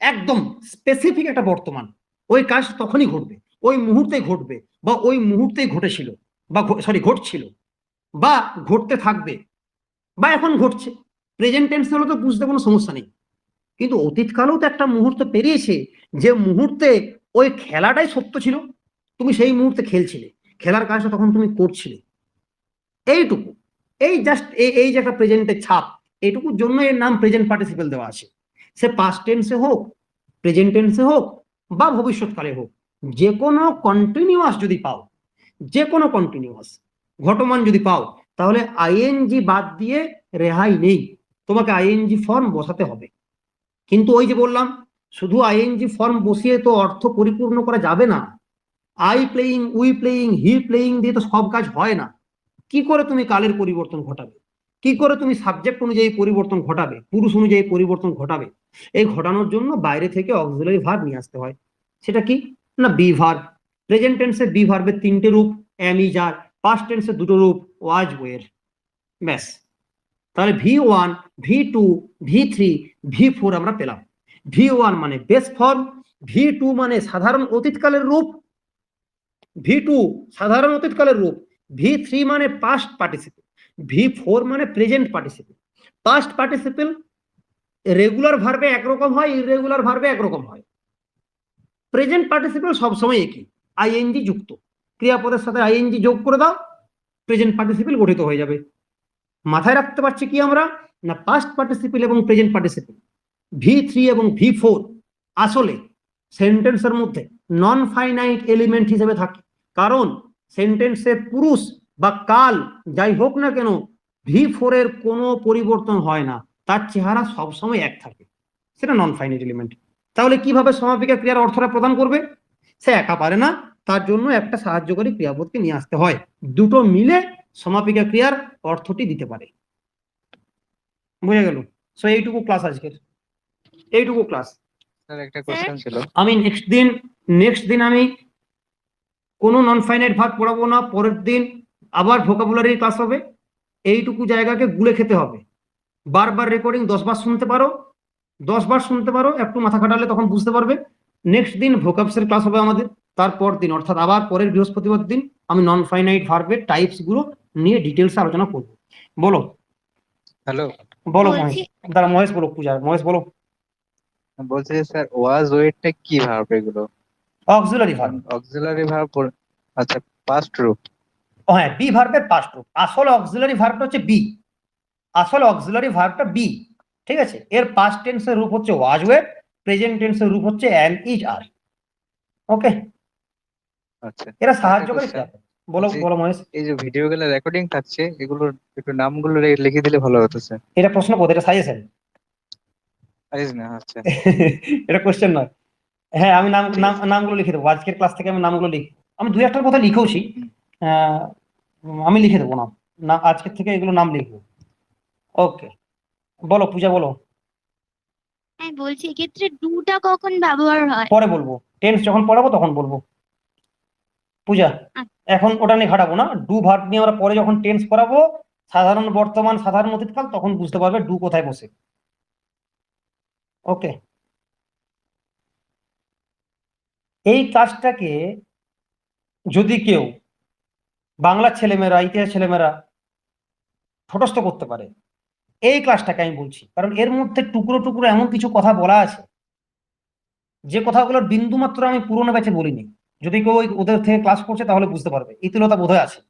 একদম স্পেসিফিক একটা বর্তমান। ওই কাজ তখনই ঘটবে, ওই মুহূর্তেই ঘটবে, বা ওই মুহূর্তেই ঘটেছিল, বা ঘটছিল, বা ঘটতে থাকবে, বা এখন ঘটছে। প্রেজেন্ট টেন্স হলে তো বুঝতে কোনো সমস্যা নেই। কিন্তু অতীতকালেও তো একটা মুহূর্ত পেরিয়েছে, যে মুহূর্তে ওই খেলাটাই সত্য ছিল, তুমি সেই মুহূর্তে খেলছিলে, খেলার কাজটা তখন তুমি করছিলে। এইটুকু, এই জাস্ট এই যে একটা প্রেজেন্টের ছাপ, এইটুকুর জন্য এর নাম প্রেজেন্ট পার্টিসিপল দেওয়া আছে। সে পাস্ট টেন্সে হোক, প্রেজেন্ট টেন্সে হোক, বা ভবিষ্যৎকালে হোক, যে কোনো কন্টিনিউয়াস যদি পাও, যে কোনো কন্টিনিউয়াস ঘটমান যদি পাও, তাহলে আইএনজি বাদ দিয়ে রেহাই নেই, তোমাকে আইএনজি ফর্ম বসাতে হবে। কিন্তু ওই যে বললাম, শুধু আইএনজি ফর্ম বসিয়ে তো অর্থ পরিপূর্ণ করা যাবে না। I playing, we playing, he playing দিয়ে তো সব কাজ হয় না। কি করে তুমি কালের পরিবর্তন ঘটাবে? কি করে তুমি সাবজেক্ট অনুযায়ী পরিবর্তন ঘটাবে, পুরুষ অনুযায়ী পরিবর্তন ঘটাবে? এই ঘটানোর জন্য বাইরে থেকে অক্সিলারি ভার্ব নিয়ে আসতে হয়। সেটা কি না? Be verb. প্রেজেন্ট টেন্সে বি ভার্বের 3টে রূপ, এম, ইজ, আর। পাস্ট টেন্সে 2টো রূপ, ওয়াজ, ওয়ের। ব্যাস। তাহলে V1, V2, V3, V4 আমরা পেলাম। V1 মানে বেস ফর্ম, V2 মানে সাধারণ অতীতকালের রূপ, V2 সাধারণ অতীতকালের রূপ, V3 মানে পাস্ট পার্টিসিপল, V4 মানে present participle. Past participle regular ভার্বে একরকম হয়, ইররেগুলার ভার্বে একরকম হয়। প্রেজেন্ট পার্টিসিপল সবসময় একই, আইএনজি যুক্ত। ক্রিয়াপদের সাথে আইএনজি যোগ করে দাও, প্রেজেন্ট পার্টিসিপল গঠিত হয়ে যাবে। মাথায় রাখতে পারছি কি আমরা, না পাস্ট পার্টিসিপল এবং প্রেজেন্ট পার্টিসিপল V3 এবং V4 আসলে সেন্টেন্সের মধ্যে নন ফাইনাইট এলিমেন্ট হিসেবে থাকে। কারণ সেন্টেন্সের পুরুষ বা কাল যাই হোক না কেন, V4 এর কোনো পরিবর্তন হয় না, তার চেহারা সবসময় এক থাকে, সেটা নন ফাইনাইট এলিমেন্ট। তাহলে কিভাবে সমাপিকা ক্রিয়ার অর্থটা প্রদান করবে? সে একা পারে না, তার জন্য একটা সাহায্যকারী ক্রিয়াপদকে নিয়ে আসতে হয়। দুটো মিলে সমাপিকা ক্রিয়ার অর্থটি দিতে পারে। বুঝে গেল? সো এইটুকু ক্লাস আজকের, এইটুকু ক্লাস। স্যার একটা কোশ্চেন ছিল। আমি নেক্সট দিন আমি কোনো নন ফাইনাইট ভার্ব পড়াবো না, পরের দিন আবার ভোকাবুলারি ক্লাস হবে। এইটুকু জায়গাকে গুলে খেতে হবে। বারবার রেকর্ডিং 10 বার শুনতে পারো, 10 বার শুনতে পারো, একটু মাথা খাটালে তখন বুঝতে পারবে। নেক্সট দিন ভোকাবসের ক্লাস হবে আমাদের, তারপর দিন অর্থাৎ আবার পরের বৃহস্পতিবার দিন আমি নন ফাইনাইট ভার্বের টাইপস গুলো নিয়ে ডিটেলসে আলোচনা করব। বলো হ্যালো, বলো বলছি- মহেশ, দাঁড়া মহেশ বলো, পূজা মহেশ বলো। বলছি যে স্যার ওয়াজ ওয়েটটা কি ভার্ব এগুলো? Auxiliary verb. Auxiliary verb. আচ্ছা, পাস্ট রূপ। হ্যাঁ, বি ভার্বের পাস্ট রূপ। আসল অক্সিলারি ভার্বটা হচ্ছে বি, আসল অক্সিলারি ভার্বটা বি, ঠিক আছে। এর পাস্ট টেন্সের রূপ হচ্ছে ওয়াজ ওয়েট, প্রেজেন্ট টেন্সের রূপ হচ্ছে অ্যাম, ইজ, আর। ওকে, আচ্ছা, এরা সাহায্যকারী একটা ক্রিয়াপদ। বলো জি। বলো মহেশ। এই যে ভিডিওগুলো রেকর্ডিং থাকছে, এগুলোর একটু নামগুলো লিখে দিলে ভালো হতো স্যার। এটা প্রশ্ন পদ, এটা সাজেশন। প্লিজ না, আচ্ছা। এটা কোশ্চেন নয়। হ্যাঁ, আমি নামগুলো লিখে দেবো আজকের ক্লাস থেকে, আমি নামগুলো লিখবো। আমি দুই একটার কথা লিখেওছি, আহ, আমি লিখে দেবো নাম, না আজকের থেকে এগুলো নাম লিখবো। ওকে, বলো পূজা বলো। হ্যাঁ বলছি, এক্ষেত্রে ডুটা কখন ব্যবহার হয়? পরে বলবো, টেন্স যখন পড়াবো তখন বলবো পূজা। এখন ওটা নিয়ে ঘাটাবো না, ডু ভার্ব নিয়ে আমরা পরে যখন টেন্স পড়াবো, সাধারণ বর্তমান সাধারণ অতীতকাল, তখন বুঝতে পারবে ডু কোথায় বসে। ওকে, এই কাজটাকে যদি কেউ বাংলার ছেলেমেয়েরা, ইতিহাস ছেলেমেয়েরা ঠোঁটস্থ করতে পারে, এই ক্লাসটাকে আমি বলছি, কারণ এর মধ্যে টুকরো টুকরো এমন কিছু কথা বলা আছে যে কথাগুলোর বিন্দু মাত্র আমি পুরোনো ব্যাচে বলিনি। যদি কেউ ওদের থেকে ক্লাস করছে তাহলে বুঝতে পারবে, ইতিলতা বোধহয় আছে,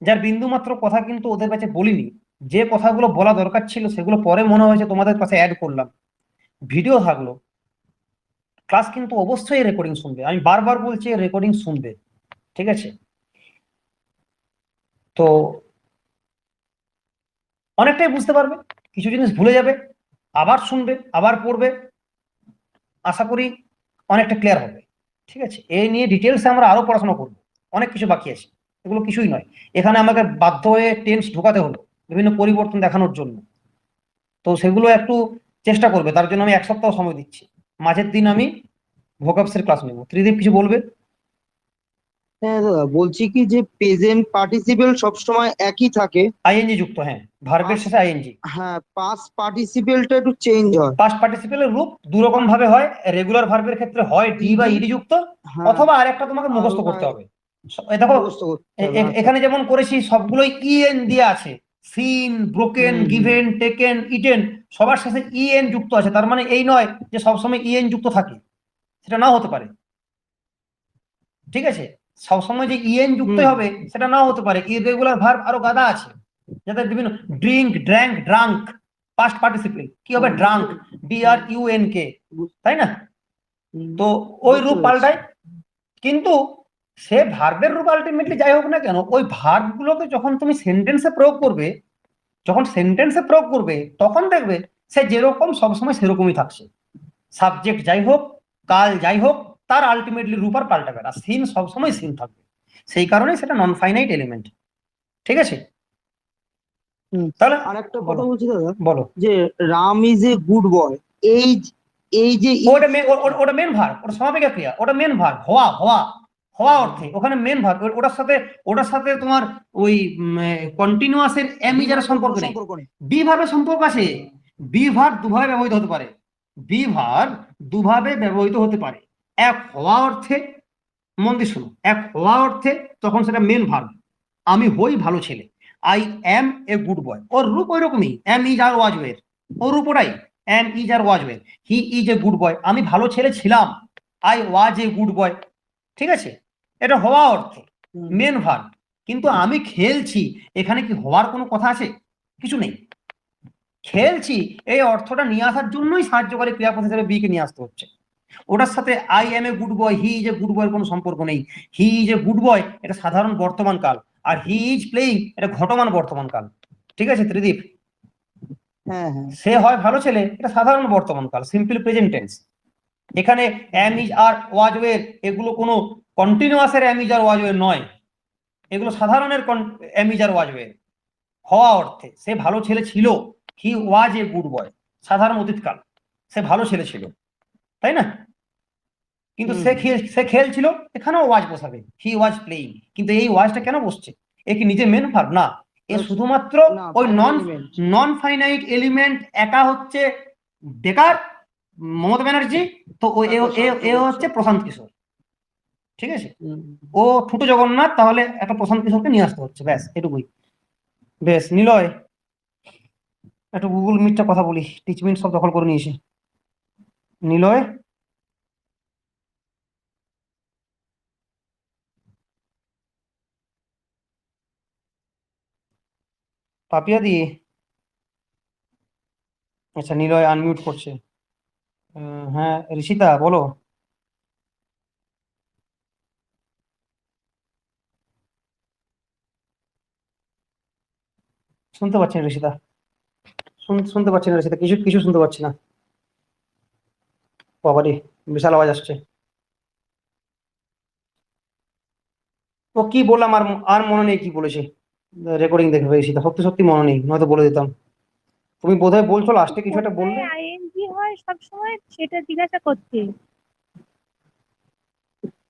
যার বিন্দু মাত্র কথা কিন্তু ওদের ব্যাচে বলিনি। যে কথাগুলো বলা দরকার ছিল সেগুলো পরে মনে হয়েছে তোমাদের কাছে অ্যাড করলাম। ভিডিও থাকলো, ক্লাস কিন্তু অবশ্যই রেকর্ডিং শুনবে, আমি বারবার বলছি রেকর্ডিং শুনবে, ঠিক আছে। তো অনেকটাই বুঝতে পারবে, কিছু জিনিস ভুলে যাবে, আবার শুনবে, আবার পড়বে, আশা করি অনেকটা ক্লিয়ার হবে, ঠিক আছে। এই নিয়ে ডিটেলসে আমরা আরো পড়াশোনা করবো, অনেক কিছু বাকি আছে, এগুলো কিছুই নয়। এখানে আমাকে বাধ্য হয়ে টেন্স ঢোকাতে হলো বিভিন্ন পরিবর্তন দেখানোর জন্য, তো সেগুলো একটু চেষ্টা করবে, তার জন্য আমি 1 সপ্তাহ সময় দিচ্ছি। মাঝের দিন আমি ভোকাবসের ক্লাস নেব। ত্রিদীপ কিছু বলবে? হ্যাঁ দাদা, বলছি কি যে প্রেজেন্ট পার্টিসিপেল সবসময় একই থাকে। আইএনজি যুক্ত, হ্যাঁ, ভার্বের শেষে আইএনজি। হ্যাঁ, পাস্ট পার্টিসিপেলটা একটু চেঞ্জ হয়। পাস্ট পার্টিসিপেলের রূপ দু রকম ভাবে হয়। রেগুলার ভার্বের ক্ষেত্রে হয় ডি বা ইডি যুক্ত, হ্যাঁ, অথবা আরেকটা তোমাকে মুখস্থ করতে হবে। দেখো মুখস্থ করতে হবে, আচ্ছা। এখানে যেমন করেছি সবগুলোই ইএন দিয়ে আছে, seen, broken, given, taken, eaten, সবার শেষে ইএন যুক্ত আছে। তার মানে এই নয় যে সবসময় ইএন যুক্ত থাকে, সেটা নাও হতে পারে, ঠিক আছে। সবসময় যে ইএন যুক্তই হবে সেটা নাও হতে পারে। ইররেগুলার ভার্ব আরো গাদা আছে, যাদের বিভিন্ন drink, drank, drunk, past participle কি হবে, ড্রাঙ্ক, DRUNK, তাই না? তো ওই রূপ পাল্টায়, কিন্তু সে ভার্বের রূপ আলটিমেটলি যাই হোক না কেন, ওই ভার্ব গুলোকে যখন তুমি সেন্টেন্সে প্রয়োগ করবে, তখন দেখবে সে যেরকম সবসময় সেরকমই থাকছে। সাবজেক্ট যাই হোক, কাল যাই হোক, তার আলটিমেটলি রূপ আর পাল্টাবে না, সিন সবসময় সিন থাকবে। সেই কারণেই সেটা নন ফাইনাইট এলিমেন্ট, ঠিক আছে। তাহলে আর একটা কথা বলছি দাদা, বলো। যে রাম ইজ এ গুড বয়, এই যে ওটা মেন ভার্ব, ওটা সমাপিকা ক্রিয়া, ওটা মেন ভার্ব, হওয়া অর্থে ওখানে মেন ভার্ব। ওটার সাথে তোমার ওই কন্টিনিউয়াস এর এম ইজ এর সম্পর্ক নেই। বি ভার্বের সম্পর্ক আছে। বি ভার্ব দুভাবে ব্যবহৃত হতে পারে। এক হওয়া অর্থে, মন দিয়ে শুনো, এক হওয়া অর্থে তখন সেটা মেন ভার্ব, আমি হই ভালো ছেলে। I am a good boy, ওর রূপ ওই রকমই, এম ইজ আর ওয়াজ ওয়ের, ওর রূপ ওটাই, am is are was were. He is a good boy, আমি ভালো ছেলে ছিলাম, আই ওয়াজ এ গুড বয়, ঠিক আছে, এটা হওয়া অর্থে মেন ভার্ব। কিন্তু আমি খেলছি, এখানে কি হওয়ার কোনো কথা আছে? কিছু নেই। খেলছি এই অর্থটা নিয়ে আসার জন্যই সাহায্যকারী ক্রিয়াপদ হিসেবে বি কে নিয়ে আসতে হচ্ছে। ওটার সাথে I am a good boy, he is a good বয়ের কোনো সম্পর্ক নেই। হি ইজ এ গুড বয় এটা সাধারণ বর্তমান কাল, আর হি ইজ প্লেইং এটা ঘটমান বর্তমান কাল। ঠিক আছে ত্রিদীপ? হ্যাঁ হ্যাঁ সে হয় ভালো ছেলে এটা সাধারণ বর্তমান কাল, সিম্পল প্রেজেন্ট টেন্স। এখানে এম ইজ আর ওয়াজ ওয়ের এগুলো কোনো কন্টিনিউয়াসের এম ইজ আর ওয়াজ ওয়ের নয়, এগুলো সাধারণের এম ইজ আর ওয়াজ ওয়ের। হওয়া অর্থে সে ভালো ছেলে ছিল, হি ওয়াজ এ গুড বয়, সাধারণ অতীতকাল, সে ভালো ছেলে ছিল, তাই না? কিন্তু সে খেলছিল, এখানেও ওয়াজ বসাবে, হি ওয়াজ প্লেইং। কিন্তু এই ওয়াজটা কেন বসছে? এ কি নিজে মেন ভার্ব না, এ শুধুমাত্র না, ওই final নন element। নন ফাইনাইট এলিমেন্ট একা হচ্ছে বেকার মমতা ব্যানার্জি, তো ও এ হচ্ছে প্রশান্ত কিশোর, ঠিক আছে? ও ঠুটো জগন্নাথ, তাহলে একটা প্রশান্ত কিশোরকে নিয়ে আসতে হচ্ছে, ব্যাস এটুকুই। বেশ নিলয়, একটু গুগল মিটটা কথা বলি, টিচমিন্ট সব দখল করে নিয়েছি। নিলয়, পাপিয়া দি, আচ্ছা নিলয় আনমিউট করছে। হ্যাঁ ঋষিতা বলো। শুনতে পাচ্ছি না ঋষিতা, শুনতে পাচ্ছি না ঋষিতা, কিছু কিছু শুনতে পাচ্ছি না। বাবারে বিশাল আওয়াজ আসছে। ও কি বললাম আর আর মনে নেই কি বলেছি, রেকর্ডিং দেখবে ঋষিতা, সত্যি সত্যি মনে নেই, নয়তো বলে দিতাম। তুমি বোধহয় বলছো লাস্টে কিছু একটা বললে। আইএনজি হয় সব সময় সেটা জিজ্ঞাসা করতে,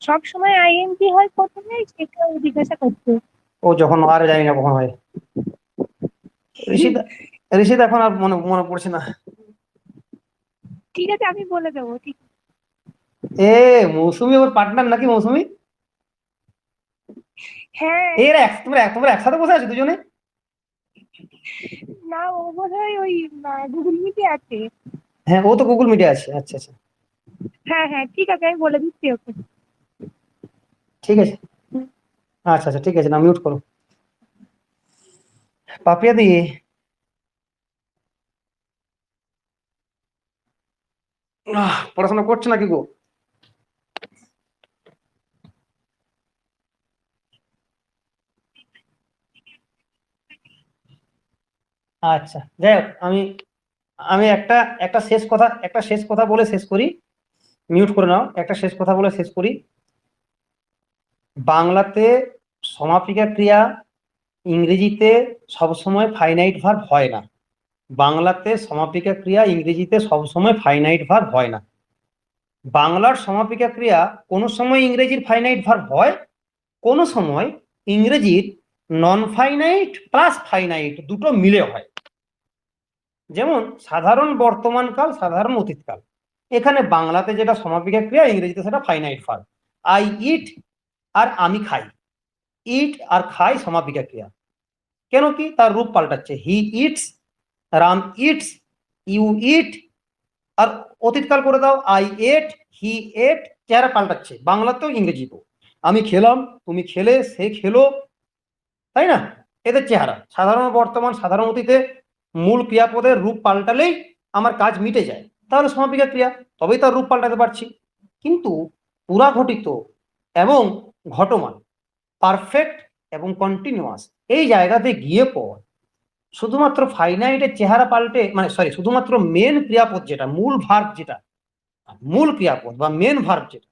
সব সময় আইএনজি হয় প্রথমে সেটা জিজ্ঞাসা করতে। ও যখন আর জানি না কখন হয়। ঋষিতা, ঋষিতা এখন আর মনে মনে পড়ছে না। ঠিক আছে আমি বলে দেবো, ঠিক এ মৌসুমি ওর পার্টনার নাকি? মৌসুমি হ্যাঁ। তোমরা একসাথে বসে আছো দুজনে? না ও বোধহয় ওই গুগল মিটে আছে। হ্যাঁ ও তো গুগল মিটে আছে, আচ্ছা আচ্ছা হ্যাঁ হ্যাঁ ঠিক আছে আমি বলে দিচ্ছি ওকে। ঠিক আছে, আচ্ছা আচ্ছা ঠিক আছে, না মিউট করো। পাপিয়া দি, পড়াশোনা করছো নাকি গো? আচ্ছা যাই হোক, আমি আমি একটা শেষ কথা বলে শেষ করি, মিউট করে নাও, একটা শেষ কথা বলে শেষ করি। বাংলাতে সমাপিকা ক্রিয়া ইংরেজিতে সবসময় ফাইনাইট ভার্ব হয় না। বাংলাতে সমাপিকা ক্রিয়া ইংরেজিতে সবসময় ফাইনাইট ভার্ব হয় না। বাংলার সমাপিকা ক্রিয়া কোনো সময় ইংরেজির ফাইনাইট ভার্ব হয়, কোনো সময় ইংরেজির নন ফাইনাইট প্লাস ফাইনাইট দুটো মিলে হয়। যেমন সাধারণ বর্তমান কাল, সাধারণ অতীতকাল, এখানে বাংলাতে যেটা সমাপিকা ক্রিয়া ইংরেজিতে সেটা ফাইনাইট ভার্ব। আই ইট আর আমি খাই, ইট আর খাই সমাপিকা ক্রিয়া। কেন কি? তার রূপ পাল্টাচ্ছে, he eats, Ram eats, you eat. আর অতীতকাল করে দাও, আই এট, হি এট, চেহারা পাল্টাচ্ছে বাংলাতেও ইংরেজিতেও। আমি খেলাম, তুমি খেলে, সে খেলো, তাই না? এদের চেহারা সাধারণ বর্তমান সাধারণ অতীতে মূল ক্রিয়াপদের রূপ পাল্টালেই আমার কাজ মিটে যায়, তাহলে সমাপিকা ক্রিয়া, তবেই তার রূপ পাল্টাতে পারছি। কিন্তু পুরা ঘটিত এবং ঘটমান, পারফেক্ট এবং কন্টিনিউয়াস, এই জায়গাতে গিয়ে পর শুধুমাত্র ফাইনাইটের চেহারা পাল্টে, মানে সরি, শুধুমাত্র মেন ক্রিয়াপদ যেটা মূল ভার্ব, যেটা মূল ক্রিয়াপদ বা মেন ভার্ব, যেটা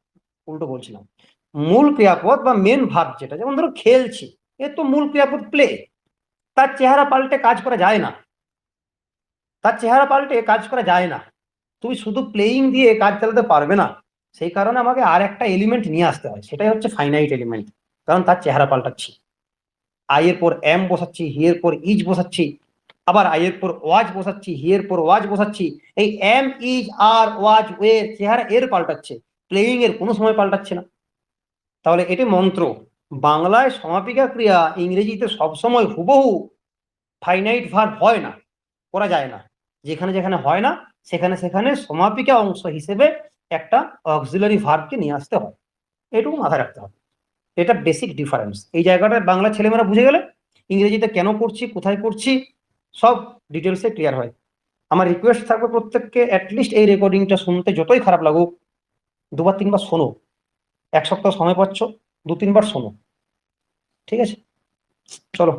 উল্টো বলছিলাম, মূল ক্রিয়াপদ বা মেন ভার্ব যেটা, যেমন ধরো খেলছি, এর তো মূল ক্রিয়াপদ প্লে, তার চেহারা পাল্টে কাজ করা যায় না, তার চেহারা পাল্টে কাজ করা যায় না। তুমি শুধু প্লেইং দিয়ে কাজ চালাতে পারবে না, সেই কারণে আমাকে আর একটা এলিমেন্ট নিয়ে আসতে হয়, সেটাই হচ্ছে ফাইনাইট এলিমেন্ট, কারণ তার চেহারা পাল্টাচ্ছি। আই এর পর এম বসাচ্ছি, হি এর পর ইজ বসাচ্ছি, আবার আই এর পর ওয়াজ বসাচ্ছি, হি এর পর ওয়াজ বসাচ্ছি। এই এম ইজ আর ওয়াজ এর চেহারা এর পাল্টাচ্ছে, প্লেইং এর কোনো সময় পাল্টাচ্ছে না। তাহলে এটি মন্ত্র, বাংলায় সমাপিকা ক্রিয়া ইংরেজিতে সবসময় হুবহু ফাইনাইট ভার্ব হয় না, করা যায় না। যেখানে যেখানে হয় না সেখানে সেখানে সমাপিকা অংশ হিসেবে একটা অক্সিলারি ভার্বকে নিয়ে আসতে হয়, এটুকু মাথায় রাখতে হবে। এটা বেসিক ডিফারেন্স। এই জায়গাটা বাংলা ছেলেমেয়েরা বুঝে গেলে ইংরেজিতে কেন করছি, কোথায় করছি, সব ডিটেলসে ক্লিয়ার হয়। আমার রিকোয়েস্ট থাকবে প্রত্যেককে অ্যাটলিস্ট এই রেকর্ডিংটা শুনতে যতই খারাপ লাগুক 2-3 বার শোনো। 1 সপ্তাহ সময় পাচ্ছ, 2-3 বার শোনো, ঠিক আছে? চলো।